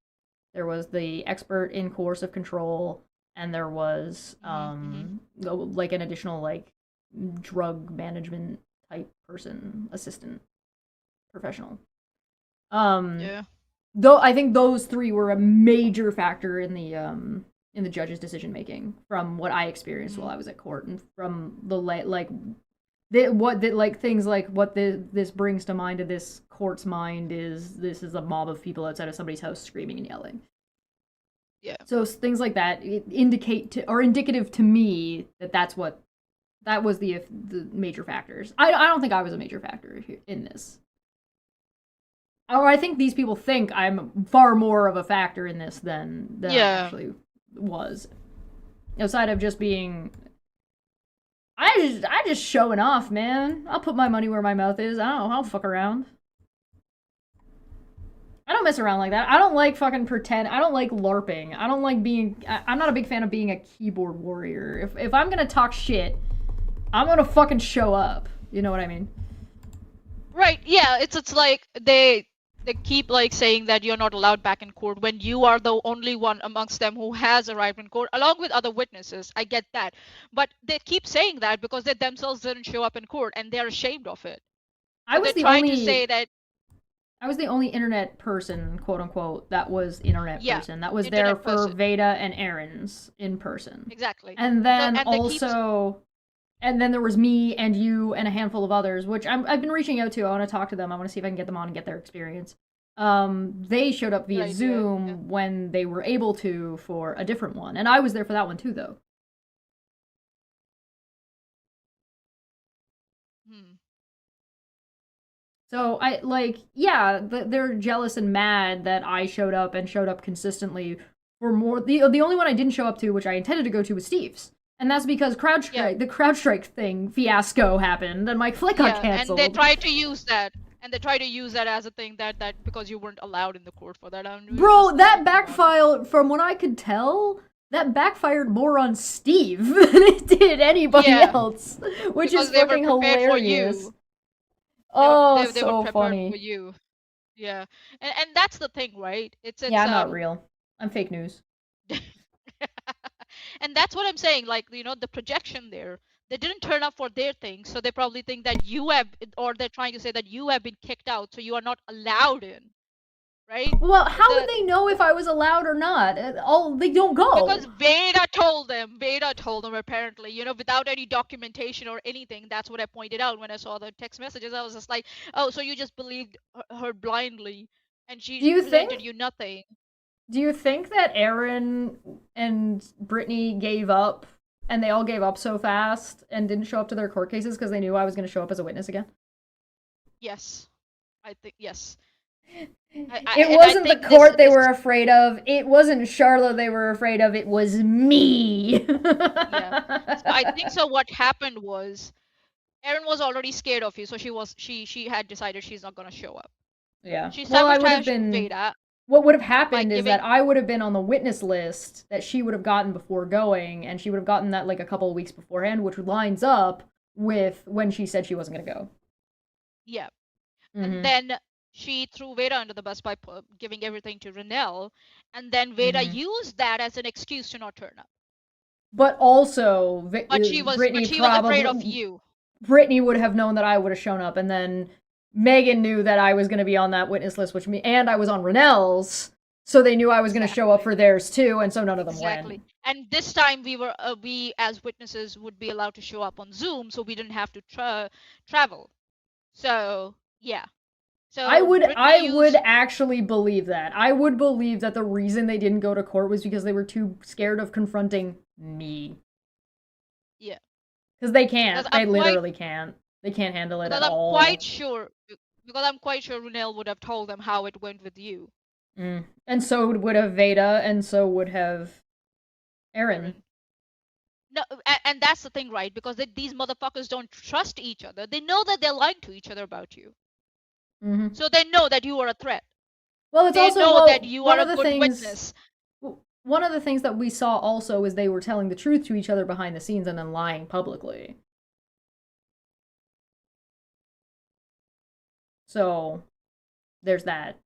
there was the expert in coercive control, and there was like an additional like drug management type person, assistant professional. Though I think those three were a major factor in the judge's decision making, from what I experienced while I was at court, and from what this brings to mind to this court's mind is this is a mob of people outside of somebody's house screaming and yelling. Yeah. So things like that indicative to me that was the major factors. I don't think I was a major factor in this. Or I think these people think I'm far more of a factor in this than I actually was. Outside of just being... I I just showing off, man. I'll put my money where my mouth is. I'll fuck around. I don't mess around like that. I don't like fucking pretend. I don't like LARPing. I don't like being... I'm not a big fan of being a keyboard warrior. If I'm gonna talk shit, I'm gonna fucking show up. You know what I mean? Right, yeah, it's like they keep like saying that you're not allowed back in court when you are the only one amongst them who has arrived in court along with other witnesses. I get that. But they keep saying that because they themselves didn't show up in court and they're ashamed of it. So they're trying to say that I was the only internet person, quote unquote, that was internet person. That was there for Veda and Aaron's in person. Exactly. And then and then there was me and you and a handful of others, which I've been reaching out to. I want to talk to them. I want to see if I can get them on and get their experience. They showed up via Zoom when they were able to for a different one. And I was there for that one too, though. So they're jealous and mad that I showed up consistently for more. The only one I didn't show up to, which I intended to go to, was Steve's. And that's because the CrowdStrike thing fiasco happened, and my flight got canceled. And they tried to use that. As a thing that because you weren't allowed in the court for that. Bro, that backfired, from what I could tell, that backfired more on Steve than it did anybody else. Which because is fucking hilarious. Oh, they so were prepared funny. For you. Yeah. And that's the thing, right? It's I'm not real. I'm fake news. And that's what I'm saying, like, the projection there. They didn't turn up for their thing, so they probably think that you have, or they're trying to say that you have been kicked out, so you are not allowed in, right? Well, how would they know if I was allowed or not? They don't go. Because Veda told them apparently, without any documentation or anything. That's what I pointed out when I saw the text messages. I was just like, oh, so you just believed her blindly, and she presented you nothing. Do you think that Aaron and Brittany gave up, and they all gave up so fast and didn't show up to their court cases because they knew I was going to show up as a witness again? Yes. I think, yes. It wasn't the court they were afraid of. It wasn't Charlotte they were afraid of. It was me. Yeah. So I think so. What happened was Erin was already scared of you, so she had decided she's not going to show up. Yeah. She sabotaged Veda. What would have happened is that I would have been on the witness list that she would have gotten before going, and she would have gotten that like a couple of weeks beforehand, which lines up with when she said she wasn't going to go. Yeah. And then she threw Veda under the bus by giving everything to Renelle, and then Veda used that as an excuse to not turn up. But also, she was afraid of you. Brittany would have known that I would have shown up, and then Megan knew that I was going to be on that witness list, and I was on Renelle's, so they knew I was going to show up for theirs too, and so none of them went. And this time we as witnesses would be allowed to show up on Zoom, so we didn't have to travel. So yeah. So I would actually believe that. I would believe that the reason they didn't go to court was because they were too scared of confronting me. Yeah. Because they can't. They literally can't. They can't handle it at all. Because I'm quite sure Renelle would have told them how it went with you. And so would have Veda, and so would have Aaron. No, and that's the thing, right? Because these motherfuckers don't trust each other. They know that they're lying to each other about you. So they know that you are a threat. Well, they know that you are a good witness. One of the things that we saw also is they were telling the truth to each other behind the scenes and then lying publicly. So, there's that.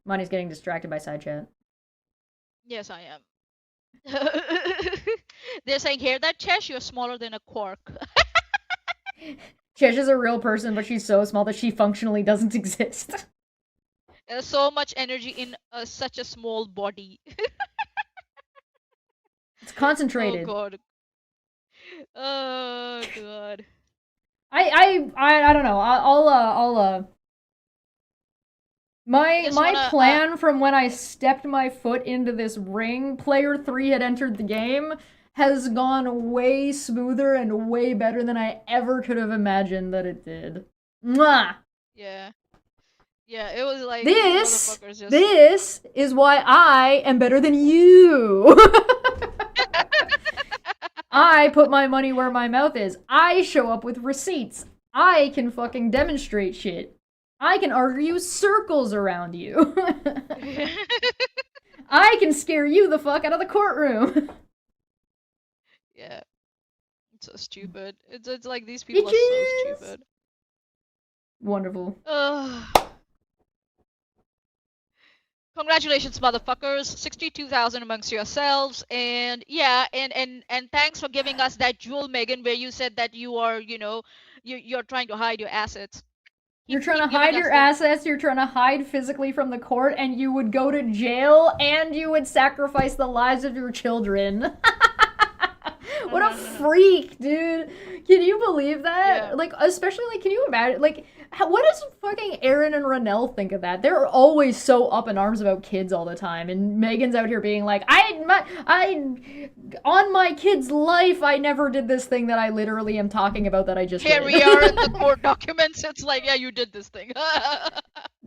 Money's getting distracted by side chat. Yes, I am. They're saying here that Chesh, you're smaller than a quark. Chesh is a real person, but she's so small that she functionally doesn't exist. There's so much energy in such a small body. It's concentrated. Oh god. Oh god. I don't know. My plan from when I stepped my foot into this ring, player 3 had entered the game, has gone way smoother and way better than I ever could have imagined that it did. Mwah! Yeah. Yeah, it was like this is why I am better than you. I put my money where my mouth is. I show up with receipts. I can fucking demonstrate shit. I can argue circles around you. I can scare you the fuck out of the courtroom. Yeah. It's so stupid. It's like these people are so stupid. Wonderful. Congratulations, motherfuckers! 62,000 amongst yourselves, and yeah, and thanks for giving us that jewel, Megan, where you said that you are, you're trying to hide your assets. You're trying to hide your assets, you're trying to hide physically from the court, and you would go to jail, and you would sacrifice the lives of your children. What a freak, dude. Can you believe that? Yeah. Like, especially, like, can you imagine, like, what does fucking Aaron and Ranelle think of that? They're always so up in arms about kids all the time, and Megan's out here being like, on my kid's life, I never did this thing that I literally am talking about that I just Here did. we are in the court documents, it's like, yeah, you did this thing.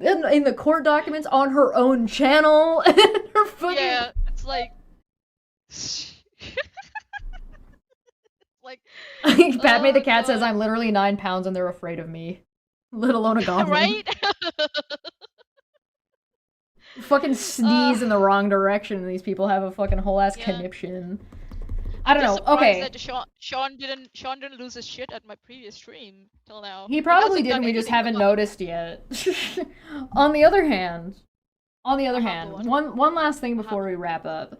in the court documents, on her own channel, her fucking... Yeah, it's like... like... Padme the cat says, I'm literally 9 pounds and they're afraid of me. Let alone a goblin. Right? Fucking sneeze in the wrong direction and these people have a fucking whole ass conniption. I don't know. Okay. That Sean didn't lose his shit at my previous stream till now. He probably didn't. We just haven't noticed yet. On the other hand, one last thing before we wrap up.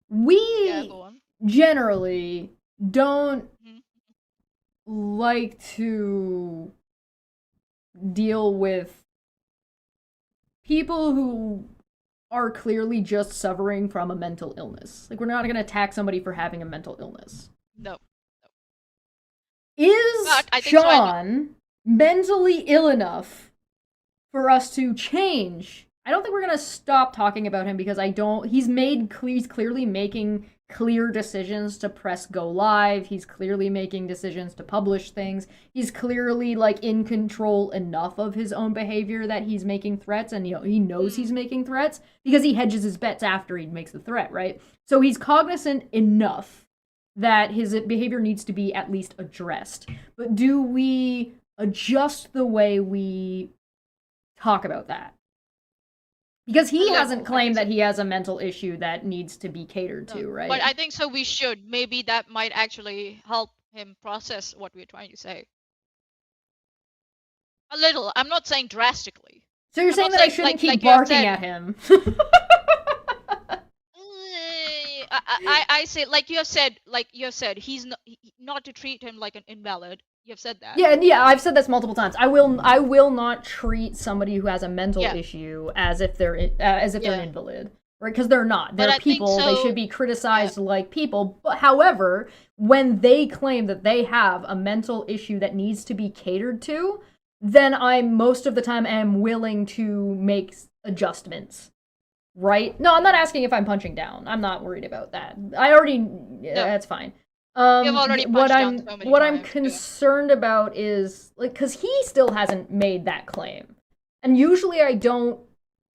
We generally don't like to deal with people who are clearly just suffering from a mental illness. Like, we're not gonna attack somebody for having a mental illness. No. Is Sean mentally ill enough for us to change? I don't think we're gonna stop talking about him because he's clearly making clear decisions to press go live. He's clearly making decisions to publish things. He's clearly, like, in control enough of his own behavior that he's making threats, and he knows he's making threats because he hedges his bets after he makes the threat, right? So he's cognizant enough that his behavior needs to be at least addressed. But do we adjust the way we talk about that? Because he hasn't claimed that he has a mental issue that needs to be catered to, right? But I think so we should. Maybe that might actually help him process what we're trying to say. A little. I'm not saying drastically. So you're saying that I shouldn't keep barking at him? I say, like you have said, he's not to treat him like an invalid. You have said that. Yeah, I've said this multiple times. I will not treat somebody who has a mental issue as if they're an invalid, right? Because they're not. They're people. They should be criticized like people. But however, when they claim that they have a mental issue that needs to be catered to, then I most of the time am willing to make adjustments. Right? No, I'm not asking if I'm punching down. I'm not worried about that. That's fine. What I'm concerned about is, like, because he still hasn't made that claim. And usually I don't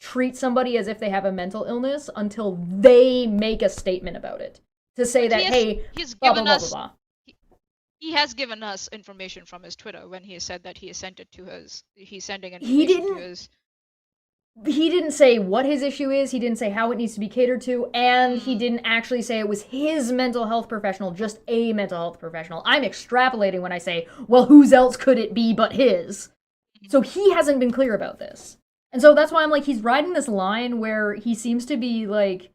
treat somebody as if they have a mental illness until they make a statement about it. To say that, hey, blah, blah, blah, blah, blah. He has given us information from his Twitter when he said that he's sending information to his... He didn't say what his issue is, he didn't say how it needs to be catered to, and he didn't actually say it was his mental health professional, just a mental health professional. I'm extrapolating when I say, well, whose else could it be but his? So he hasn't been clear about this. And so that's why I'm like, he's riding this line where he seems to be, like,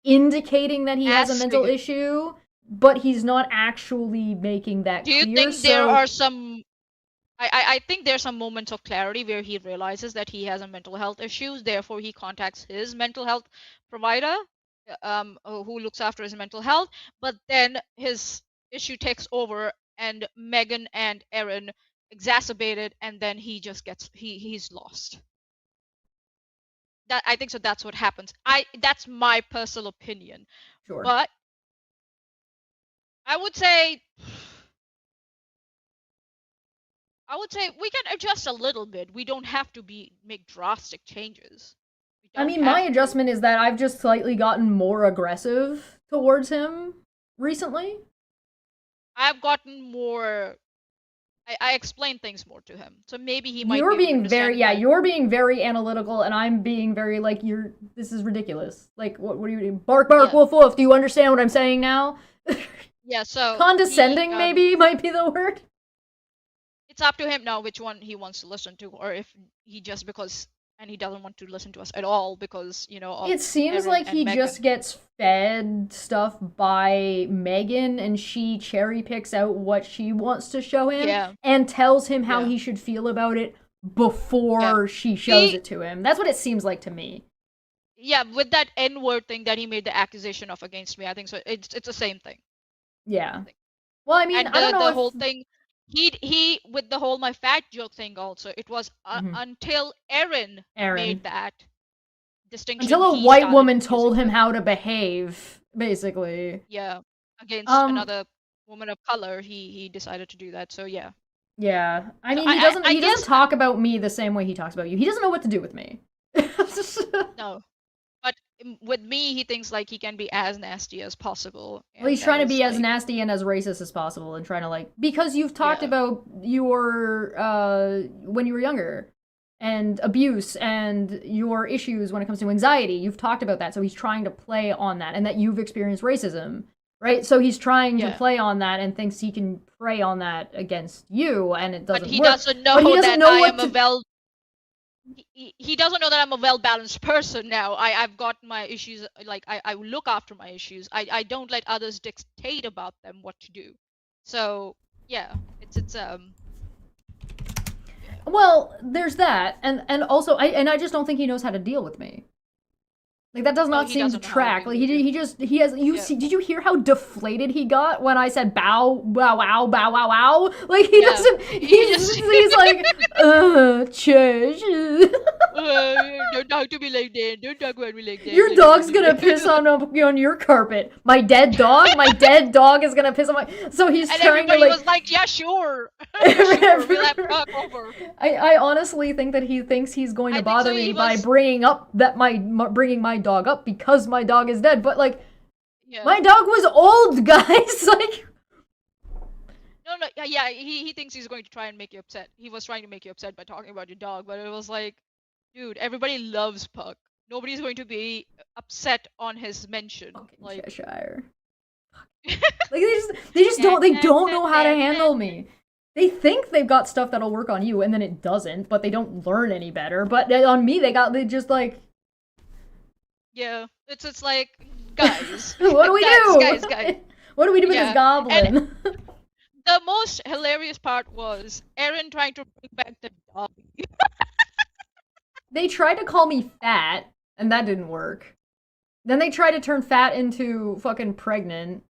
indicating that he has a mental issue, but he's not actually making that clear. Do you think there are some... I think there's some moments of clarity where he realizes that he has a mental health issue, therefore he contacts his mental health provider, who looks after his mental health, but then his issue takes over and Megan and Aaron exacerbate it, and then he just he's lost. I think so. That's what happens. That's my personal opinion. Sure. But I would say we can adjust a little bit. We don't have to make drastic changes. I mean, my adjustment is that I've just slightly gotten more aggressive towards him recently. I've gotten more. I explain things more to him, so maybe he might. You're be being very, you're being very analytical, and I'm being very like, this is ridiculous. Like, what are you doing? Bark, bark, woof, woof. Do you understand what I'm saying now? Yeah. So condescending maybe might be the word. It's up to him now which one he wants to listen to, or if he just and he doesn't want to listen to us at all because, you know, it seems Aaron like he Megan. just gets fed stuff by Megan, and she cherry picks out what she wants to show him and tells him how he should feel about it before she shows it to him. That's what it seems like to me. Yeah, with that N-word thing that he made the accusation of against me, I think so. It's the same thing. Yeah. Well, I mean, and I don't know the if... whole thing. He with the whole my fat joke thing also, it was until Aaron made that distinction. Until a white woman told him how to behave, basically. Yeah, against another woman of color, he decided to do that. So yeah. Yeah, I mean, he doesn't talk about me the same way he talks about you. He doesn't know what to do with me. No. But with me, he thinks like he can be as nasty as possible. Well, he's trying to be as nasty and as racist as possible, and trying to like, because you've talked about your when you were younger, and abuse and your issues when it comes to anxiety. You've talked about that, so he's trying to play on that, and that you've experienced racism, right? So he's trying to play on that and thinks he can prey on that against you, and it doesn't. But he work. doesn't know that I am a well. He doesn't know that I'm a well-balanced person now. I've got my issues, like I look after my issues. I don't let others dictate about them what to do. So yeah, it's Well, there's that, and also I just don't think he knows how to deal with me. Like, that does not seem to track. Like, he has, see, did you hear how deflated he got when I said bow, wow, wow, bow, wow, wow? Like, he doesn't, he's like, church. Don't talk to me like that. Don't talk about me like that. Your dog's gonna piss on your carpet. My dead dog is gonna piss on my, so he's and trying to, like. like, was like, yeah, sure. Sure, we'll have talk over. I honestly think that he thinks he's going to bother me by bringing my dog up because my dog is dead, but like, my dog was old, guys. Like, no, yeah, he thinks he's going to try and make you upset. He was trying to make you upset by talking about your dog, but it was like, dude, everybody loves Puck. Nobody's going to be upset on his mention. Fucking like Cheshire. Like, they just don't know how to handle me. They think they've got stuff that'll work on you, and then it doesn't, but they don't learn any better. But on me, they just like... Yeah, it's like, guys. What do we do? Guys. What do we do with this goblin? And the most hilarious part was Aaron trying to bring back the dog. They tried to call me fat, and that didn't work. Then they tried to turn fat into fucking pregnant.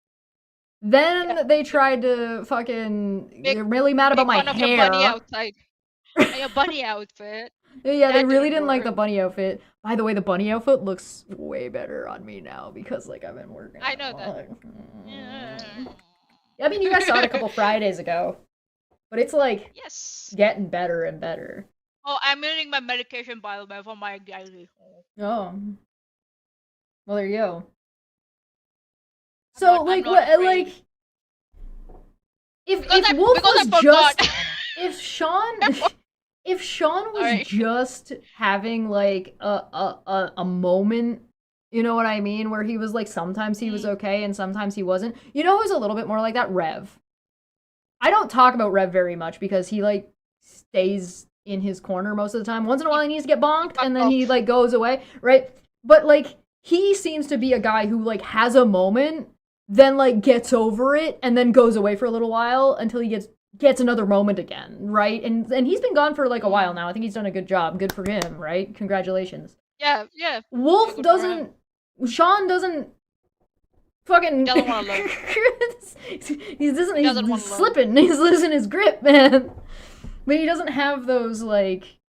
Then they tried to fucking... They're really mad about my hair. Your bunny outside. Your bunny outfit. Yeah, they really didn't like the bunny outfit. By the way, the bunny outfit looks way better on me now because, like, I've been working. I know that. Like, I mean, you guys saw it a couple Fridays ago, but it's like getting better and better. Oh, I'm eating my medication, by the way, for my anxiety. Oh, well, there you go. So, like, what, like, if Wolf was just, if Sean was just having, like, a moment, you know what I mean, where he was, like, sometimes he was okay and sometimes he wasn't. You know who's a little bit more like that? Rev. I don't talk about Rev very much because he, like, stays in his corner most of the time. Once in a while he needs to get bonked and then he, like, goes away, right? But, like, he seems to be a guy who, like, has a moment, then, like, gets over it and then goes away for a little while until he gets another moment again, right? And he's been gone for, like, a while now. I think he's done a good job. Good for him, right? Congratulations. Yeah. Wolf doesn't... Sean doesn't... Fucking... Doesn't want to learn. He's slipping. He's losing his grip, man. But he doesn't have those, like...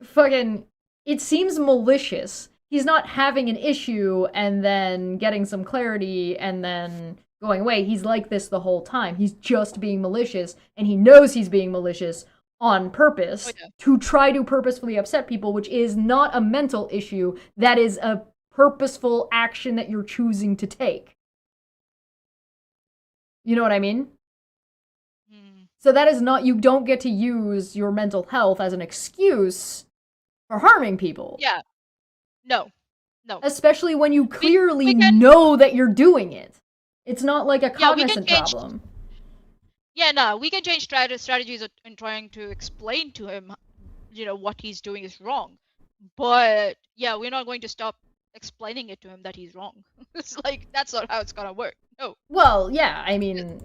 Fucking... It seems malicious. He's not having an issue and then getting some clarity and then going away. He's like this the whole time. He's just being malicious, and he knows he's being malicious on purpose to try to purposefully upset people, which is not a mental issue. That is a purposeful action that you're choosing to take. You know what I mean? Mm. So that is not, you don't get to use your mental health as an excuse for harming people. Yeah. No. Especially when you clearly know that you're doing it. It's not like a cognizant problem. Yeah, no, we can change strategies in trying to explain to him, what he's doing is wrong. But yeah, we're not going to stop explaining it to him that he's wrong. It's like, that's not how it's gonna work. No. Well, yeah, I mean,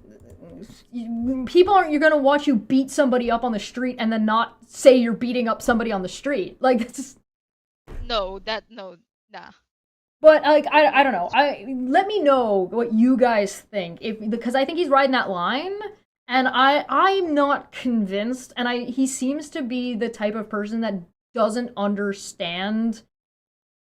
people aren't, you're gonna watch you beat somebody up on the street and then not say you're beating up somebody on the street. Like, that's just... No, nah. But, like, I don't know. Let me know what you guys think, because I think he's riding that line, and I'm not convinced, and he seems to be the type of person that doesn't understand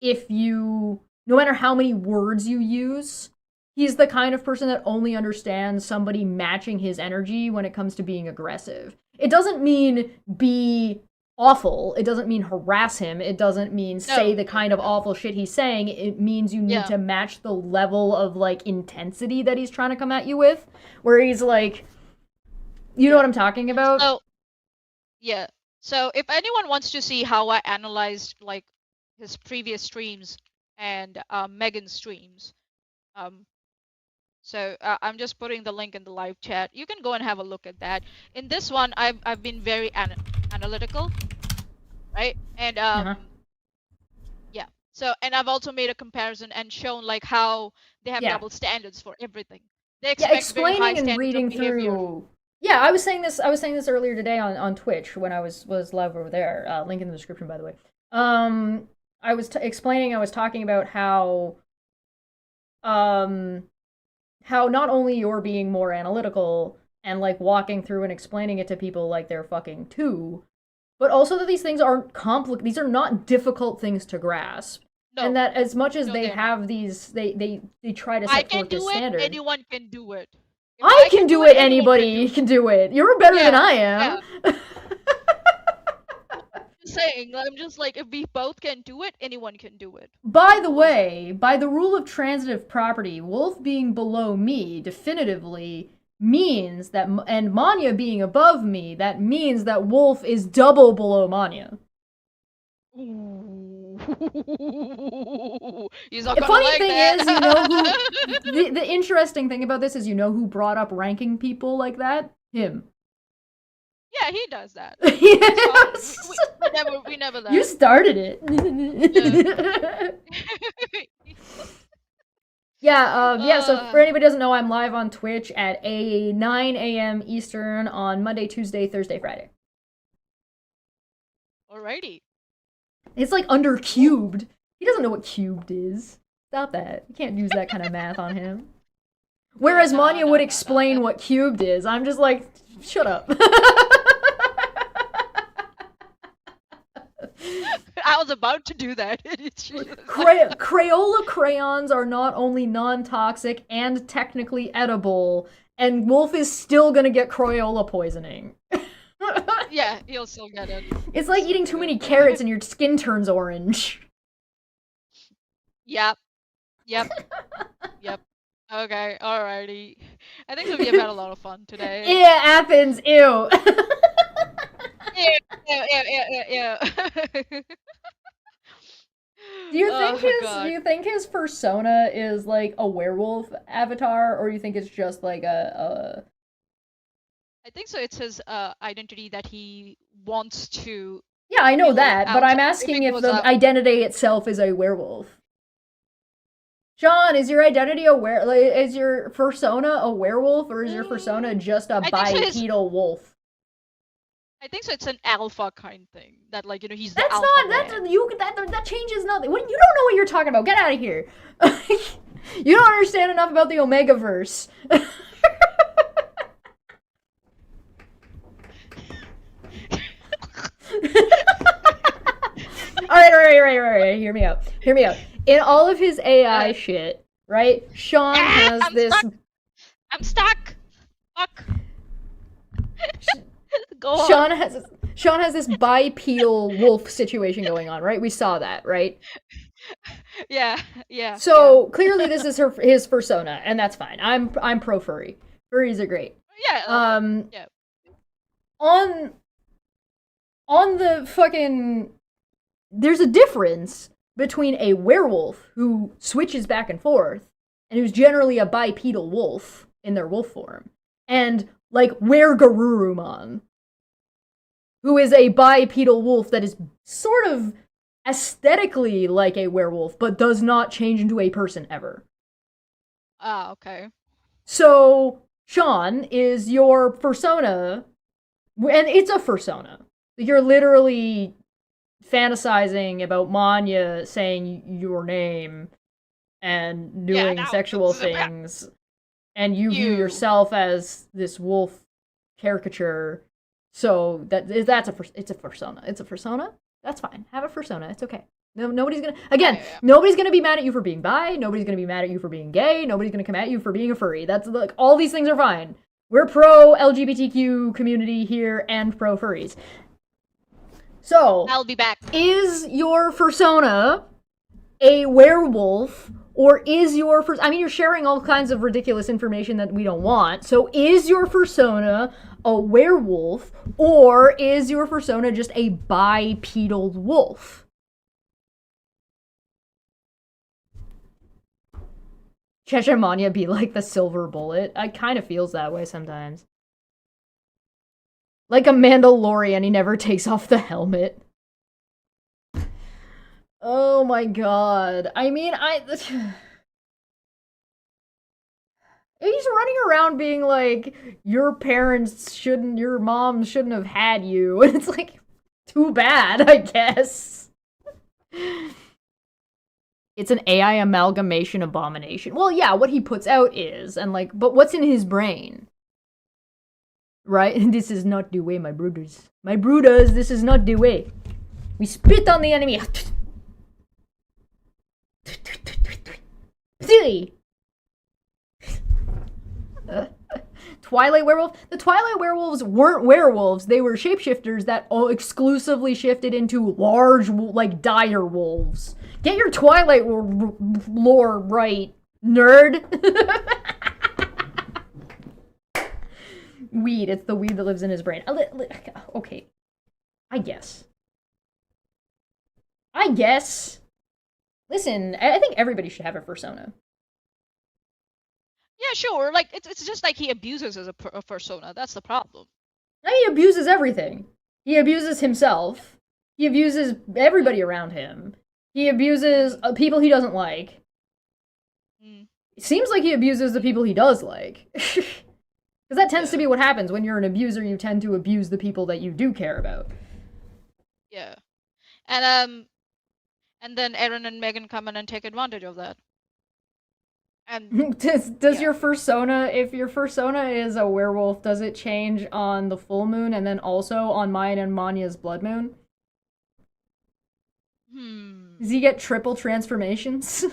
no matter how many words you use, he's the kind of person that only understands somebody matching his energy when it comes to being aggressive. It doesn't mean be awful. It doesn't mean harass him. It doesn't mean say the kind of awful shit he's saying. It means you need to match the level of, like, intensity that he's trying to come at you with, where he's like, you know what I'm talking about? So, yeah. So if anyone wants to see how I analyzed, like, his previous streams and Megan's streams, so I'm just putting the link in the live chat. You can go and have a look at that. In this one, I've been very analytical, right? And yeah. So, and I've also made a comparison and shown, like, how they have double standards for everything. They expect explaining very high and reading through. Yeah, I was saying this earlier today on Twitch when I was live over there. Link in the description, by the way. I was talking about how not only you're being more analytical and, like, walking through and explaining it to people like they're fucking two, but also that these things aren't complicated. These are not difficult things to grasp. No. And that as much as they have these, they try to set forth this standard. Anyone can do it. I can do it, anybody can do it. You're better than I am. Yeah. I'm just like, if we both can do it, anyone can do it. By the way, by the rule of transitive property, Wolf being below me definitively means that, and Manya being above me, that means that Wolf is double below Manya. He's not the funny like thing that. Is, you know who, the interesting thing about this is, you know who brought up ranking people like that? Him. Yeah, he does that. Yes. We never let. You started it. Yeah. So for anybody who doesn't know, I'm live on Twitch at 9 a.m. Eastern on Monday, Tuesday, Thursday, Friday. Alrighty. It's like under cubed. He doesn't know what cubed is. Stop that. You can't use that kind of math on him. Whereas Manya would explain what cubed is. I'm just like, shut up. I was about to do that. Crayola crayons are not only non-toxic and technically edible, and Wolf is still gonna get Crayola poisoning. Yeah, he'll still get it. It's like eating too many carrots and your skin turns orange. Yep. Okay, alrighty. I think we have had a lot of fun today. Yeah, Athens, ew. Ew. Do you think his persona is like a werewolf avatar, or do you think it's just like a I think so. It's his identity that he wants to. Yeah, I know that, but I'm asking if the identity itself is a werewolf. Sean, is your identity is your persona a werewolf, or is your persona just a bipedal wolf? I think so. It's an alpha kind thing that, like, he's the That's alpha not that changes nothing. You don't know what you're talking about. Get out of here. You don't understand enough about the Omega verse. All right. Hear me out. In all of his AI shit, right? Sean has this. I'm stuck. Fuck. Go on. Sean has this bipedal wolf situation going on, right? We saw that, right? Yeah. So clearly, this is his persona, and that's fine. I'm pro furry. Furries are great. Yeah. Yeah. On the fucking, there's a difference between a werewolf who switches back and forth and who's generally a bipedal wolf in their wolf form, and like Wergarurumon, who is a bipedal wolf that is sort of aesthetically like a werewolf but does not change into a person ever. Ah, okay. So Sean is your persona, and it's a persona. You're literally fantasizing about Manya saying your name and doing sexual things, and you view yourself as this wolf caricature. So it's a persona. It's a persona. That's fine. Have a persona. It's okay. Nobody's gonna nobody's gonna be mad at you for being bi. Nobody's gonna be mad at you for being gay. Nobody's gonna come at you for being a furry. That's like, all these things are fine. We're pro LGBTQ community here and pro furries. So I'll be back. Is your persona a werewolf, or is your I mean, you're sharing all kinds of ridiculous information that we don't want. So is your persona a werewolf, or is your persona just a bipedal wolf? Cheshire Manya be like the silver bullet. I kind of feels that way sometimes. Like a Mandalorian, he never takes off the helmet. Oh my god. I mean, he's running around being like, your mom shouldn't have had you. And it's like, too bad, I guess. It's an AI amalgamation abomination. Well, yeah, what he puts out is, and like, but what's in his brain? Right? This is not the way, my brothers. My brothers, this is not the way. We spit on the enemy. Twilight werewolf? The Twilight werewolves weren't werewolves. They were shapeshifters that exclusively shifted into large, like, dire wolves. Get your Twilight lore right, nerd. Weed. It's the weed that lives in his brain. Okay. I guess. Listen, I think everybody should have a persona. Yeah, sure. Like, it's just like he abuses as a persona. That's the problem. He abuses everything. He abuses himself. He abuses everybody around him. He abuses people he doesn't like. It seems like he abuses the people he does like. Because that tends to be what happens. When you're an abuser, you tend to abuse the people that you do care about. Yeah. And then Aaron and Megan come in and take advantage of that. And does your persona, if your persona is a werewolf, does it change on the full moon and then also on mine and Manya's blood moon? Does he get triple transformations?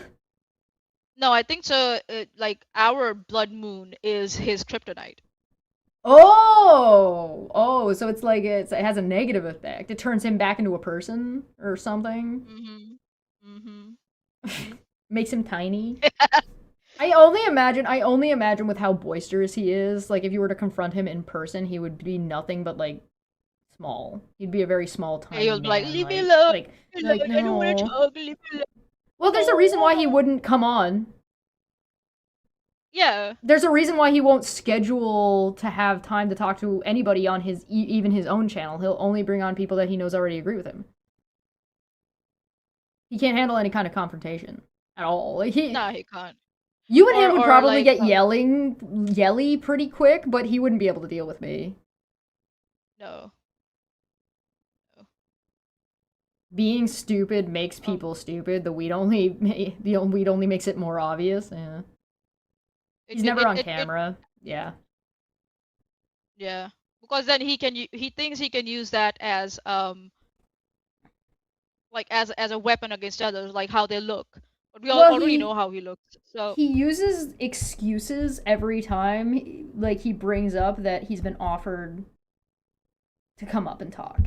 No, I think so. Like, our blood moon is his kryptonite. Oh, so it's like it has a negative effect. It turns him back into a person or something. Makes him tiny. I only imagine with how boisterous he is. Like, if you were to confront him in person, he would be nothing but like small. He'd be a very small, tiny man. Like, leave me alone. Like, no. I don't want to talk. Leave me alone. Well, there's a reason why he wouldn't come on. Yeah. There's a reason why he won't schedule to have time to talk to anybody on his even his own channel. He'll only bring on people that he knows already agree with him. He can't handle any kind of confrontation at all. Like, No, he can't. You and him would probably get yelly pretty quick, but he wouldn't be able to deal with me. No. Being stupid makes people stupid. The weed only makes it more obvious. Yeah. He's never on camera. Yeah. Yeah, because then he thinks he can use that as like as a weapon against others, like how they look. But we already know how he looks. So he uses excuses every time he brings up that he's been offered to come up and talk.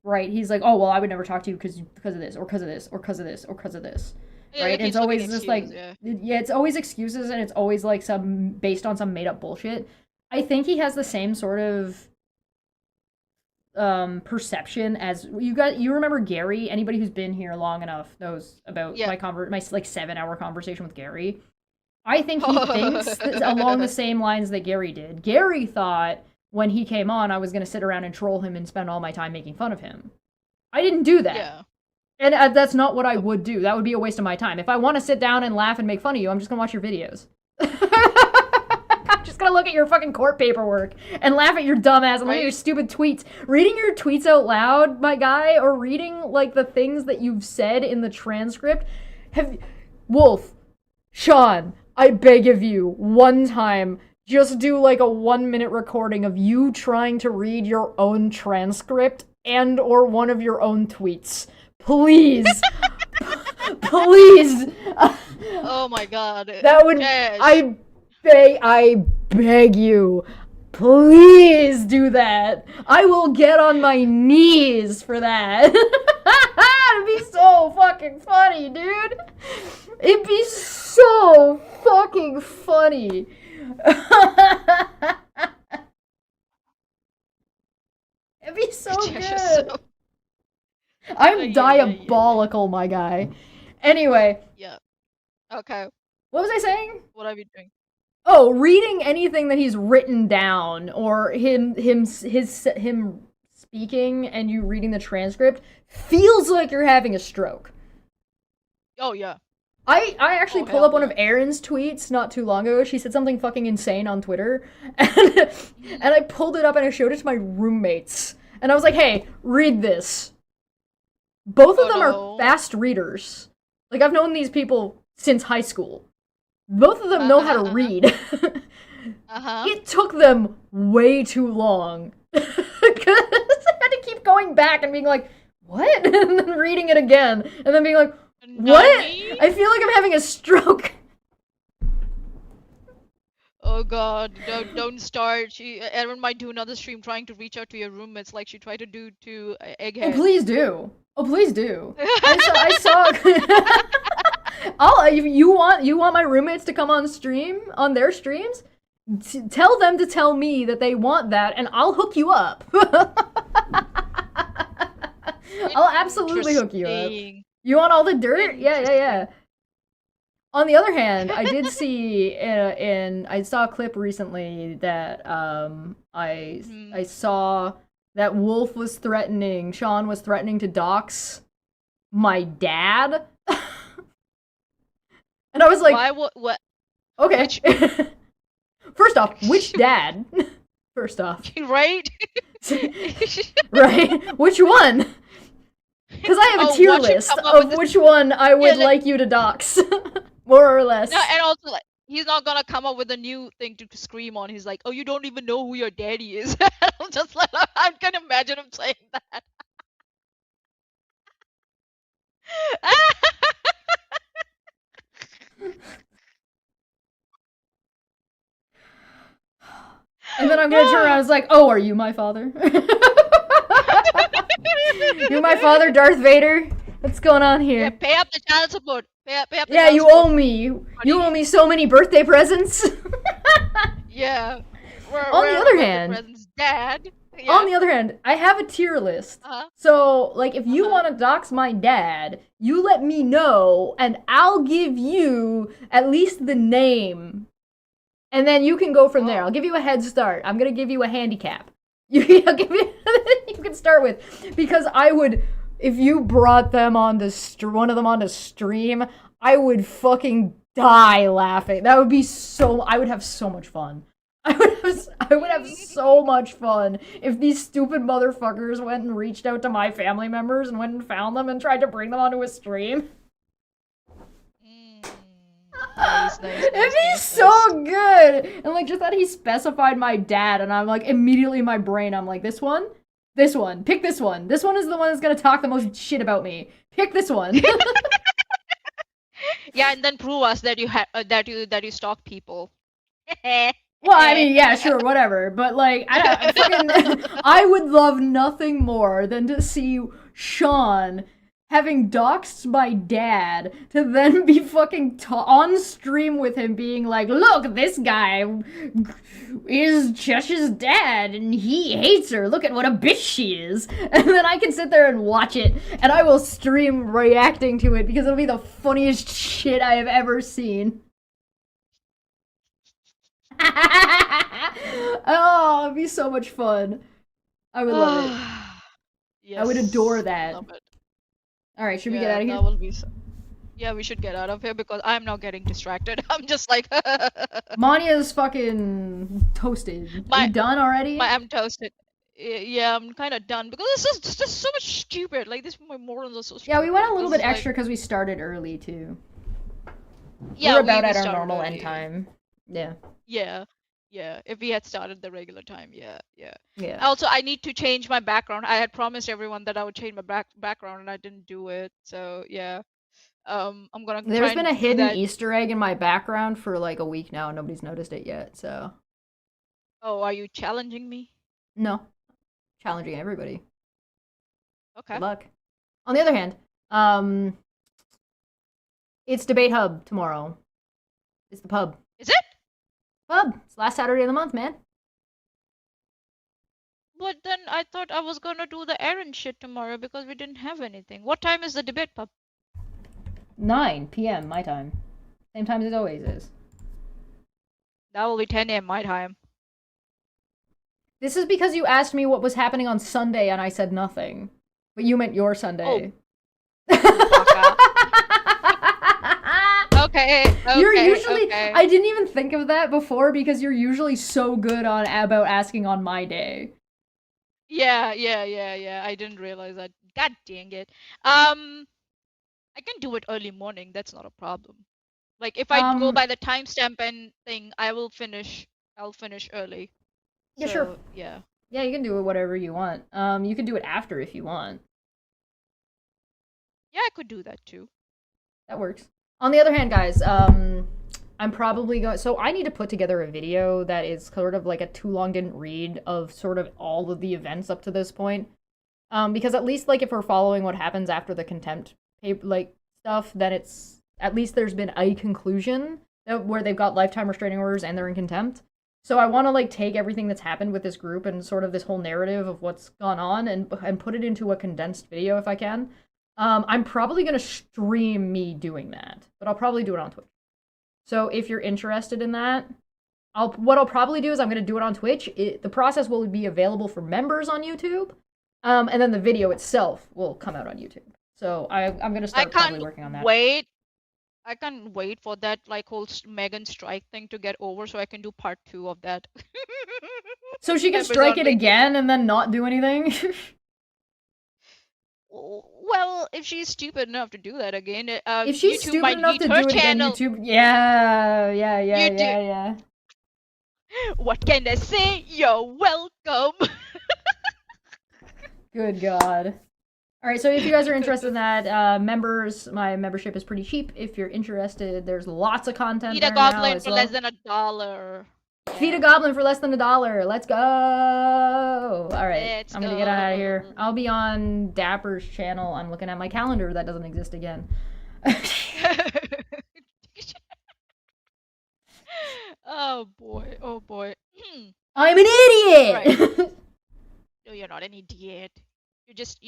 Right? He's like, "Oh, well, I would never talk to you because of this, or because of this, or because of this, or because of this." Yeah, right? it It's keeps looking always just like, excuses, yeah. yeah, it's always excuses, and it's always like based on some made up bullshit. I think he has the same sort of perception as you remember Gary. Anybody who's been here long enough knows about Yeah. my like 7-hour conversation with Gary. I think he thinks along the same lines that Gary did. Gary thought when he came on I was going to sit around and troll him and spend all my time making fun of him. I didn't do that. Yeah. And that's not what I would do. That would be a waste of my time. If I want to sit down and laugh and make fun of you, I'm just going to watch your videos. I'm just gonna look at your fucking court paperwork and laugh at your dumb ass and look at your stupid tweets. Reading your tweets out loud, my guy, or reading like the things that you've said in the transcript. Wolf, Sean, I beg of you, one time, just do like a 1-minute recording of you trying to read your own transcript and or one of your own tweets. Please. Please. Oh my god. That would I beg you, please do that. I will get on my knees for that. It'd be so fucking funny, dude. It'd be so fucking funny. It'd be so good. I'm diabolical, my guy. Anyway. Yeah. Okay. What was I saying? What are we doing? Oh, reading anything that he's written down, or him speaking and you reading the transcript feels like you're having a stroke. Oh yeah. I actually pulled up one of Erin's tweets not too long ago. She said something fucking insane on Twitter, and I pulled it up and I showed it to my roommates, and I was like, "Hey, read this." Both of them are fast readers. Like, I've known these people since high school. Both of them know how to read. It took them way too long. Because I had to keep going back and being like, what? And then reading it again. And then being like, what? I feel like I'm having a stroke. Oh god, don't start. Erin might do another stream trying to reach out to your roommates like she tried to do to Egghead. Oh, please do. Oh, please do. I saw you want my roommates to come on their streams? Tell them to tell me that they want that, and I'll hook you up. I'll absolutely hook you up. You want all the dirt? Yeah. On the other hand, I did see I saw a clip recently that I saw that Sean was threatening to dox my dad. And I was like, why? What? Okay. First off, which dad? First off. Right? Right? Which one? Because I have a tier list of which one I would like you to dox. More or less. No, and also, like, he's not gonna come up with a new thing to scream on. He's like, oh, you don't even know who your daddy is. I'm just like, I can imagine him saying that. And then I'm gonna turn around and it's like, oh, are you my father? You're my father, Darth Vader? What's going on here? Yeah, pay up the child support. Pay up the yeah, you owe me. You owe me so many birthday presents. Yeah. On the other hand, presents, Dad. Yeah. On the other hand, I have a tier list. So, like, if you want to dox my dad, you let me know, and I'll give you at least the name. And then you can go from there. I'll give you a head start. I'm gonna give you a handicap. You can start with, because I would, if you brought them on one of them onto stream, I would fucking die laughing. That would be I would have so much fun. I would have so much fun if these stupid motherfuckers went and reached out to my family members and went and found them and tried to bring them onto a stream. Nice, it'd be so good. And like, just that he specified my dad, and I'm like, immediately in my brain, I'm like, this one, pick this one. This one is the one that's gonna talk the most shit about me. Pick this one. Yeah, and then prove us that you stalk people. Well, I mean, yeah, sure, whatever. But like, I would love nothing more than to see Sean having doxed my dad to then be fucking on stream with him being like, look, this guy is Chesh's dad and he hates her. Look at what a bitch she is. And then I can sit there and watch it and I will stream reacting to it because it'll be the funniest shit I have ever seen. Oh, it'd be so much fun. I would love it. Yes, I would adore that. Love it. Alright, should we get out of here? That will be so... Yeah, we should get out of here because I'm now getting distracted. I'm just like... Manya's fucking toasted. Are you done already? I'm toasted. Yeah, I'm kind of done because it's just so much stupid. Like, these my morons are so stupid. Yeah, we went a little bit extra because we started early, too. Yeah, we're about at our normal end time. Yeah. Yeah, if we had started the regular time, yeah. Yeah. Also, I need to change my background. I had promised everyone that I would change my background, and I didn't do it. So yeah, I'm gonna. There's been a hidden Easter egg in my background for like a week now, and nobody's noticed it yet. So. Oh, are you challenging me? No, challenging everybody. Okay. Good luck. On the other hand, it's Debate Hub tomorrow. It's the pub. Is it? Pub. It's last Saturday of the month, man. But then I thought I was gonna do the errand shit tomorrow because we didn't have anything. What time is the debate pub? 9 p.m. my time. Same time as it always is. That will be 10 a.m. my time. This is because you asked me what was happening on Sunday and I said nothing. But you meant your Sunday. Okay. You're usually I didn't even think of that before because you're usually so good on about asking on my day. Yeah. I didn't realize that. God dang it. I can do it early morning. That's not a problem. Like if I go by the timestamp and thing, I'll finish early. Yeah, so, sure. Yeah. Yeah, you can do it whatever you want. You can do it after if you want. Yeah, I could do that too. That works. On the other hand, guys, I'm probably going... So I need to put together a video that is sort of like a too long didn't read of sort of all of the events up to this point. Because at least, like, if we're following what happens after the Contempt, like, stuff, then it's... At least there's been a conclusion where they've got lifetime restraining orders and they're in Contempt. So I want to, like, take everything that's happened with this group and sort of this whole narrative of what's gone on and put it into a condensed video if I can. I'm probably going to stream me doing that, but I'll probably do it on Twitch. So if you're interested in that, what I'll probably do is I'm going to do it on Twitch. The process will be available for members on YouTube, and then the video itself will come out on YouTube. So I'm going to start probably working on that. I can't wait for that like whole Megan strike thing to get over so I can do part 2 of that. So she can strike it again and then not do anything? Well, if she's stupid enough to do that again, if she's YouTube stupid enough to do it again, YouTube, yeah. What can I say? You're welcome. Good God. All right, so if you guys are interested in that, members, my membership is pretty cheap. If you're interested, there's lots of content. Feed a goblin for less than $1. Feed a goblin for less than $1. Let's go! All right, I'm gonna get out of here. I'll be on Dapper's channel. I'm looking at my calendar that doesn't exist again. Oh boy. I'm an idiot! Right. No, you're not an idiot.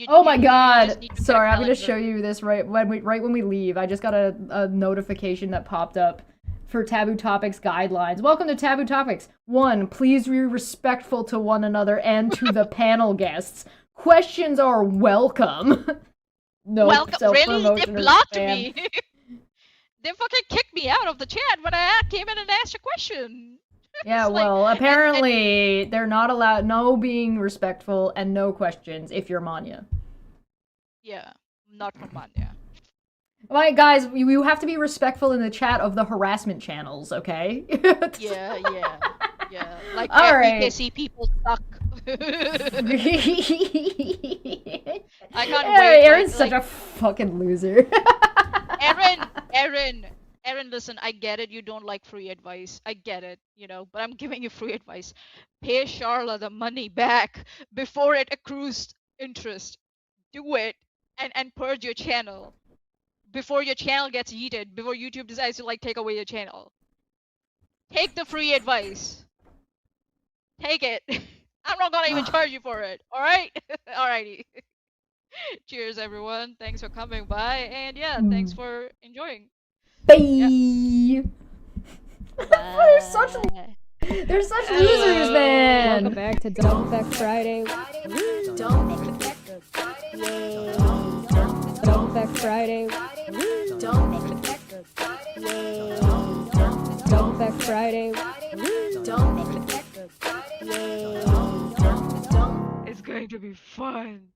Oh my God! Sorry, I'm gonna show you this right when we leave. I just got a notification that popped up for Taboo Topics guidelines. Welcome to Taboo Topics. 1, please be respectful to one another and to the panel guests. Questions are welcome. No, welcome. Really? They blocked me. They fucking kicked me out of the chat when I came in and asked a question. Yeah, well, apparently they're not allowed. No being respectful and no questions if you're Manya. Yeah, not from Manya. Alright, guys, you have to be respectful in the chat of the harassment channels, okay? Yeah. Like, PKC people suck. I can't wait. wait. Aaron's such a fucking loser. Aaron, listen, I get it. You don't like free advice. I get it, but I'm giving you free advice. Pay Charla the money back before it accrues interest. Do it. and purge your channel before your channel gets yeeted, before YouTube decides to like take away your channel. Take the free advice. Take it. I'm not gonna even charge you for it. All right? Alrighty. Cheers, everyone. Thanks for coming by, and yeah, thanks for enjoying. Bye. Yeah. They're such losers, man. Welcome back to Don't Effect Friday. Don't Effect Friday. Don't Effect Friday. Don't Effect Friday. Don't Effect Friday. Don't Effect Friday. It's going to be fun.